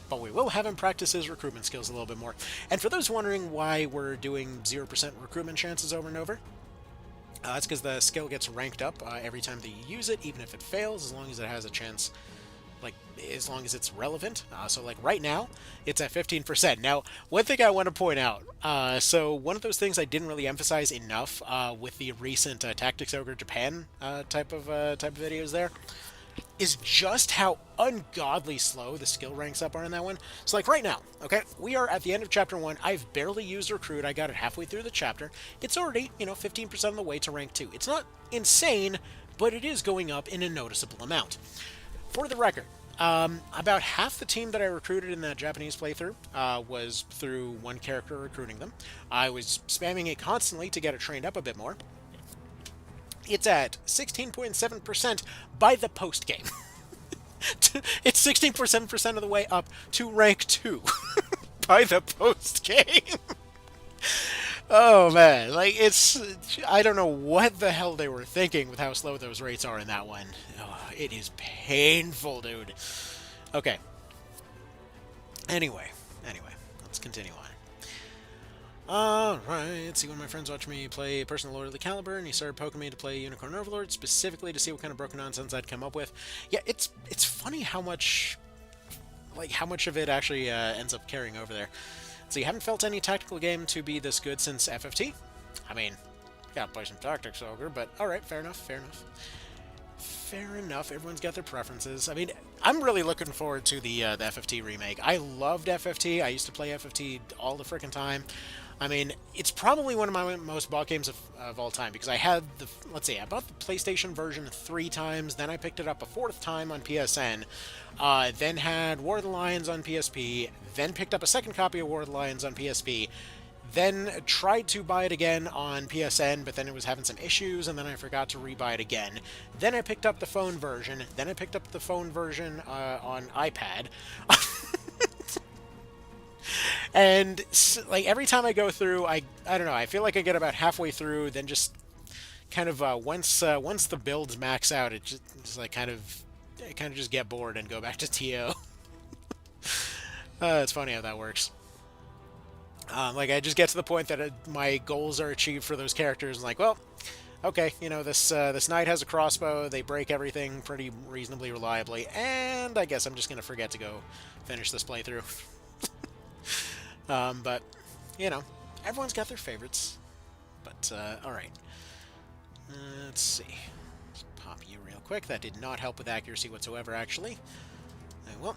But we will have him practice his recruitment skills a little bit more. And for those wondering why we're doing 0% recruitment chances over and over, that's because the skill gets ranked up every time that you use it, even if it fails, as long as it has a chance, like, as long as it's relevant. So, like, right now, it's at 15%. Now, one thing I want to point out, so one of those things I didn't really emphasize enough with the recent Tactics Ogre Japan type of videos there, is just how ungodly slow the skill ranks up are in that one. So, like, right now, okay, we are at the end of Chapter 1. I've barely used Recruit. I got it halfway through the chapter. It's already, 15% of the way to rank 2. It's not insane, but it is going up in a noticeable amount. For the record, about half the team that I recruited in that Japanese playthrough was through one character recruiting them. I was spamming it constantly to get it trained up a bit more. It's at 16.7% by the post game. It's 16.7% of the way up to rank 2 by the post game. Oh man, like I don't know what the hell they were thinking with how slow those rates are in that one. Oh, it is painful, dude. Okay. Anyway, let's continue on. Alright, see, one of my friends watched me play Personal Lord of the Caliber, and he started poking me to play Unicorn Overlord, specifically to see what kind of broken nonsense I'd come up with. Yeah, it's funny how much of it actually ends up carrying over there. So you haven't felt any tactical game to be this good since FFT? I mean, gotta play some tactics, Ogre, but alright, fair enough. Fair enough, everyone's got their preferences. I mean, I'm really looking forward to the FFT remake. I loved FFT, I used to play FFT all the frickin' time. I mean, it's probably one of my most bought games of all time, because I had I bought the PlayStation version 3 times, then I picked it up a 4th time on PSN, then had War of the Lions on PSP, then picked up a second copy of War of the Lions on PSP, then tried to buy it again on PSN, but then it was having some issues, and then I forgot to re-buy it again. Then I picked up the phone version, then I picked up the phone version on iPad. And like every time I go through, I don't know, I feel like I get about halfway through, then just kind of once the builds max out, it just like I kind of just get bored and go back to TO. It's funny how that works. Like I just get to the point that my goals are achieved for those characters, and like, well, okay, you know, this knight has a crossbow, they break everything pretty reasonably reliably, and I guess I'm just gonna forget to go finish this playthrough. But, you know, everyone's got their favorites. But, alright. Let's see. Let's pop you real quick. That did not help with accuracy whatsoever, actually. Well.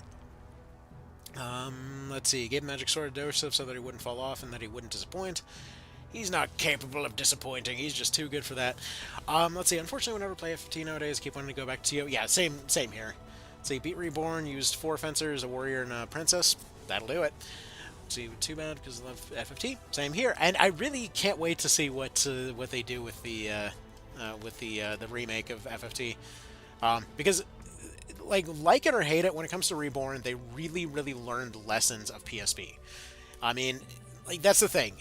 Let's see. Gave him Magic Sword to Joseph so that he wouldn't fall off and that he wouldn't disappoint. He's not capable of disappointing. He's just too good for that. Let's see. Unfortunately, whenever I play FT nowadays, I keep wanting to go back to TO. Yeah, same here. Let's see. Beat Reborn, used 4 fencers, a warrior, and a princess. That'll do it. See, too bad because I love FFT. Same here, and I really can't wait to see what they do with the remake of FFT, because like it or hate it, when it comes to Reborn, they really learned lessons of PSP. I mean, like that's the thing.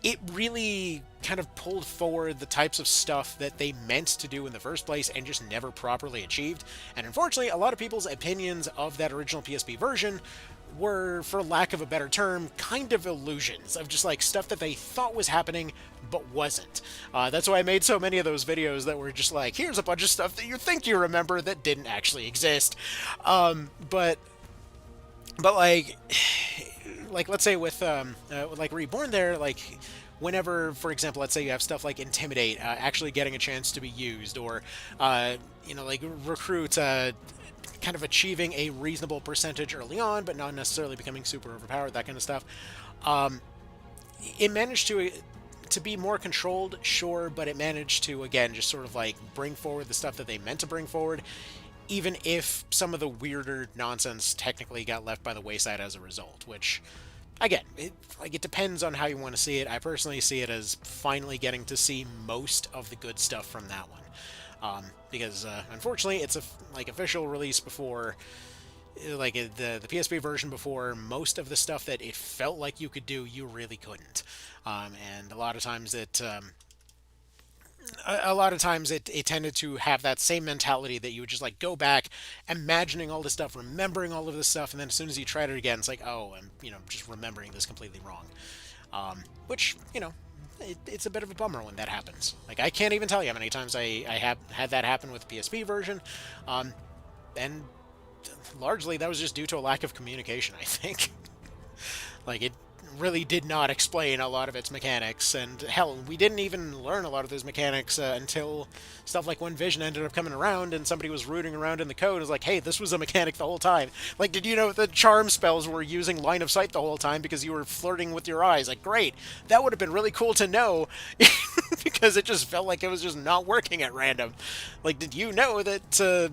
It really kind of pulled forward the types of stuff that they meant to do in the first place and just never properly achieved. And unfortunately, a lot of people's opinions of that original PSP version were, for lack of a better term, kind of illusions of just like stuff that they thought was happening but wasn't. That's why I made so many of those videos that were just like, here's a bunch of stuff that you think you remember that didn't actually exist. But like let's say with like Reborn there, like whenever, for example, let's say you have stuff like Intimidate actually getting a chance to be used, or you know, like Recruit kind of achieving a reasonable percentage early on, but not necessarily becoming super overpowered, that kind of stuff. It managed to be more controlled, sure, but it managed to, again, just sort of like bring forward the stuff that they meant to bring forward, even if some of the weirder nonsense technically got left by the wayside as a result, which, again, it depends on how you want to see it. I personally see it as finally getting to see most of the good stuff from that one. Because unfortunately, it's a official release before, like the PSP version before most of the stuff that it felt like you could do, you really couldn't. And a lot of times it tended to have that same mentality that you would just like go back, imagining all this stuff, remembering all of this stuff, and then as soon as you tried it again, it's like, oh, I'm just remembering this completely wrong. Which it's a bit of a bummer when that happens. Like, I can't even tell you how many times I have had that happen with the PSP version, and largely that was just due to a lack of communication, I think. Like, it really did not explain a lot of its mechanics, and hell, we didn't even learn a lot of those mechanics until stuff like when Vision ended up coming around and somebody was rooting around in the code and was like, hey, this was a mechanic the whole time. Like, did you know the charm spells were using line of sight the whole time because you were flirting with your eyes? Like, great, that would have been really cool to know, because it just felt like it was just not working at random. Like, did you know that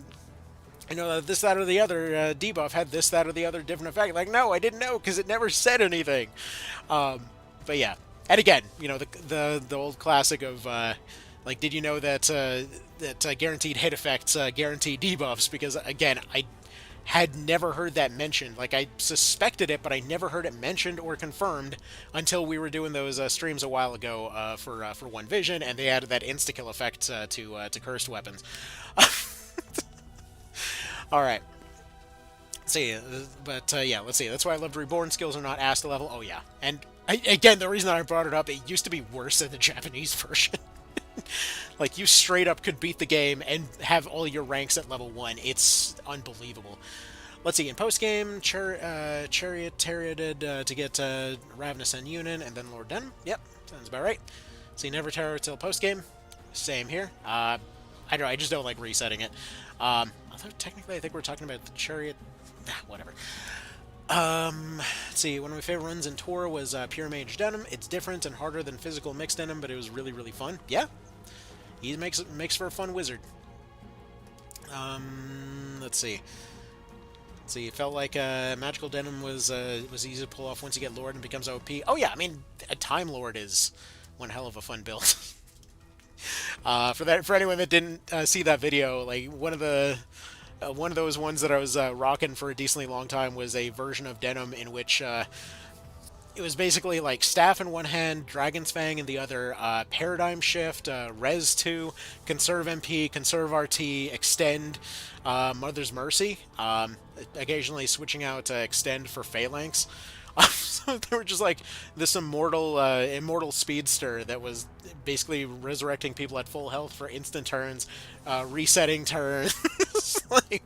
I know that this, that, or the other debuff had this, that, or the other different effect. Like, no, I didn't know because it never said anything. But yeah, and again, the old classic of like, did you know that guaranteed hit effects guarantee debuffs? Because again, I had never heard that mentioned. Like, I suspected it, but I never heard it mentioned or confirmed until we were doing those streams a while ago for One Vision, and they added that insta kill effect to cursed weapons. All right. See, but yeah, let's see. That's why I loved Reborn. Skills are not Asta level. Oh yeah, and again, the reason that I brought it up, it used to be worse in the Japanese version. Like, you straight up could beat the game and have all your ranks at level 1. It's unbelievable. Let's see, in post-game, Charioteered to get Ravenous and Unin, and then Lord Denim. Yep, sounds about right. See, never terror till post-game. Same here. I don't know, I just don't like resetting it. Although, technically, I think we're talking about the Chariot... whatever. Let's see, one of my favorite runs in Tor was Pure Mage Denim. It's different and harder than physical mixed Denim, but it was really, really fun. Yeah, he makes for a fun wizard. Let's see. It felt like Magical Denim was easy to pull off once you get Lord and becomes OP. Oh yeah, I mean, a Time Lord is one hell of a fun build. For anyone that didn't see that video, like, one of those ones that I was rocking for a decently long time was a version of Denim in which it was basically like Staff in one hand, Dragon's Fang in the other, Paradigm Shift, Res 2, Conserve MP, Conserve RT, Extend, Mother's Mercy, occasionally switching out Extend for Phalanx. So they were just like this immortal speedster that was basically resurrecting people at full health for instant turns, resetting turns. Like,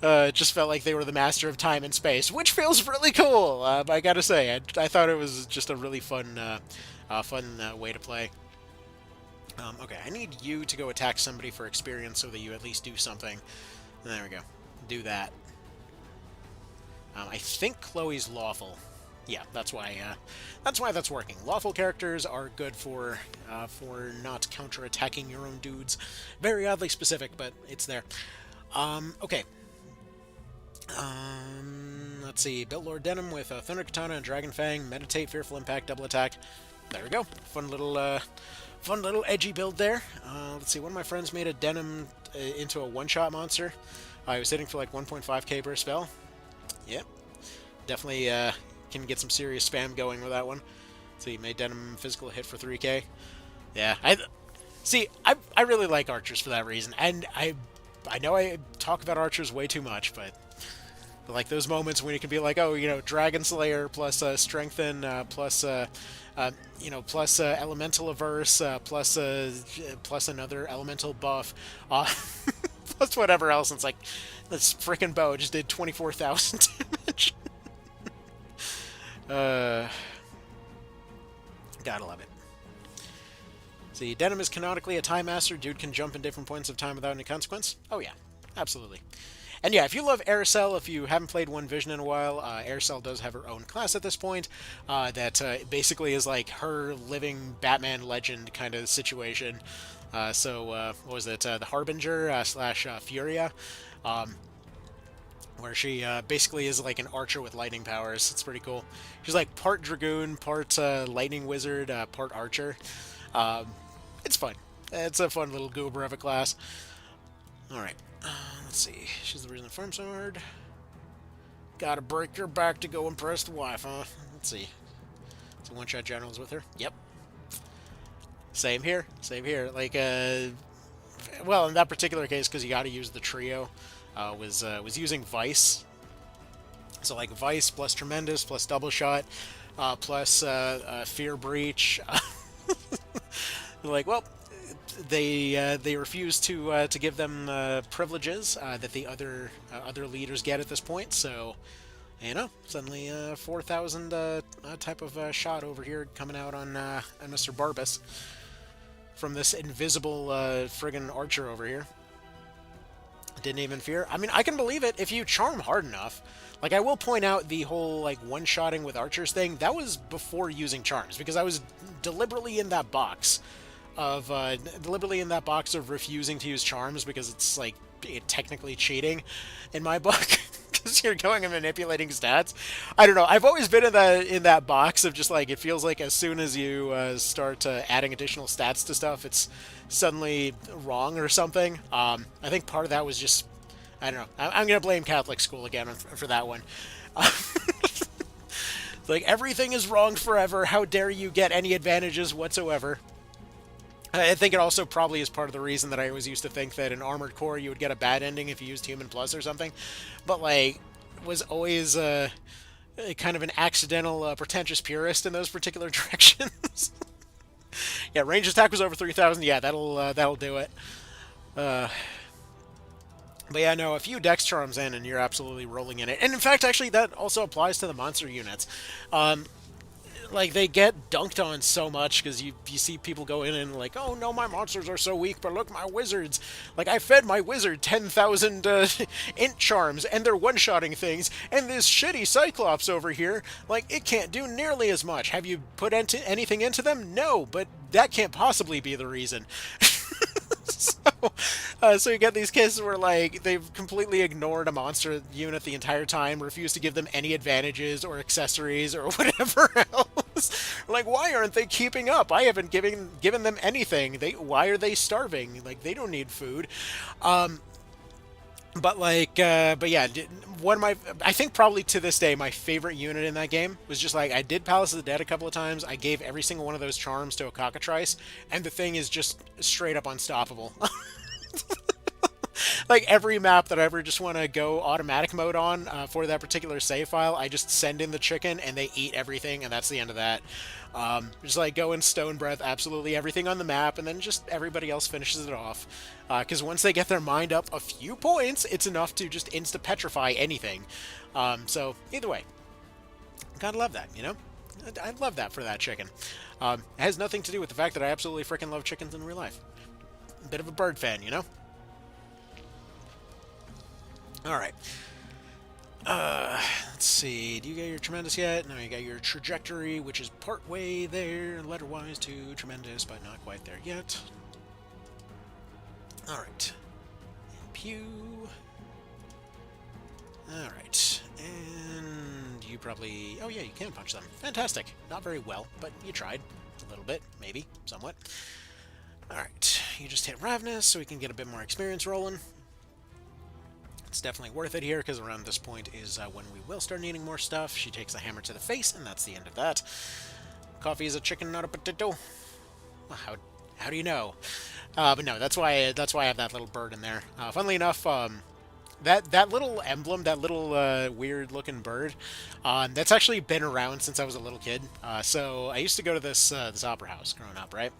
it just felt like they were the master of time and space, which feels really cool. I gotta say, I thought it was just a really fun way to play. Okay, I need you to go attack somebody for experience so that you at least do something. There we go. Do that. I think Chloe's lawful. Yeah, that's why that's working. Lawful characters are good for not counter-attacking your own dudes. Very oddly specific, but it's there. Okay. Let's see. Built Lord Denim with Thunder Katana and Dragon Fang. Meditate, Fearful Impact, Double Attack. There we go. Fun little edgy build there. Let's see. One of my friends made a Denim into a one-shot monster. I was hitting for like 1.5k per spell. Yep. Definitely can get some serious spam going with that one. So you made Denim physical hit for 3k. Yeah, I really like archers for that reason, and I know I talk about archers way too much, but like those moments when you can be like, oh, Dragon Slayer plus Strengthen plus plus Elemental Averse plus another Elemental buff plus whatever else. And it's like, this freaking bow just did 24,000 damage. Gotta love it. See, Denim is canonically a Time Master. Dude can jump in different points of time without any consequence. Oh yeah, absolutely. And yeah, if you love Aircel, if you haven't played One Vision in a while, Aircel does have her own class at this point that basically is like her living Batman legend kind of situation. What was it? The Harbinger slash Furia, where she basically is like an archer with lightning powers. It's pretty cool. She's like part Dragoon, part lightning wizard, part archer. It's fun. It's a fun little goober of a class. Alright. Let's see. She's the reason farm so hard. Gotta break your back to go impress the wife, huh? Let's see. So one-shot generals with her. Yep. Same here. Same here. Like, well, in that particular case, because you gotta use the trio, was using Vice. So, like, Vice plus Tremendous plus Double Shot plus Fear Breach. Like, well, they refuse to give them privileges that the other leaders get at this point. So, suddenly 4,000 type of shot over here coming out on Mr. Barbas from this invisible friggin' archer over here. Didn't even fear. I mean, I can believe it if you charm hard enough. Like, I will point out the whole, like, one-shotting with archers thing. That was before using charms, because I was deliberately in that box of deliberately in that box of refusing to use charms because it's like technically cheating in my book. Because you're going and manipulating stats. I don't know. I've always been in that box of just like it feels like as soon as you start adding additional stats to stuff, it's suddenly wrong or something. I think part of that was just I don't know. I'm gonna blame Catholic school again for that one. Like everything is wrong forever. How dare you get any advantages whatsoever? I think it also probably is part of the reason that I always used to think that in Armored Core you would get a bad ending if you used Human Plus or something. But, like, was always kind of an accidental, pretentious purist in those particular directions. Yeah, range attack was over 3,000. Yeah, that'll do it. But yeah, no, a few Dex Charms in and you're absolutely rolling in it. And in fact, actually, that also applies to the monster units. Like they get dunked on so much because you see people go in and like, oh no, my monsters are so weak, but look, my wizards. Like I fed my wizard 10,000 int charms, and they're one-shotting things. And this shitty Cyclops over here, like it can't do nearly as much. Have you put anything into them? No, but that can't possibly be the reason. So you get these cases where like they've completely ignored a monster unit the entire time, refused to give them any advantages or accessories or whatever else. Like, why aren't they keeping up? I haven't given them anything. Why are they starving? Like they don't need food. But yeah, one of my, I think probably to this day, my favorite unit in that game was just like, I did Palace of the Dead a couple of times, I gave every single one of those charms to a cockatrice, and the thing is just straight up unstoppable. Like every map that I ever just want to go automatic mode on for that particular save file, I just send in the chicken and they eat everything, and that's the end of that. Just like go in stone breath absolutely everything on the map, and then just everybody else finishes it off. Because once they get their mind up a few points, it's enough to just insta-petrify anything. So either way, gotta love that, you know? I love that for that chicken. It has nothing to do with the fact that I absolutely freaking love chickens in real life. A bit of a bird fan, you know? Alright. Let's see. Do you get your tremendous yet? No, you got your trajectory, which is part way there, letter-wise to tremendous, but not quite there yet. Alright. Pew. Alright. And you probably... Oh yeah, you can punch them. Fantastic. Not very well, but you tried. A little bit, maybe, somewhat. Alright. You just hit Ravenous, so we can get a bit more experience rolling. It's definitely worth it here, because around this point is when we will start needing more stuff. She takes a hammer to the face, and that's the end of that. Coffee is a chicken, not a potato. Well, how do you know? But no, that's why I have that little bird in there. Funnily enough, that little emblem, that little weird-looking bird, that's actually been around since I was a little kid. So I used to go to this opera house growing up, right?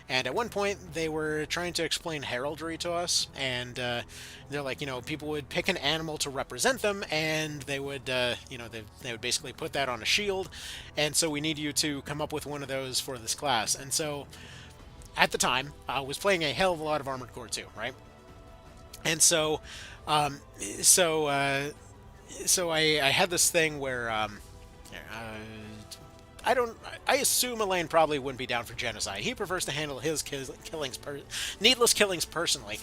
And at one point, they were trying to explain heraldry to us, and they're like, you know, people would pick an animal to represent them, and they would, you know, they would basically put that on a shield, and so we need you to come up with one of those for this class. And so, at the time, I was playing a hell of a lot of Armored Core 2, right? And so, so I had this thing where, I assume Elaine probably wouldn't be down for genocide. He prefers to handle his needless killings personally.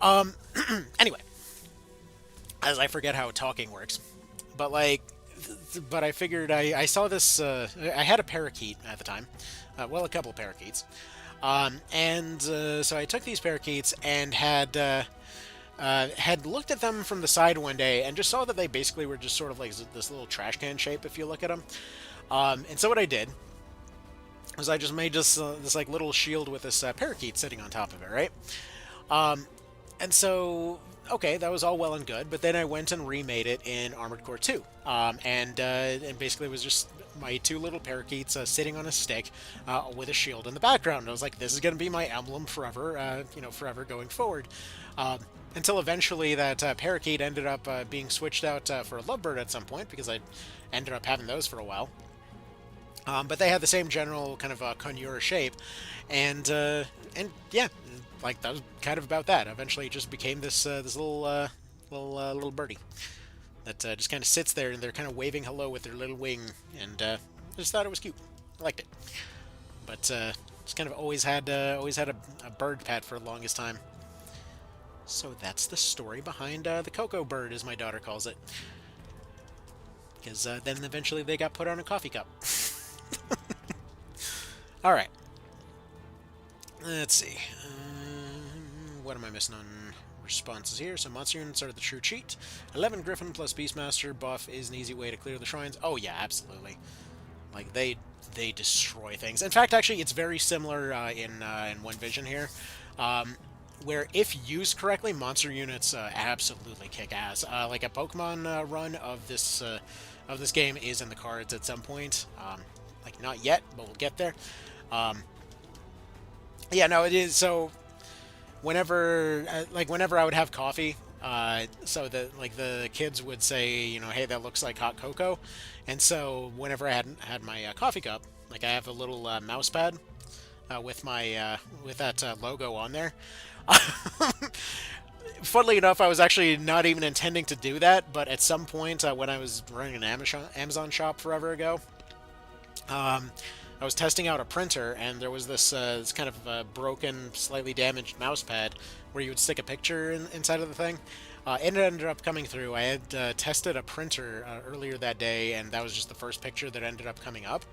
Anyway, as I forget how talking works, but like, but I figured I saw this. I had a parakeet at the time, well, a couple of parakeets, and so I took these parakeets and had looked at them from the side one day and just saw that they basically were just sort of like this little trash can shape if you look at them. And so what I did was I just made this like little shield with this parakeet sitting on top of it, right? And so, okay, that was all well and good, but then I went and remade it in Armored Core 2. And basically it was just my two little parakeets sitting on a stick with a shield in the background. And I was like, this is going to be my emblem forever, you know, forever going forward. Until eventually that parakeet ended up being switched out for a lovebird at some point, because I ended up having those for a while. But they had the same general kind of conure shape, and yeah, like that was kind of about that. Eventually, it just became this little birdie that just kind of sits there, and they're kind of waving hello with their little wing, and I just thought it was cute. I liked it. But Just kind of always had a bird pet for the longest time. So that's the story behind the cocoa bird, as my daughter calls it. Because then eventually they got put on a coffee cup. All right. Let's see. What am I missing on responses here? So monster units are the true cheat. 11 Griffin plus Beastmaster buff is an easy way to clear the shrines. Oh yeah, absolutely. Like they destroy things. In fact, actually, it's very similar in One Vision here, where if used correctly, monster units absolutely kick ass. Like a Pokemon run of this game is in the cards at some point. Like not yet, but we'll get there. Yeah, no, it is. So whenever I would have coffee, so the kids would say, you know, hey, that looks like hot cocoa, and so whenever I had my coffee cup, like I have a little mouse pad with my with that logo on there. Funnily enough, I was actually not even intending to do that, but at some point when I was running an Amazon shop forever ago, I was testing out a printer, and there was this kind of broken, slightly damaged mouse pad where you would stick a picture inside of the thing. It ended up coming through. I had tested a printer earlier that day, and that was just the first picture that ended up coming up.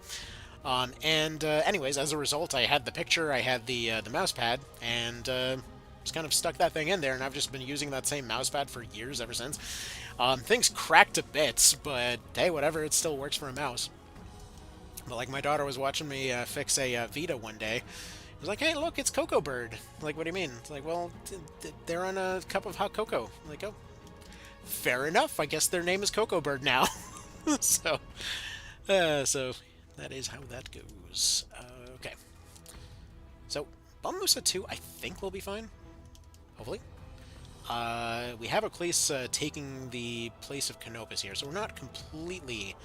Anyways, as a result, I had the picture, I had the mouse pad, and just kind of stuck that thing in there, and I've just been using that same mouse pad for years ever since. Things cracked to bits, but hey, whatever, it still works for a mouse. But like my daughter was watching me fix a Vita one day. It was like, hey, look, it's Cocoa Bird. Like, what do you mean? It's like, well, they're on a cup of hot cocoa. I'm like, oh, fair enough. I guess their name is Cocoa Bird now. so that is how that goes. Okay. So, Bummusa 2, I think will be fine. Hopefully. We have Oclese taking the place of Canopus here, so we're not completely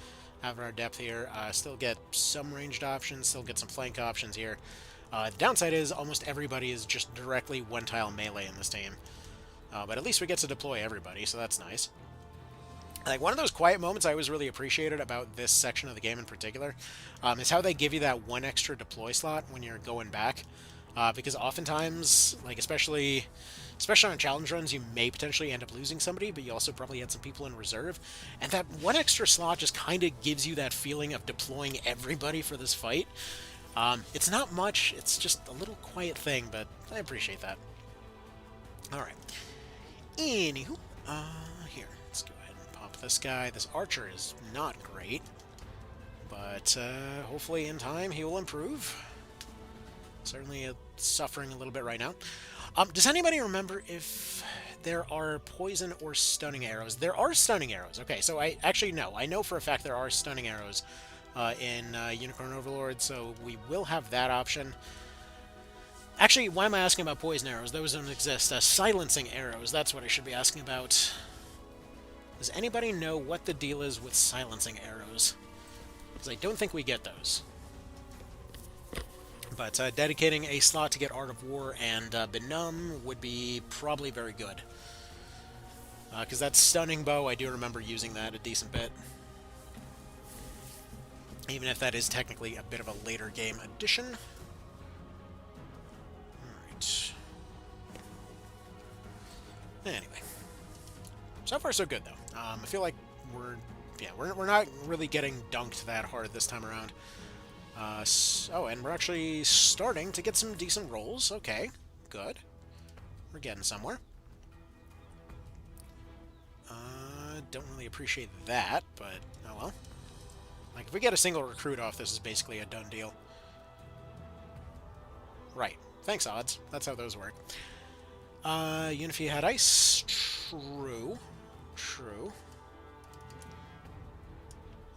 out of our depth here. Still get some ranged options, still get some flank options here. The downside is almost everybody is just directly one-tile melee in this team. But at least we get to deploy everybody, so that's nice. Like, one of those quiet moments I always really appreciated about this section of the game in particular is how they give you that one extra deploy slot when you're going back. Because oftentimes, like, especially on challenge runs, you may potentially end up losing somebody, but you also probably had some people in reserve. And that one extra slot just kind of gives you that feeling of deploying everybody for this fight. It's not much, it's just a little quiet thing, but I appreciate that. Alright. Anywho, here, let's go ahead and pop this guy. This archer is not great, but hopefully in time he will improve. Certainly suffering a little bit right now. Does anybody remember if there are poison or stunning arrows? There are stunning arrows. Okay, so I actually know. I know for a fact there are stunning arrows in Unicorn Overlord, so we will have that option. Actually, why am I asking about poison arrows? Those don't exist. Silencing arrows, that's what I should be asking about. Does anybody know what the deal is with silencing arrows? Because I don't think we get those. But dedicating a slot to get Art of War and Benumb would be probably very good. Because that Stunning Bow, I do remember using that a decent bit. Even if that is technically a bit of a later game addition. Alright. Anyway. So far so good, though. I feel like we're not really getting dunked that hard this time around. Oh, and we're actually starting to get some decent rolls. Okay, good. We're getting somewhere. Don't really appreciate that, but oh well. Like, if we get a single recruit off, this is basically a done deal. Right. Thanks, odds. That's how those work. Unify had ice. True. True.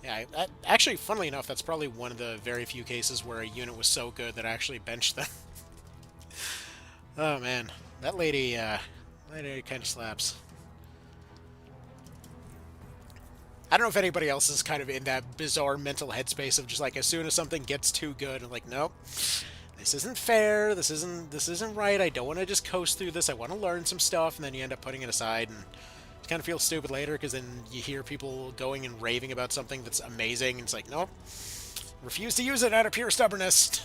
Yeah, actually, funnily enough, that's probably one of the very few cases where a unit was so good that I actually benched them. Oh, man. That lady kind of slaps. I don't know if anybody else is kind of in that bizarre mental headspace of just like, as soon as something gets too good, I'm like, nope, this isn't fair, this isn't right, I don't want to just coast through this, I want to learn some stuff, and then you end up putting it aside, and you kind of feel stupid later, because then you hear people going and raving about something that's amazing, and it's like, nope, refuse to use it out of pure stubbornness.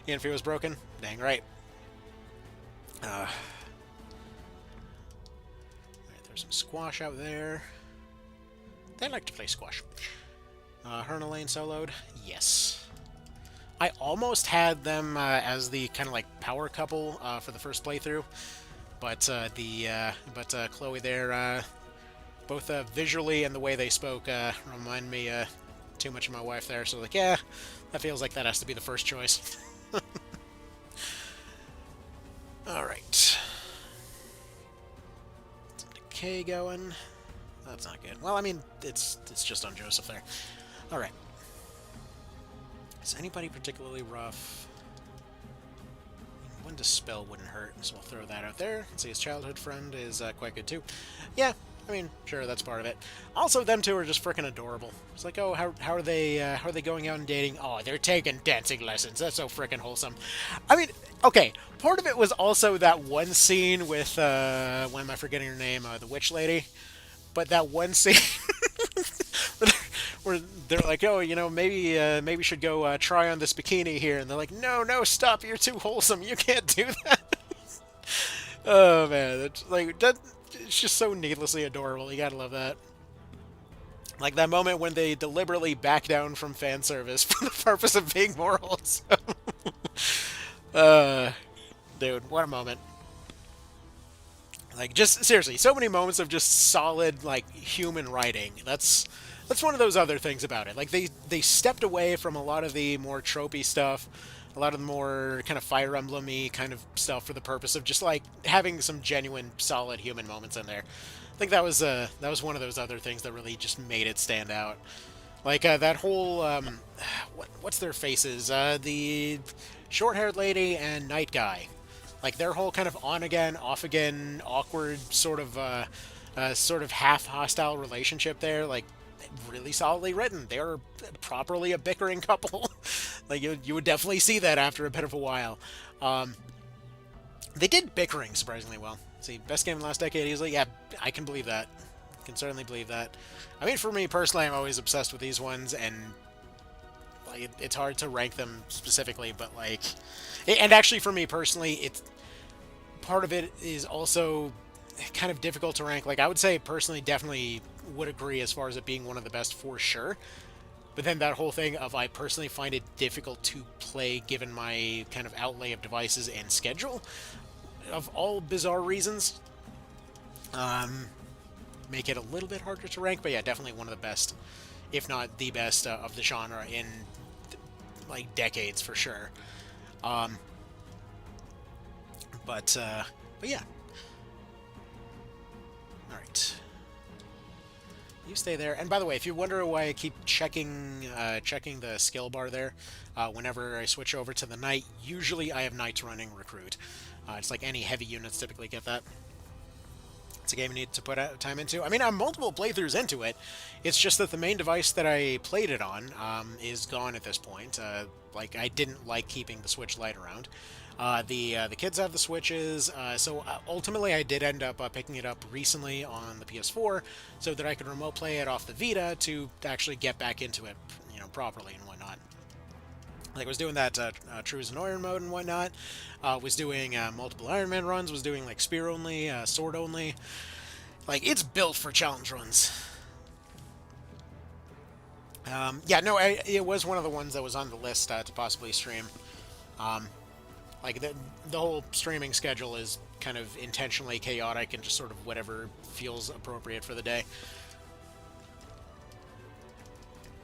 Infi was broken? Dang right. Alright, there's some squash out there. They like to play squash. Herna lane soloed? Yes. I almost had them as the kind of like power couple for the first playthrough, but Chloe there, both visually and the way they spoke, remind me too much of my wife there. So like, yeah, that feels like that has to be the first choice. All right, some decay going. That's not good. Well, I mean, it's just on Joseph there. All right. Is anybody particularly rough? One Dispel wouldn't hurt, so we'll throw that out there. Let's see, his childhood friend is quite good too. Yeah, I mean, sure, that's part of it. Also, them two are just freaking adorable. It's like, oh, how are they going out and dating? Oh, they're taking dancing lessons. That's so freaking wholesome. I mean, okay, part of it was also that one scene with, when am I forgetting her name? The witch lady. But that one scene where they're like, oh, you know, maybe we should go try on this bikini here, and they're like, no, stop, you're too wholesome, you can't do that. Oh man, it's just so needlessly adorable. You gotta love that. Like that moment when they deliberately back down from fan service for the purpose of being more wholesome. Dude, what a moment. Like, just seriously, so many moments of just solid, like, human writing. That's one of those other things about it. Like, they stepped away from a lot of the more tropey stuff, a lot of the more kind of Fire Emblem-y kind of stuff for the purpose of just, like, having some genuine, solid human moments in there. I think that was one of those other things that really just made it stand out. Like, that whole, what's their faces? The short-haired lady and Night Guy. Like their whole kind of on-again, off-again, awkward sort of half hostile relationship there, like really solidly written. They're properly a bickering couple. Like you would definitely see that after a bit of a while. They did bickering surprisingly well. See, best game in the last decade easily. Yeah, I can believe that. Can certainly believe that. I mean, for me personally, I'm always obsessed with these ones, and like it's hard to rank them specifically, but like, and actually for me personally, it's part of it is also kind of difficult to rank. Like, I would say personally, definitely would agree as far as it being one of the best for sure. But then that whole thing of I personally find it difficult to play given my kind of outlay of devices and schedule, of all bizarre reasons, make it a little bit harder to rank. But yeah, definitely one of the best, if not the best, of the genre in like decades for sure. But yeah. Alright. You stay there. And by the way, if you wonder why I keep checking the skill bar there, whenever I switch over to the knight, usually I have knights running recruit. It's like any heavy units typically get that. It's a game you need to put time into. I mean, I'm multiple playthroughs into it. It's just that the main device that I played it on is gone at this point. Like, I didn't like keeping the Switch Lite around. The kids have the Switches, so ultimately I did end up picking it up recently on the PS4 so that I could remote play it off the Vita to actually get back into it, you know, properly and whatnot. Like, I was doing that True as an Iron mode and whatnot, was doing multiple Ironman runs, was doing, like, spear only, sword only. Like, it's built for challenge runs. Yeah, no, it was one of the ones that was on the list to possibly stream. Like, the whole streaming schedule is kind of intentionally chaotic and just sort of whatever feels appropriate for the day.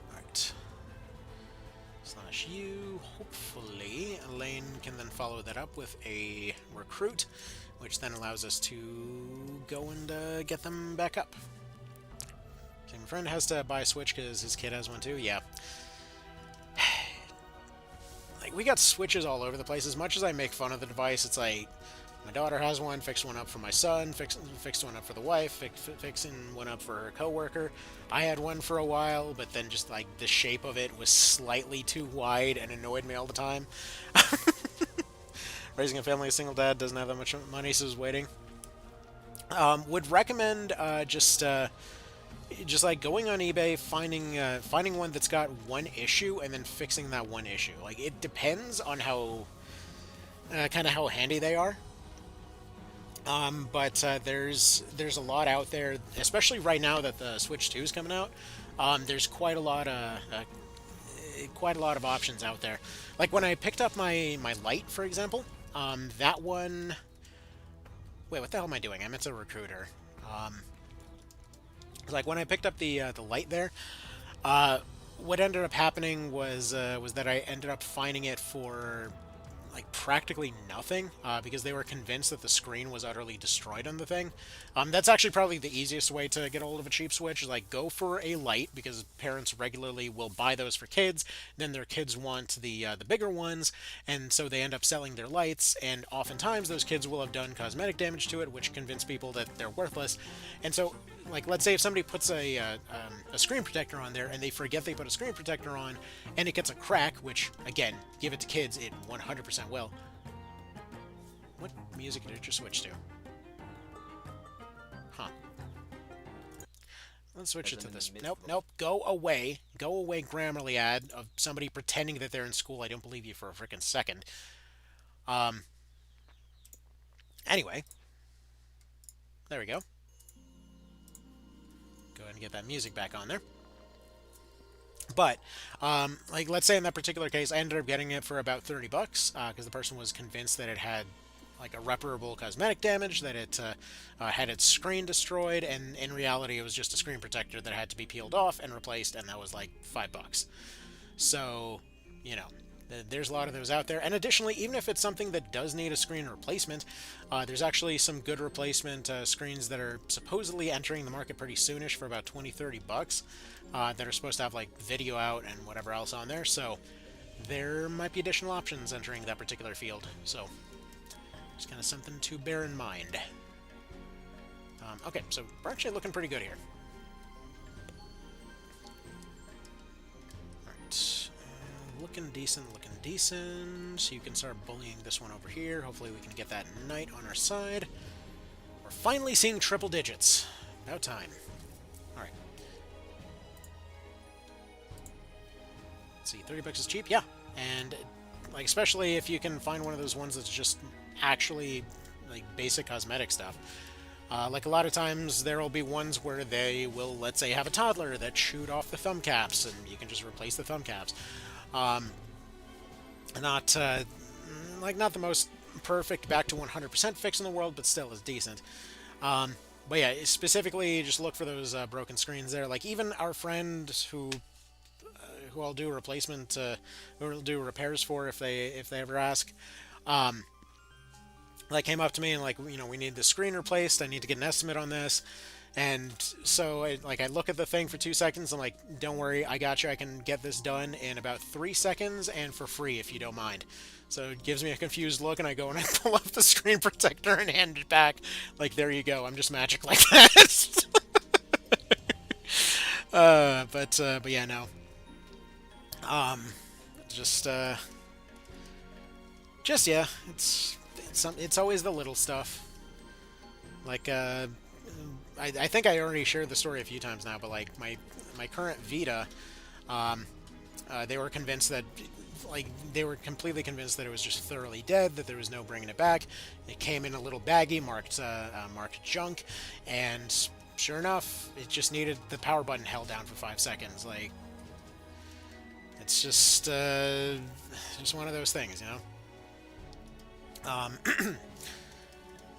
Alright. Slash U. Hopefully, Elaine can then follow that up with a recruit, which then allows us to go and get them back up. So my friend has to buy a Switch because his kid has one too. Yeah. Like, we got Switches all over the place. As much as I make fun of the device, it's like, my daughter has one, fixed one up for my son, fixed one up for the wife, fixing one up for her coworker. I had one for a while, but then just, like, the shape of it was slightly too wide and annoyed me all the time. Raising a family, a single dad, doesn't have that much money, so is waiting. Would recommend just just like going on eBay, finding one that's got one issue and then fixing that one issue. Like it depends on how kind of how handy they are. But there's a lot out there, especially right now that the Switch 2 is coming out. There's quite a lot of options out there. Like when I picked up my light, for example, that one. Wait, what the hell am I doing? I meant to recruit her. Like when I picked up the light there, what ended up happening was that I ended up finding it for like practically nothing because they were convinced that the screen was utterly destroyed on the thing. That's actually probably the easiest way to get a hold of a cheap Switch. Is like go for a light because parents regularly will buy those for kids. Then their kids want the bigger ones, and so they end up selling their lights. And oftentimes those kids will have done cosmetic damage to it, which convince people that they're worthless. And so like let's say if somebody puts a screen protector on there and they forget they put a screen protector on and it gets a crack, which again, give it to kids, it 100% will. What music did it just switch to? Huh. Let's switch it to this. Nope, nope. Go away. Go away, Grammarly ad of somebody pretending that they're in school. I don't believe you for a freaking second. Um. Anyway, there we go. Go ahead and get that music back on there. But, like, let's say in that particular case, I ended up getting it for about 30 bucks because the person was convinced that it had like irreparable cosmetic damage, that it had its screen destroyed, and in reality, it was just a screen protector that had to be peeled off and replaced, and that was like 5 bucks. So, you know, there's a lot of those out there. And additionally, even if it's something that does need a screen replacement, there's actually some good replacement screens that are supposedly entering the market pretty soonish for about 20-30 bucks that are supposed to have like video out and whatever else on there. So there might be additional options entering that particular field. So it's kind of something to bear in mind. Okay, so we're actually looking pretty good here. Alright. Looking decent, looking decent. So you can start bullying this one over here. Hopefully we can get that knight on our side. We're finally seeing triple digits. About time. Alright. Let's see, 30 bucks is cheap? Yeah. And, like, especially if you can find one of those ones that's just actually, like, basic cosmetic stuff. Like, a lot of times there will be ones where they will, let's say, have a toddler that shoot off the thumb caps, and you can just replace the thumb caps. Not, not the most perfect back to 100% fix in the world, but still is decent. But yeah, specifically just look for those broken screens there. Like even our friend who I'll do replacement, who I'll do repairs for if they ever ask, like came up to me and like, you know, we need the screen replaced. I need to get an estimate on this. And so I look at the thing for 2 seconds. I'm like, don't worry, I got you. I can get this done in about 3 seconds and for free if you don't mind. So it gives me a confused look, and I go and I pull up the screen protector and hand it back. Like, there you go. I'm just magic like that. But yeah, no. Just yeah. It's always the little stuff. Like I think I already shared the story a few times now, but like my current Vita, they were convinced that, like, they were completely convinced that it was just thoroughly dead, that there was no bringing it back. It came in a little baggie marked junk, and sure enough, it just needed the power button held down for 5 seconds. Like, it's just one of those things, you know.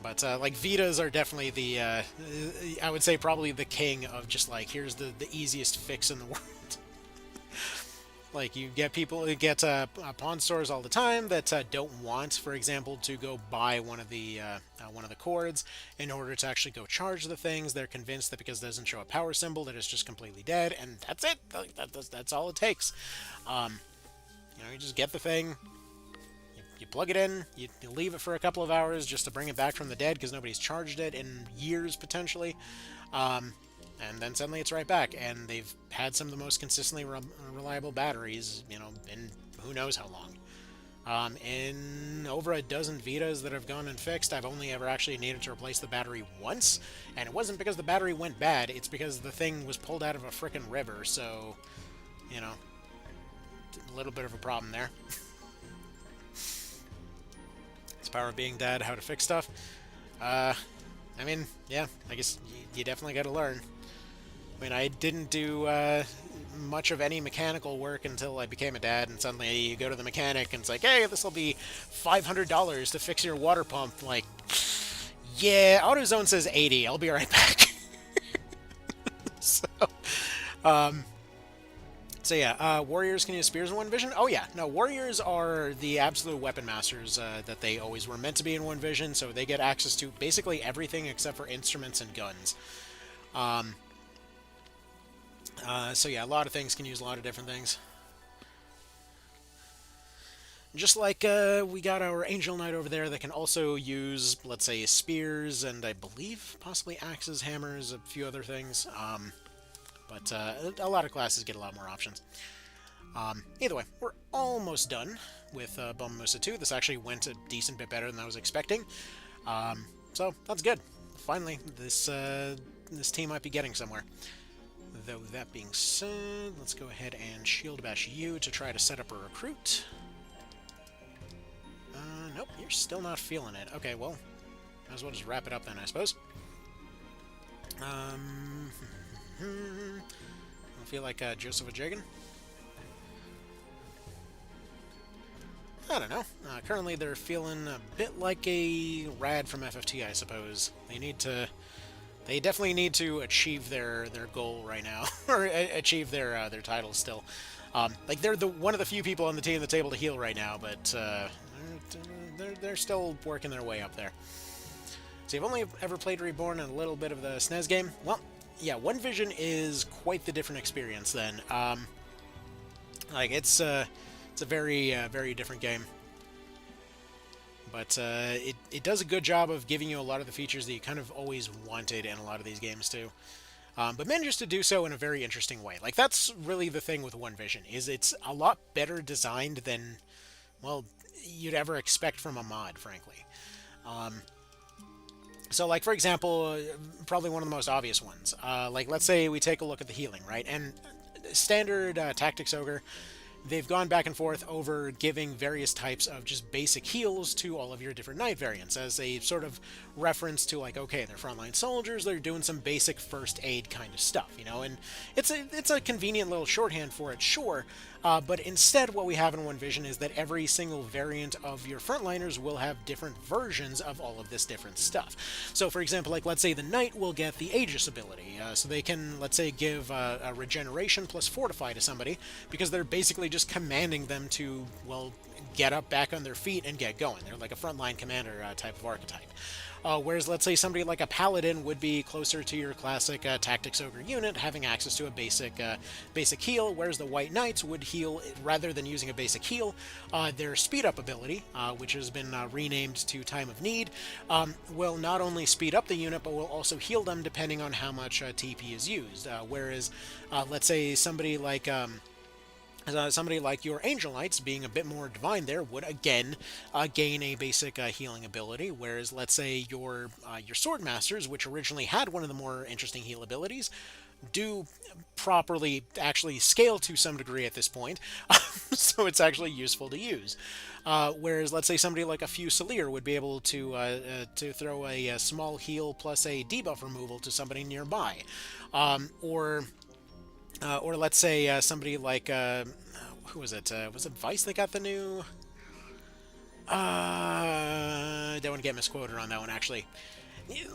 But, like, Vitas are definitely the, I would say probably the king of just, like, here's the easiest fix in the world. Like, you get pawn stores all the time that don't want, for example, to go buy one of the cords in order to actually go charge the things. They're convinced that because it doesn't show a power symbol that it's just completely dead, and that's it. Like, that's all it takes. You know, you just get the thing. You plug it in, you leave it for a couple of hours just to bring it back from the dead because nobody's charged it in years, potentially. And then suddenly it's right back. And they've had some of the most consistently reliable batteries, you know, in who knows how long. In over a dozen Vitas that have gone and fixed, I've only ever actually needed to replace the battery once, and it wasn't because the battery went bad, it's because the thing was pulled out of a frickin' river, so, you know, a little bit of a problem there. It's power of being dad, how to fix stuff. I mean, yeah, I guess you definitely gotta learn. I mean, I didn't do much of any mechanical work until I became a dad, and suddenly you go to the mechanic and it's like, hey, this will be $500 to fix your water pump. Like, yeah, AutoZone says 80. I'll be right back. so, um, so yeah, warriors can use spears in one vision. Oh yeah, no, warriors are the absolute weapon masters that they always were meant to be in one vision. So they get access to basically everything except for instruments and guns. So yeah, a lot of things can use a lot of different things. Just like we got our Angel Knight over there that can also use, let's say, spears and I believe possibly axes, hammers, a few other things. But a lot of classes get a lot more options. Either way, we're almost done with Bummusa 2. This actually went a decent bit better than I was expecting. So that's good. Finally, this team might be getting somewhere. Though that being said, let's go ahead and Shield Bash you to try to set up a recruit. Nope, you're still not feeling it. Okay, well, might as well just wrap it up then, I suppose. I feel like Joseph Ajagan. I don't know. Currently, they're feeling a bit like a Rad from FFT, I suppose. They definitely need to achieve their goal right now, or achieve their titles still. Like they're one of the few people on the team that's able to heal right now, but they're still working their way up there. So you've only ever played Reborn and a little bit of the SNES game. Well, yeah, One Vision is quite the different experience. Then, like it's a very very different game. But it does a good job of giving you a lot of the features that you kind of always wanted in a lot of these games too. But manages to do so in a very interesting way. Like, that's really the thing with One Vision, is it's a lot better designed than, well, you'd ever expect from a mod, frankly. So, like, for example, probably one of the most obvious ones. Like, let's say we take a look at the healing, right? And standard Tactics Ogre, they've gone back and forth over giving various types of just basic heals to all of your different knight variants as a sort of reference to, like, okay, they're frontline soldiers, they're doing some basic first aid kind of stuff, you know, and it's a convenient little shorthand for it, sure, but instead what we have in One Vision is that every single variant of your frontliners will have different versions of all of this different stuff. So, for example, like, let's say the knight will get the Aegis ability, so they can, let's say, give a regeneration plus fortify to somebody, because they're basically just commanding them to, well, get up back on their feet and get going. They're like a frontline commander type of archetype. Whereas, let's say, somebody like a paladin would be closer to your classic Tactics Ogre unit, having access to a basic heal, whereas the White Knights would heal, rather than using a basic heal, their speed up ability, which has been renamed to Time of Need, will not only speed up the unit, but will also heal them depending on how much TP is used. Whereas, let's say somebody like your Angel Knights, being a bit more divine there, would again gain a basic healing ability, whereas, let's say, your Sword Masters, which originally had one of the more interesting heal abilities, do properly actually scale to some degree at this point, so it's actually useful to use. Whereas, let's say, somebody like a Fusilier would be able to throw a small heal plus a debuff removal to somebody nearby. Or let's say somebody like, who was it? Was it Vice that got the new... don't want to get misquoted on that one, actually.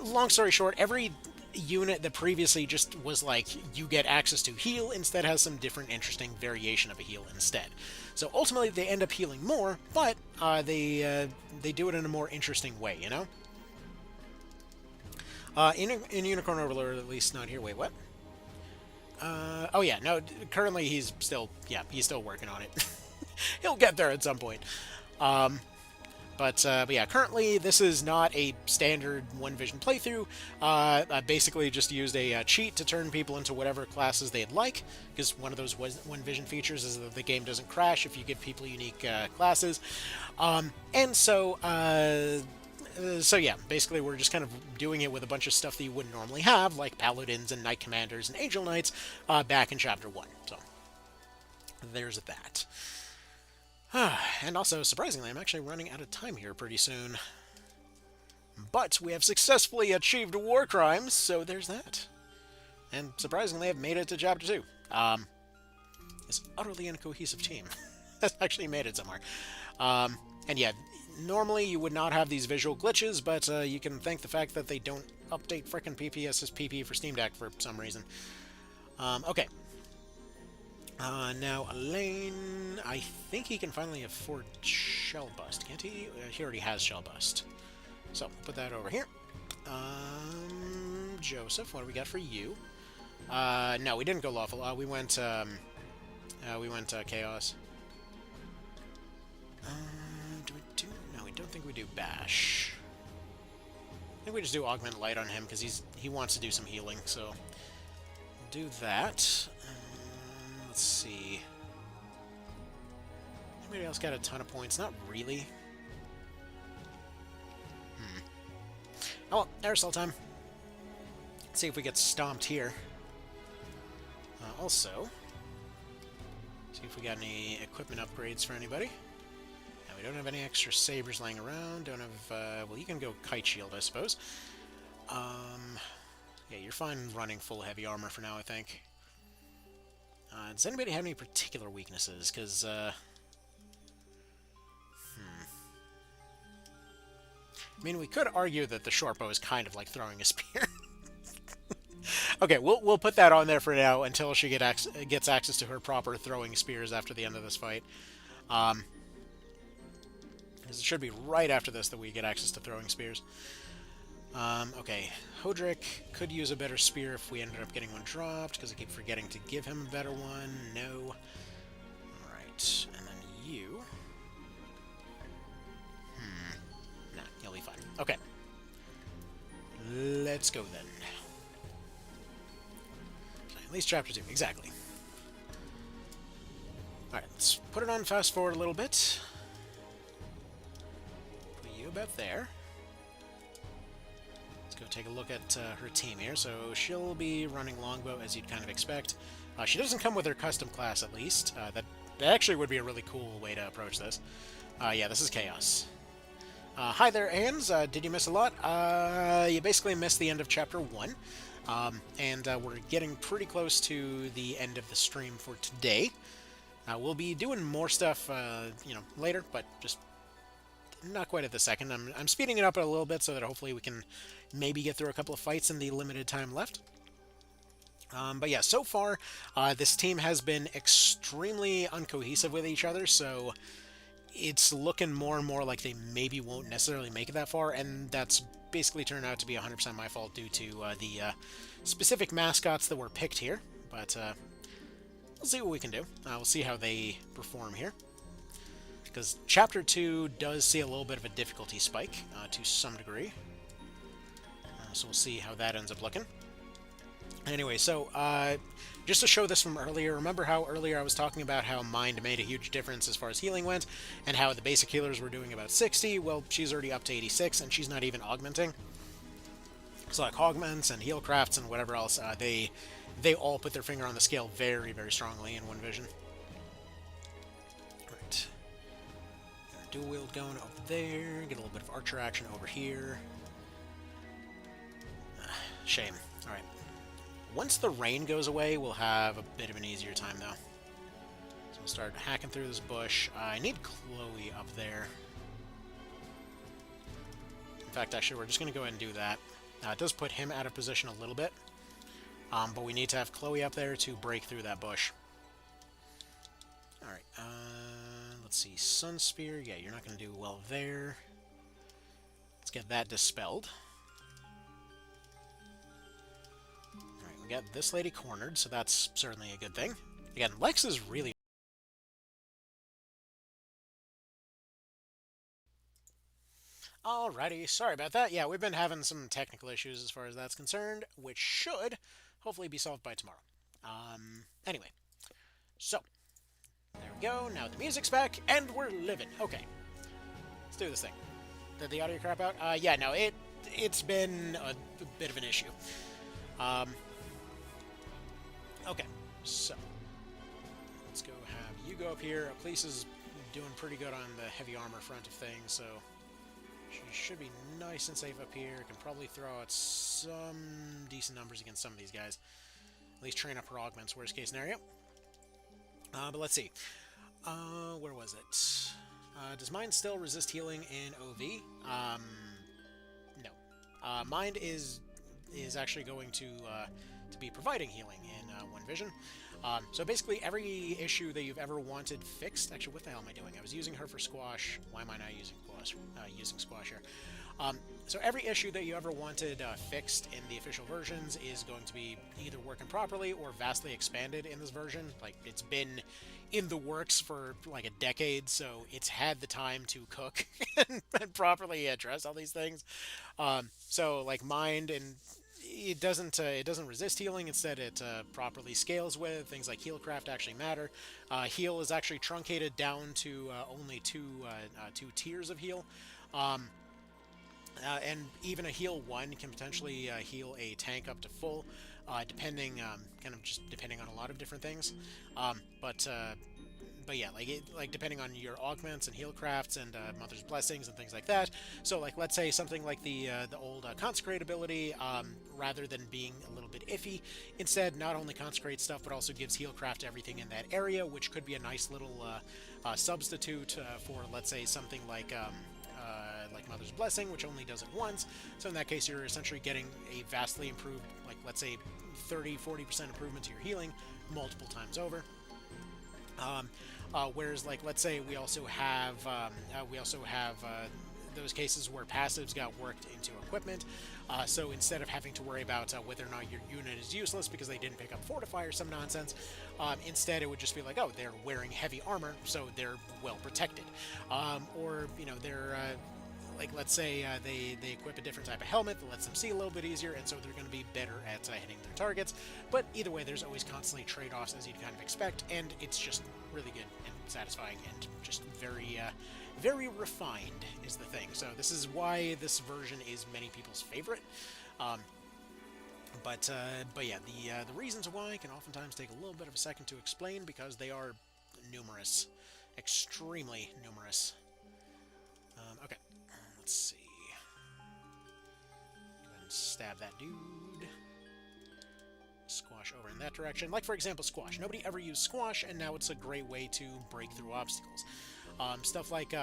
Long story short, every unit that previously just was like, you get access to heal, instead has some different interesting variation of a heal instead. So ultimately, they end up healing more, but they do it in a more interesting way, you know? In Unicorn Overlord, at least not here. Wait, what? Oh yeah, no, currently he's still working on it. He'll get there at some point. But yeah, currently this is not a standard One Vision playthrough. I basically just used a cheat to turn people into whatever classes they'd like, because one of those One Vision features is that the game doesn't crash if you give people unique classes. And so yeah, basically we're just kind of doing it with a bunch of stuff that you wouldn't normally have, like Paladins and Knight Commanders and Angel Knights, back in Chapter 1. So there's that. And also, surprisingly, I'm actually running out of time here pretty soon. But we have successfully achieved war crimes, so there's that. And surprisingly, I've made it to Chapter 2. This utterly incohesive team has actually made it somewhere. And yeah, normally you would not have these visual glitches, but you can thank the fact that they don't update frickin' PPS's PP for Steam Deck for some reason. Okay. Now, Elaine, I think he can finally afford Shell Bust, can't he? He already has Shell Bust. So, put that over here. Joseph, what do we got for you? No, we didn't go Lawful. We went Chaos. Do we do... No, we don't think we do Bash. I think we just do Augment Light on him, because he wants to do some healing, so... We'll do that. Let's see. Anybody else got a ton of points? Not really. Oh well, aerosol time. Let's see if we get stomped here. Also, see if we got any equipment upgrades for anybody. Now, we don't have any extra sabers laying around. Don't have, well, you can go Kite Shield, I suppose. Yeah, you're fine running full heavy armor for now, I think. Does anybody have any particular weaknesses? Because, I mean, we could argue that the short bow is kind of like throwing a spear. Okay, we'll put that on there for now until she gets access to her proper throwing spears after the end of this fight. Because it should be right after this that we get access to throwing spears. Okay, Hodrick could use a better spear if we ended up getting one dropped, because I keep forgetting to give him a better one. No. Alright, and then you... Nah, you'll be fine. Okay. Let's go then. Okay, at least Chapter 2, exactly. Alright, let's put it on fast forward a little bit. Put you about there. Let's go take a look at her team here. So she'll be running longbow, as you'd kind of expect. She doesn't come with her custom class, at least. That actually would be a really cool way to approach this. Yeah, this is Chaos. Hi there, Ans. Did you miss a lot? You basically missed the end of Chapter 1. And we're getting pretty close to the end of the stream for today. We'll be doing more stuff, later, but just not quite at the second. I'm speeding it up a little bit so that hopefully we can maybe get through a couple of fights in the limited time left. But yeah, so far, this team has been extremely uncohesive with each other, so it's looking more and more like they maybe won't necessarily make it that far, and that's basically turned out to be 100% my fault due to the specific mascots that were picked here. But we'll see what we can do. We'll see how they perform here. Because Chapter 2 does see a little bit of a difficulty spike, to some degree. So we'll see how that ends up looking. Anyway, so, just to show this from earlier, remember how earlier I was talking about how Mind made a huge difference as far as healing went, and how the basic healers were doing about 60? Well, she's already up to 86, and she's not even augmenting. So like augments and heal crafts and whatever else, they all put their finger on the scale very, very strongly in One Vision. Right. Dual wield going over there, get a little bit of archer action over here. Shame. Alright. Once the rain goes away, we'll have a bit of an easier time, though. So we'll start hacking through this bush. I need Chloe up there. In fact, actually, we're just going to go ahead and do that. It does put him out of position a little bit. But we need to have Chloe up there to break through that bush. Alright, let's see. Sun Spear. Yeah, you're not going to do well there. Let's get that dispelled. We got this lady cornered, so that's certainly a good thing. Again, Lex is really... Alrighty, sorry about that. Yeah, we've been having some technical issues as far as that's concerned, which should hopefully be solved by tomorrow. Anyway, so there we go. Now the music's back, and we're living. Okay, let's do this thing. Did the audio crap out? Yeah, no, it's been a bit of an issue. Okay, so let's go have you go up here. Police is doing pretty good on the heavy armor front of things, so she should be nice and safe up here. Can probably throw out some decent numbers against some of these guys. At least train up her augments, worst case scenario. But let's see. Where was it? Does mine still resist healing in OV? No. Mine is actually going to be providing healing in One Vision. So basically, every issue that you've ever wanted fixed. Actually, what the hell am I doing? I was using her for squash. Why am I not using squash? Using squash here. So every issue that you ever wanted fixed in the official versions is going to be either working properly or vastly expanded in this version. Like, it's been in the works for like a decade, so it's had the time to cook and properly address all these things. So like mind and it doesn't resist healing. Instead, it properly scales with things like healcraft actually matter. Heal is actually truncated down to only two tiers of heal. And even a heal 1 can potentially heal a tank up to full, depending depending on a lot of different things. But yeah, like depending on your augments and healcrafts and Mother's Blessings and things like that. So like let's say something like the old Consecrate ability, rather than being a little bit iffy, instead not only consecrates stuff but also gives healcraft to everything in that area, which could be a nice little substitute for let's say something like Mother's Blessing, which only does it once. So in that case, you're essentially getting a vastly improved, like let's say 30-40% improvement to your healing multiple times over. Whereas, like, let's say we also have those cases where passives got worked into equipment. So instead of having to worry about whether or not your unit is useless because they didn't pick up Fortify or some nonsense, instead it would just be like, oh, they're wearing heavy armor, so they're well protected. Or, you know, they're like let's say they equip a different type of helmet that lets them see a little bit easier, and so they're going to be better at hitting their targets. But either way, there's always constantly trade-offs as you'd kind of expect, and it's just really good and satisfying and just very very refined is the thing. So this is why this version is many people's favorite. But yeah, the reasons why can oftentimes take a little bit of a second to explain because they are numerous, extremely numerous. Okay, let's see. Go ahead and stab that dude. Squash over in that direction. Like, for example, squash. Nobody ever used squash, and now it's a great way to break through obstacles. Stuff like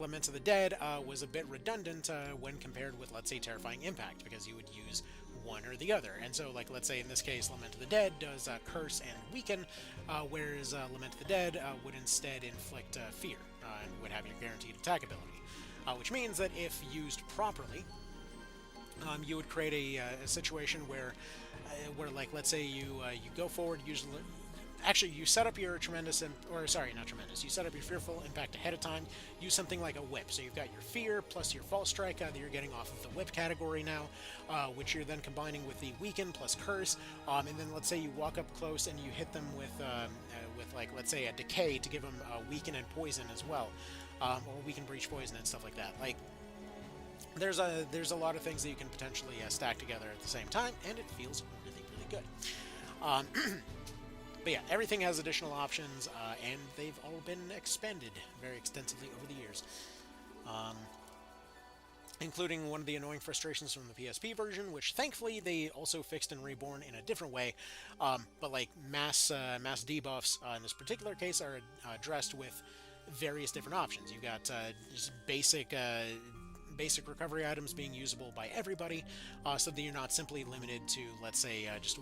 Lament of the Dead was a bit redundant when compared with, let's say, Terrifying Impact, because you would use one or the other. And so, like, let's say in this case, Lament of the Dead does Curse and Weaken, whereas Lament of the Dead would instead inflict Fear, and would have your guaranteed attack ability. Which means that if used properly, you would create a situation where like, let's say you go forward, usually. Actually, you set up your tremendous, not tremendous, you set up your fearful impact ahead of time, use something like a whip. So you've got your fear plus your false strike that you're getting off of the whip category now, which you're then combining with the weaken plus curse, and then let's say you walk up close and you hit them with like, let's say a decay to give them weaken and poison as well, or weaken, breach, poison and stuff like that. Like, there's a lot of things that you can potentially stack together at the same time, and it feels really, really good. But yeah, everything has additional options, and they've all been expanded very extensively over the years. Including one of the annoying frustrations from the PSP version, which thankfully they also fixed in Reborn in a different way. But like mass debuffs in this particular case are addressed with various different options. You've got just basic recovery items being usable by everybody, so that you're not simply limited to, let's say, just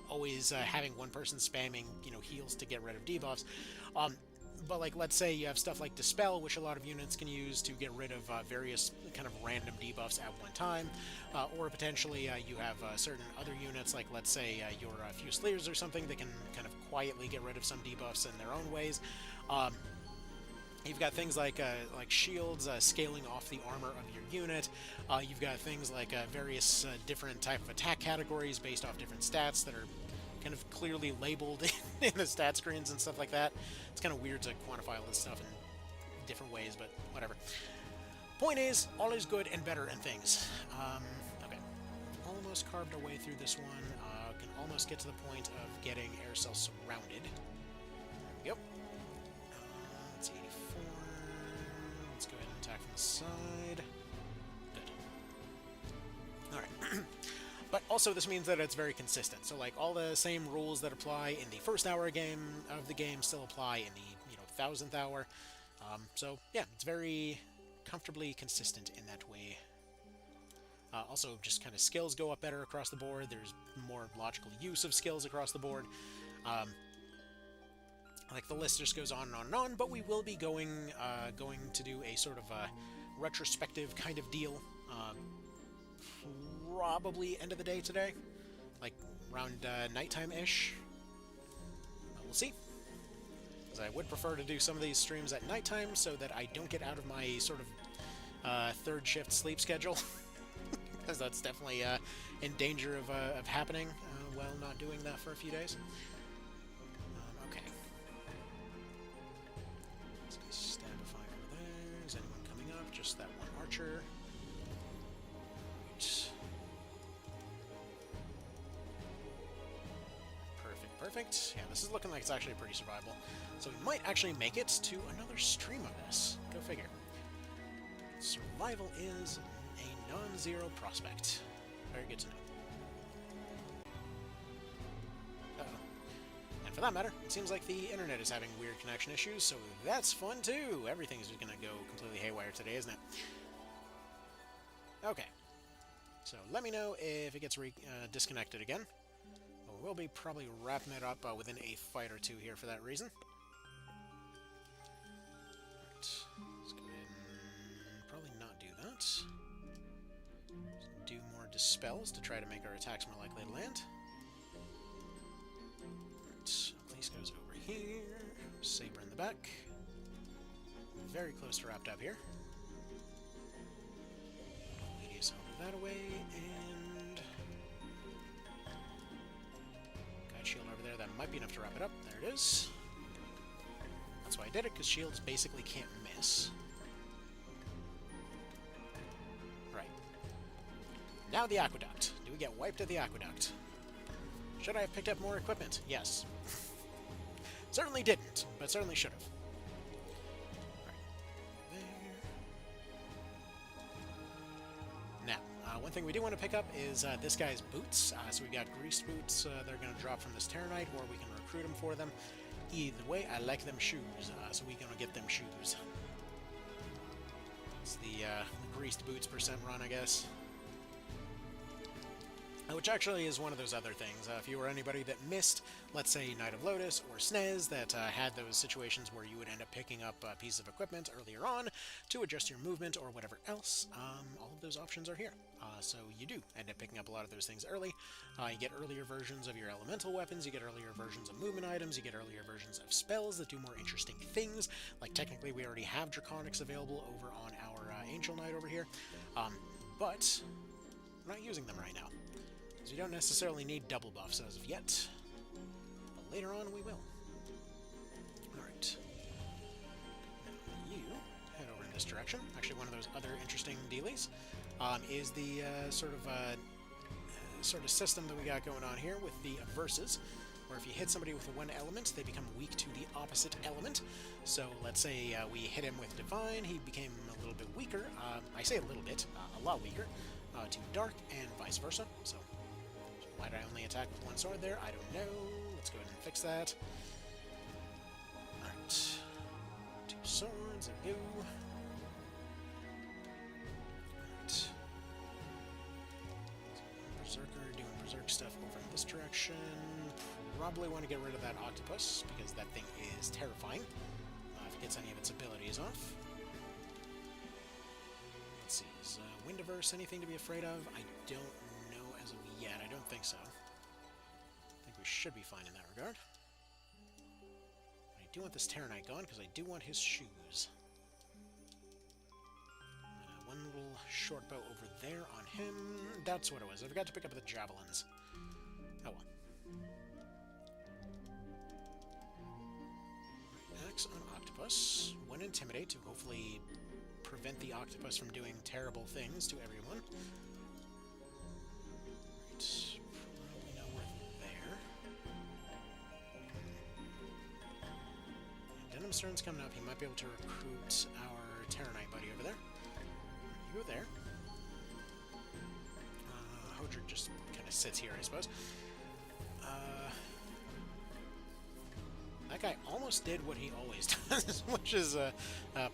always having one person spamming, heals to get rid of debuffs. But like, let's say you have stuff like Dispel, which a lot of units can use to get rid of various kind of random debuffs at one time, or potentially you have certain other units, like let's say your Fusiliers or something, that can kind of quietly get rid of some debuffs in their own ways. You've got things like shields scaling off the armor of your unit. You've got things like various different type of attack categories based off different stats that are kind of clearly labeled in the stat screens and stuff like that. It's kind of weird to quantify all this stuff in different ways, but whatever. Point is, all is good and better and things. Okay. Almost carved our way through this one. Can almost get to the point of getting air cells surrounded. There we go. That's 84. Let's go ahead and attack from the side. Good. Alright. But also this means that it's very consistent. So like all the same rules that apply in the first hour of the game still apply in the 1000th hour. So yeah, it's very comfortably consistent in that way. Also, just kind of skills go up better across the board. There's more logical use of skills across the board. Like the list just goes on and on and on, but we will be going to do a sort of a retrospective kind of deal. Probably end of the day today, like around nighttime-ish. We'll see. Because I would prefer to do some of these streams at nighttime so that I don't get out of my sort of third shift sleep schedule. Because that's definitely in danger of happening while not doing that for a few days. Okay. Let's get Stabify over there. Is anyone coming up? Just that one archer. Right. Perfect. Yeah, this is looking like it's actually pretty survivable. So we might actually make it to another stream of this. Go figure. Survival is a non-zero prospect. Very good to know. Uh-oh. And for that matter, it seems like the internet is having weird connection issues, so that's fun too! Everything's just gonna go completely haywire today, isn't it? Okay. So let me know if it gets disconnected again. We'll be probably wrapping it up within a fight or two here for that reason. Right. Let's go ahead and probably not do that. Just do more dispels to try to make our attacks more likely to land. Right. Othil goes over here. Saber in the back. Very close to wrapped up here. Ladius over that away, and shield over there. That might be enough to wrap it up. There it is. That's why I did it, because shields basically can't miss. Right. Now the aqueduct. Do we get wiped at the aqueduct? Should I have picked up more equipment? Yes. Certainly didn't, but certainly should have. One thing we do want to pick up is this guy's boots. So we've got greased boots that are going to drop from this Terranite, or we can recruit them for them. Either way, I like them shoes, so we're going to get them shoes. It's the greased boots percent run, I guess. Which actually is one of those other things. If you were anybody that missed, let's say, Knight of Lotus or SNES, that had those situations where you would end up picking up a piece of equipment earlier on to adjust your movement or whatever else, all of those options are here. So you do end up picking up a lot of those things early. You get earlier versions of your elemental weapons, you get earlier versions of movement items, you get earlier versions of spells that do more interesting things. Like, technically, we already have Draconics available over on our Angel Knight over here, but we're not using them right now. So you don't necessarily need double buffs as of yet, but later on we will. Alright. You head over in this direction. Actually, one of those other interesting dealies is the sort of system that we got going on here with the verses, where if you hit somebody with one element, they become weak to the opposite element. So let's say we hit him with Divine, he became a little bit weaker. I say a little bit, a lot weaker, to Dark, and vice versa. So why did I only attack with one sword there? I don't know. Let's go ahead and fix that. Alright. 2 swords, there we go. Alright. Berserker doing berserk stuff over in this direction. Probably want to get rid of that octopus, because that thing is terrifying. If it gets any of its abilities off. Let's see, is Windiverse anything to be afraid of? I don't know as of yet. I don't think so. I think we should be fine in that regard. I do want this Terranite gone, because I do want his shoes. One little short bow over there on him. That's what it was. I forgot to pick up the javelins. Oh well. Axe on Octopus. One Intimidate to hopefully prevent the Octopus from doing terrible things to everyone. Right. Probably not worth there. Denim Stern's coming up. He might be able to recruit our Terranite buddy over there. You go there. Hodger just kind of sits here, I suppose. That guy almost did what he always does, which is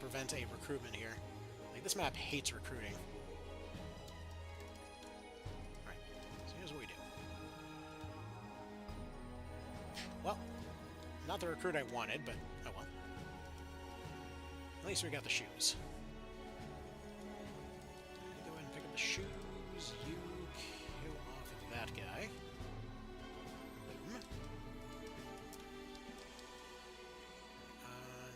prevent a recruitment here. Like, this map hates recruiting. Alright, so here's what we do. Well, not the recruit I wanted, but oh well. At least we got the shoes. Go ahead and pick up the shoes. You kill off that guy. Boom.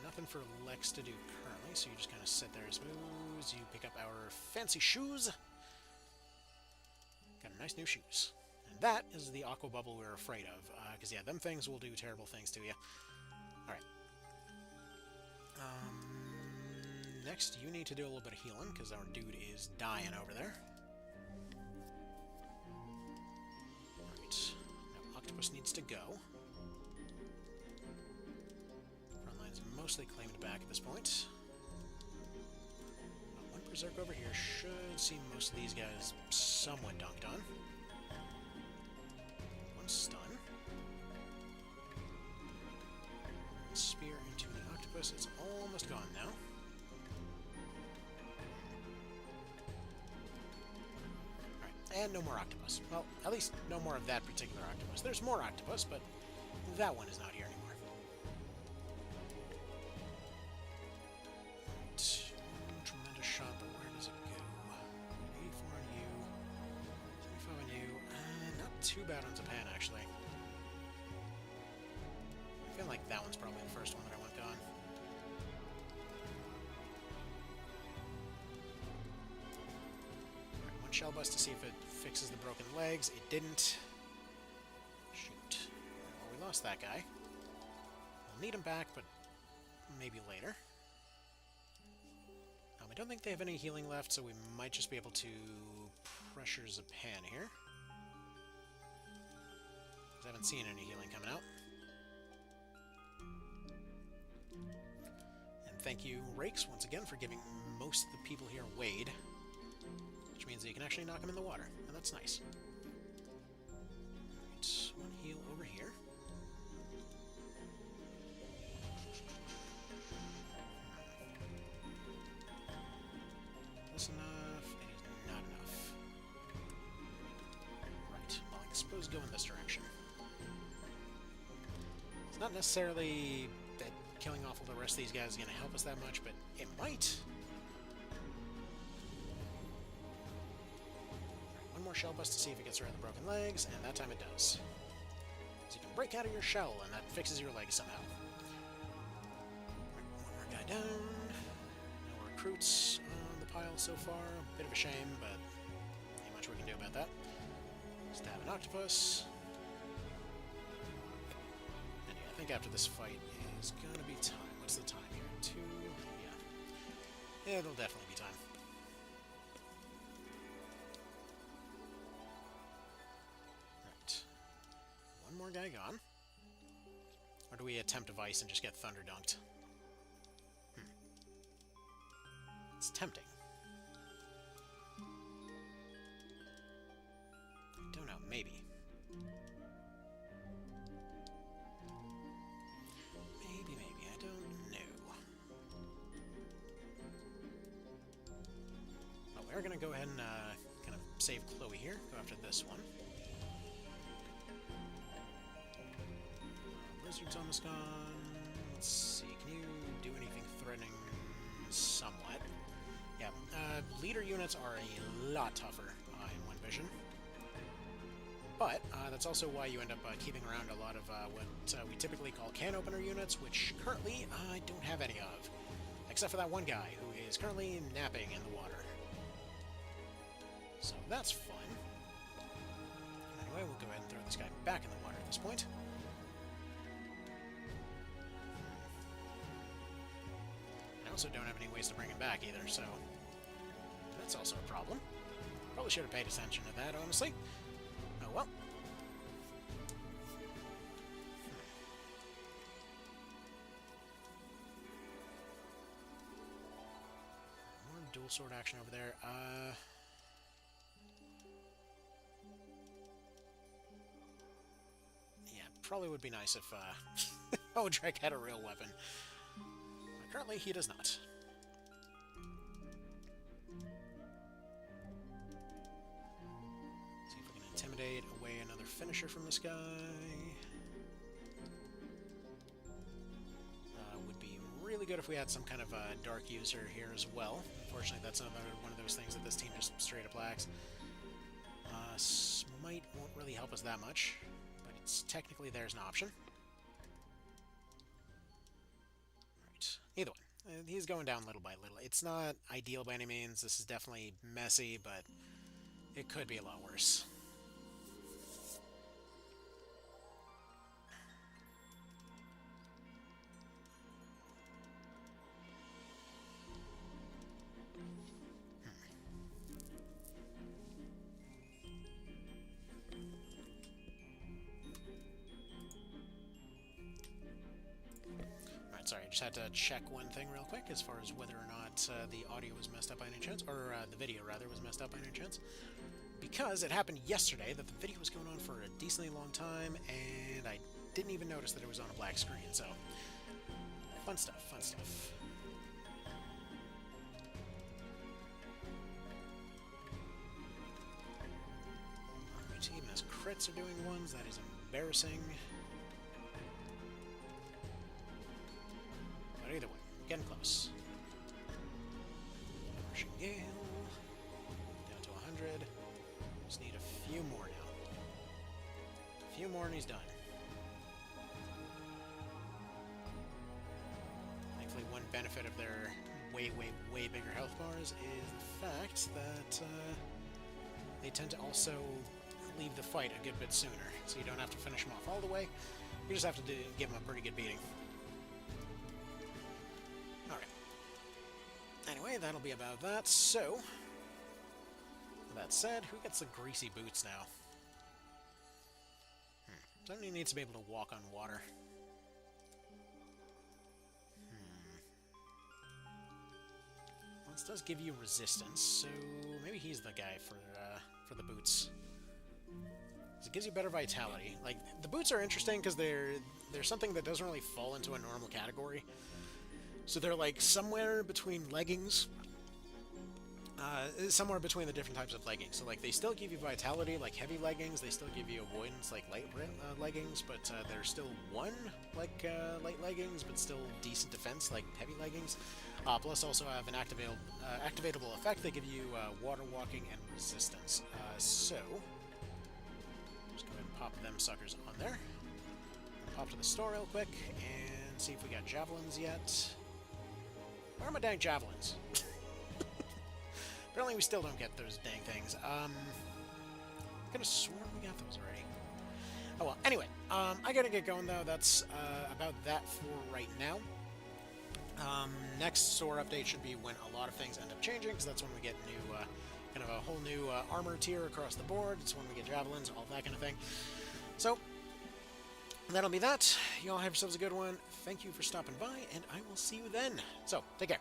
Nothing for Lex to do currently, so you just kind of sit there as moves. You pick up our fancy shoes. Got nice new shoes. And that is the aqua bubble we were afraid of. Because, yeah, them things will do terrible things to you. Alright. Next, you need to do a little bit of healing, because our dude is dying over there. Alright. Now, Octopus needs to go. Frontline's mostly claimed back at this point. One Berserk over here should see most of these guys somewhat dunked on. One stun. One spear into the Octopus. It's almost gone now. Alright, and no more Octopus. Well, at least no more of that particular Octopus. There's more Octopus, but that one is not here anymore. Tremendous shot, but where does it go? 84 on you. 75 on you. Not too bad on Japan, actually. I feel like that one's probably the first one that I want gone. Alright, one shell bust to see if it fixes the broken legs. It didn't. Shoot. Well, we lost that guy. We'll need him back, but maybe later. I don't think they have any healing left, so we might just be able to pressure Japan here. I haven't seen any healing coming out. And thank you, Rakes, once again, for giving most of the people here Wade. Which means that you can actually knock them in the water, and that's nice. Alright, one heal over here. Enough. It is not enough. Right. Well, I suppose go in this direction. It's not necessarily that killing off all the rest of these guys is going to help us that much, but it might. Right, one more shell bust to see if it gets around the broken legs, and that time it does. So you can break out of your shell, and that fixes your legs somehow. Right, one more guy down. No recruits on the pile so far. Bit of a shame, but not much we can do about that. Stab an octopus. And yeah, I think after this fight is gonna be time. What's the time here? 2? Yeah. It'll definitely be time. Right. One more guy gone. Or do we attempt a Vice and just get Thunder Dunked? It's tempting. I don't know, maybe. Maybe, I don't know. Oh, we're gonna go ahead and kind of save Chloe here. Go after this one. Lizard's almost gone. Let's see, can you do anything threatening? Somewhat. Yeah, leader units are a lot tougher in One Vision. But that's also why you end up keeping around a lot of what we typically call can opener units, which currently I don't have any of. Except for that one guy, who is currently napping in the water. So that's fun. Anyway, we'll go ahead and throw this guy back in the water at this point. I also don't have any ways to bring him back either, so that's also a problem. Probably should have paid attention to that, honestly. Oh well. More dual sword action over there. Yeah, probably would be nice if Odrek had a real weapon. But currently, he does not. Intimidate away another finisher from this guy. Would be really good if we had some kind of a dark user here as well. Unfortunately, that's another one of those things that this team just straight up lacks. Smite won't really help us that much, but it's technically there's an option. Right. Either way, he's going down little by little. It's not ideal by any means. This is definitely messy, but it could be a lot worse. Sorry, I just had to check one thing real quick as far as whether or not the audio was messed up by any chance, or the video, rather, was messed up by any chance. Because it happened yesterday that the video was going on for a decently long time, and I didn't even notice that it was on a black screen, so... Fun stuff, fun stuff. Alright, even as crits are doing ones, that is embarrassing. But either way, getting close. Rushing Gale. Down to 100. Just need a few more now. A few more and he's done. Thankfully, one benefit of their way, way, way bigger health bars is the fact that they tend to also leave the fight a good bit sooner. So you don't have to finish them off all the way. You just have to give them a pretty good beating. Alright. Anyway, that'll be about that. So, with that said, who gets the greasy boots now? Somebody needs to be able to walk on water. Well, this does give you resistance, so maybe he's the guy for the boots. It gives you better vitality. Like, the boots are interesting because they're something that doesn't really fall into a normal category. So they're like somewhere between leggings, somewhere between the different types of leggings. So like they still give you vitality like heavy leggings, they still give you avoidance like light leggings, but they're still like light leggings, but still decent defense like heavy leggings. Plus also have an activatable effect. They give you water walking and resistance. So just go ahead and pop them suckers on there. Pop to the store real quick and see if we got javelins yet. Where are my dang javelins? Apparently we still don't get those dang things. I could have sworn we got those already. Oh well, anyway, I gotta get going though. That's about that for right now. Next SOAR update should be when a lot of things end up changing, because that's when we get new, kind of a whole new armor tier across the board. It's when we get javelins, all that kind of thing. So, that'll be that. You all have yourselves a good one. Thank you for stopping by, and I will see you then. So, take care.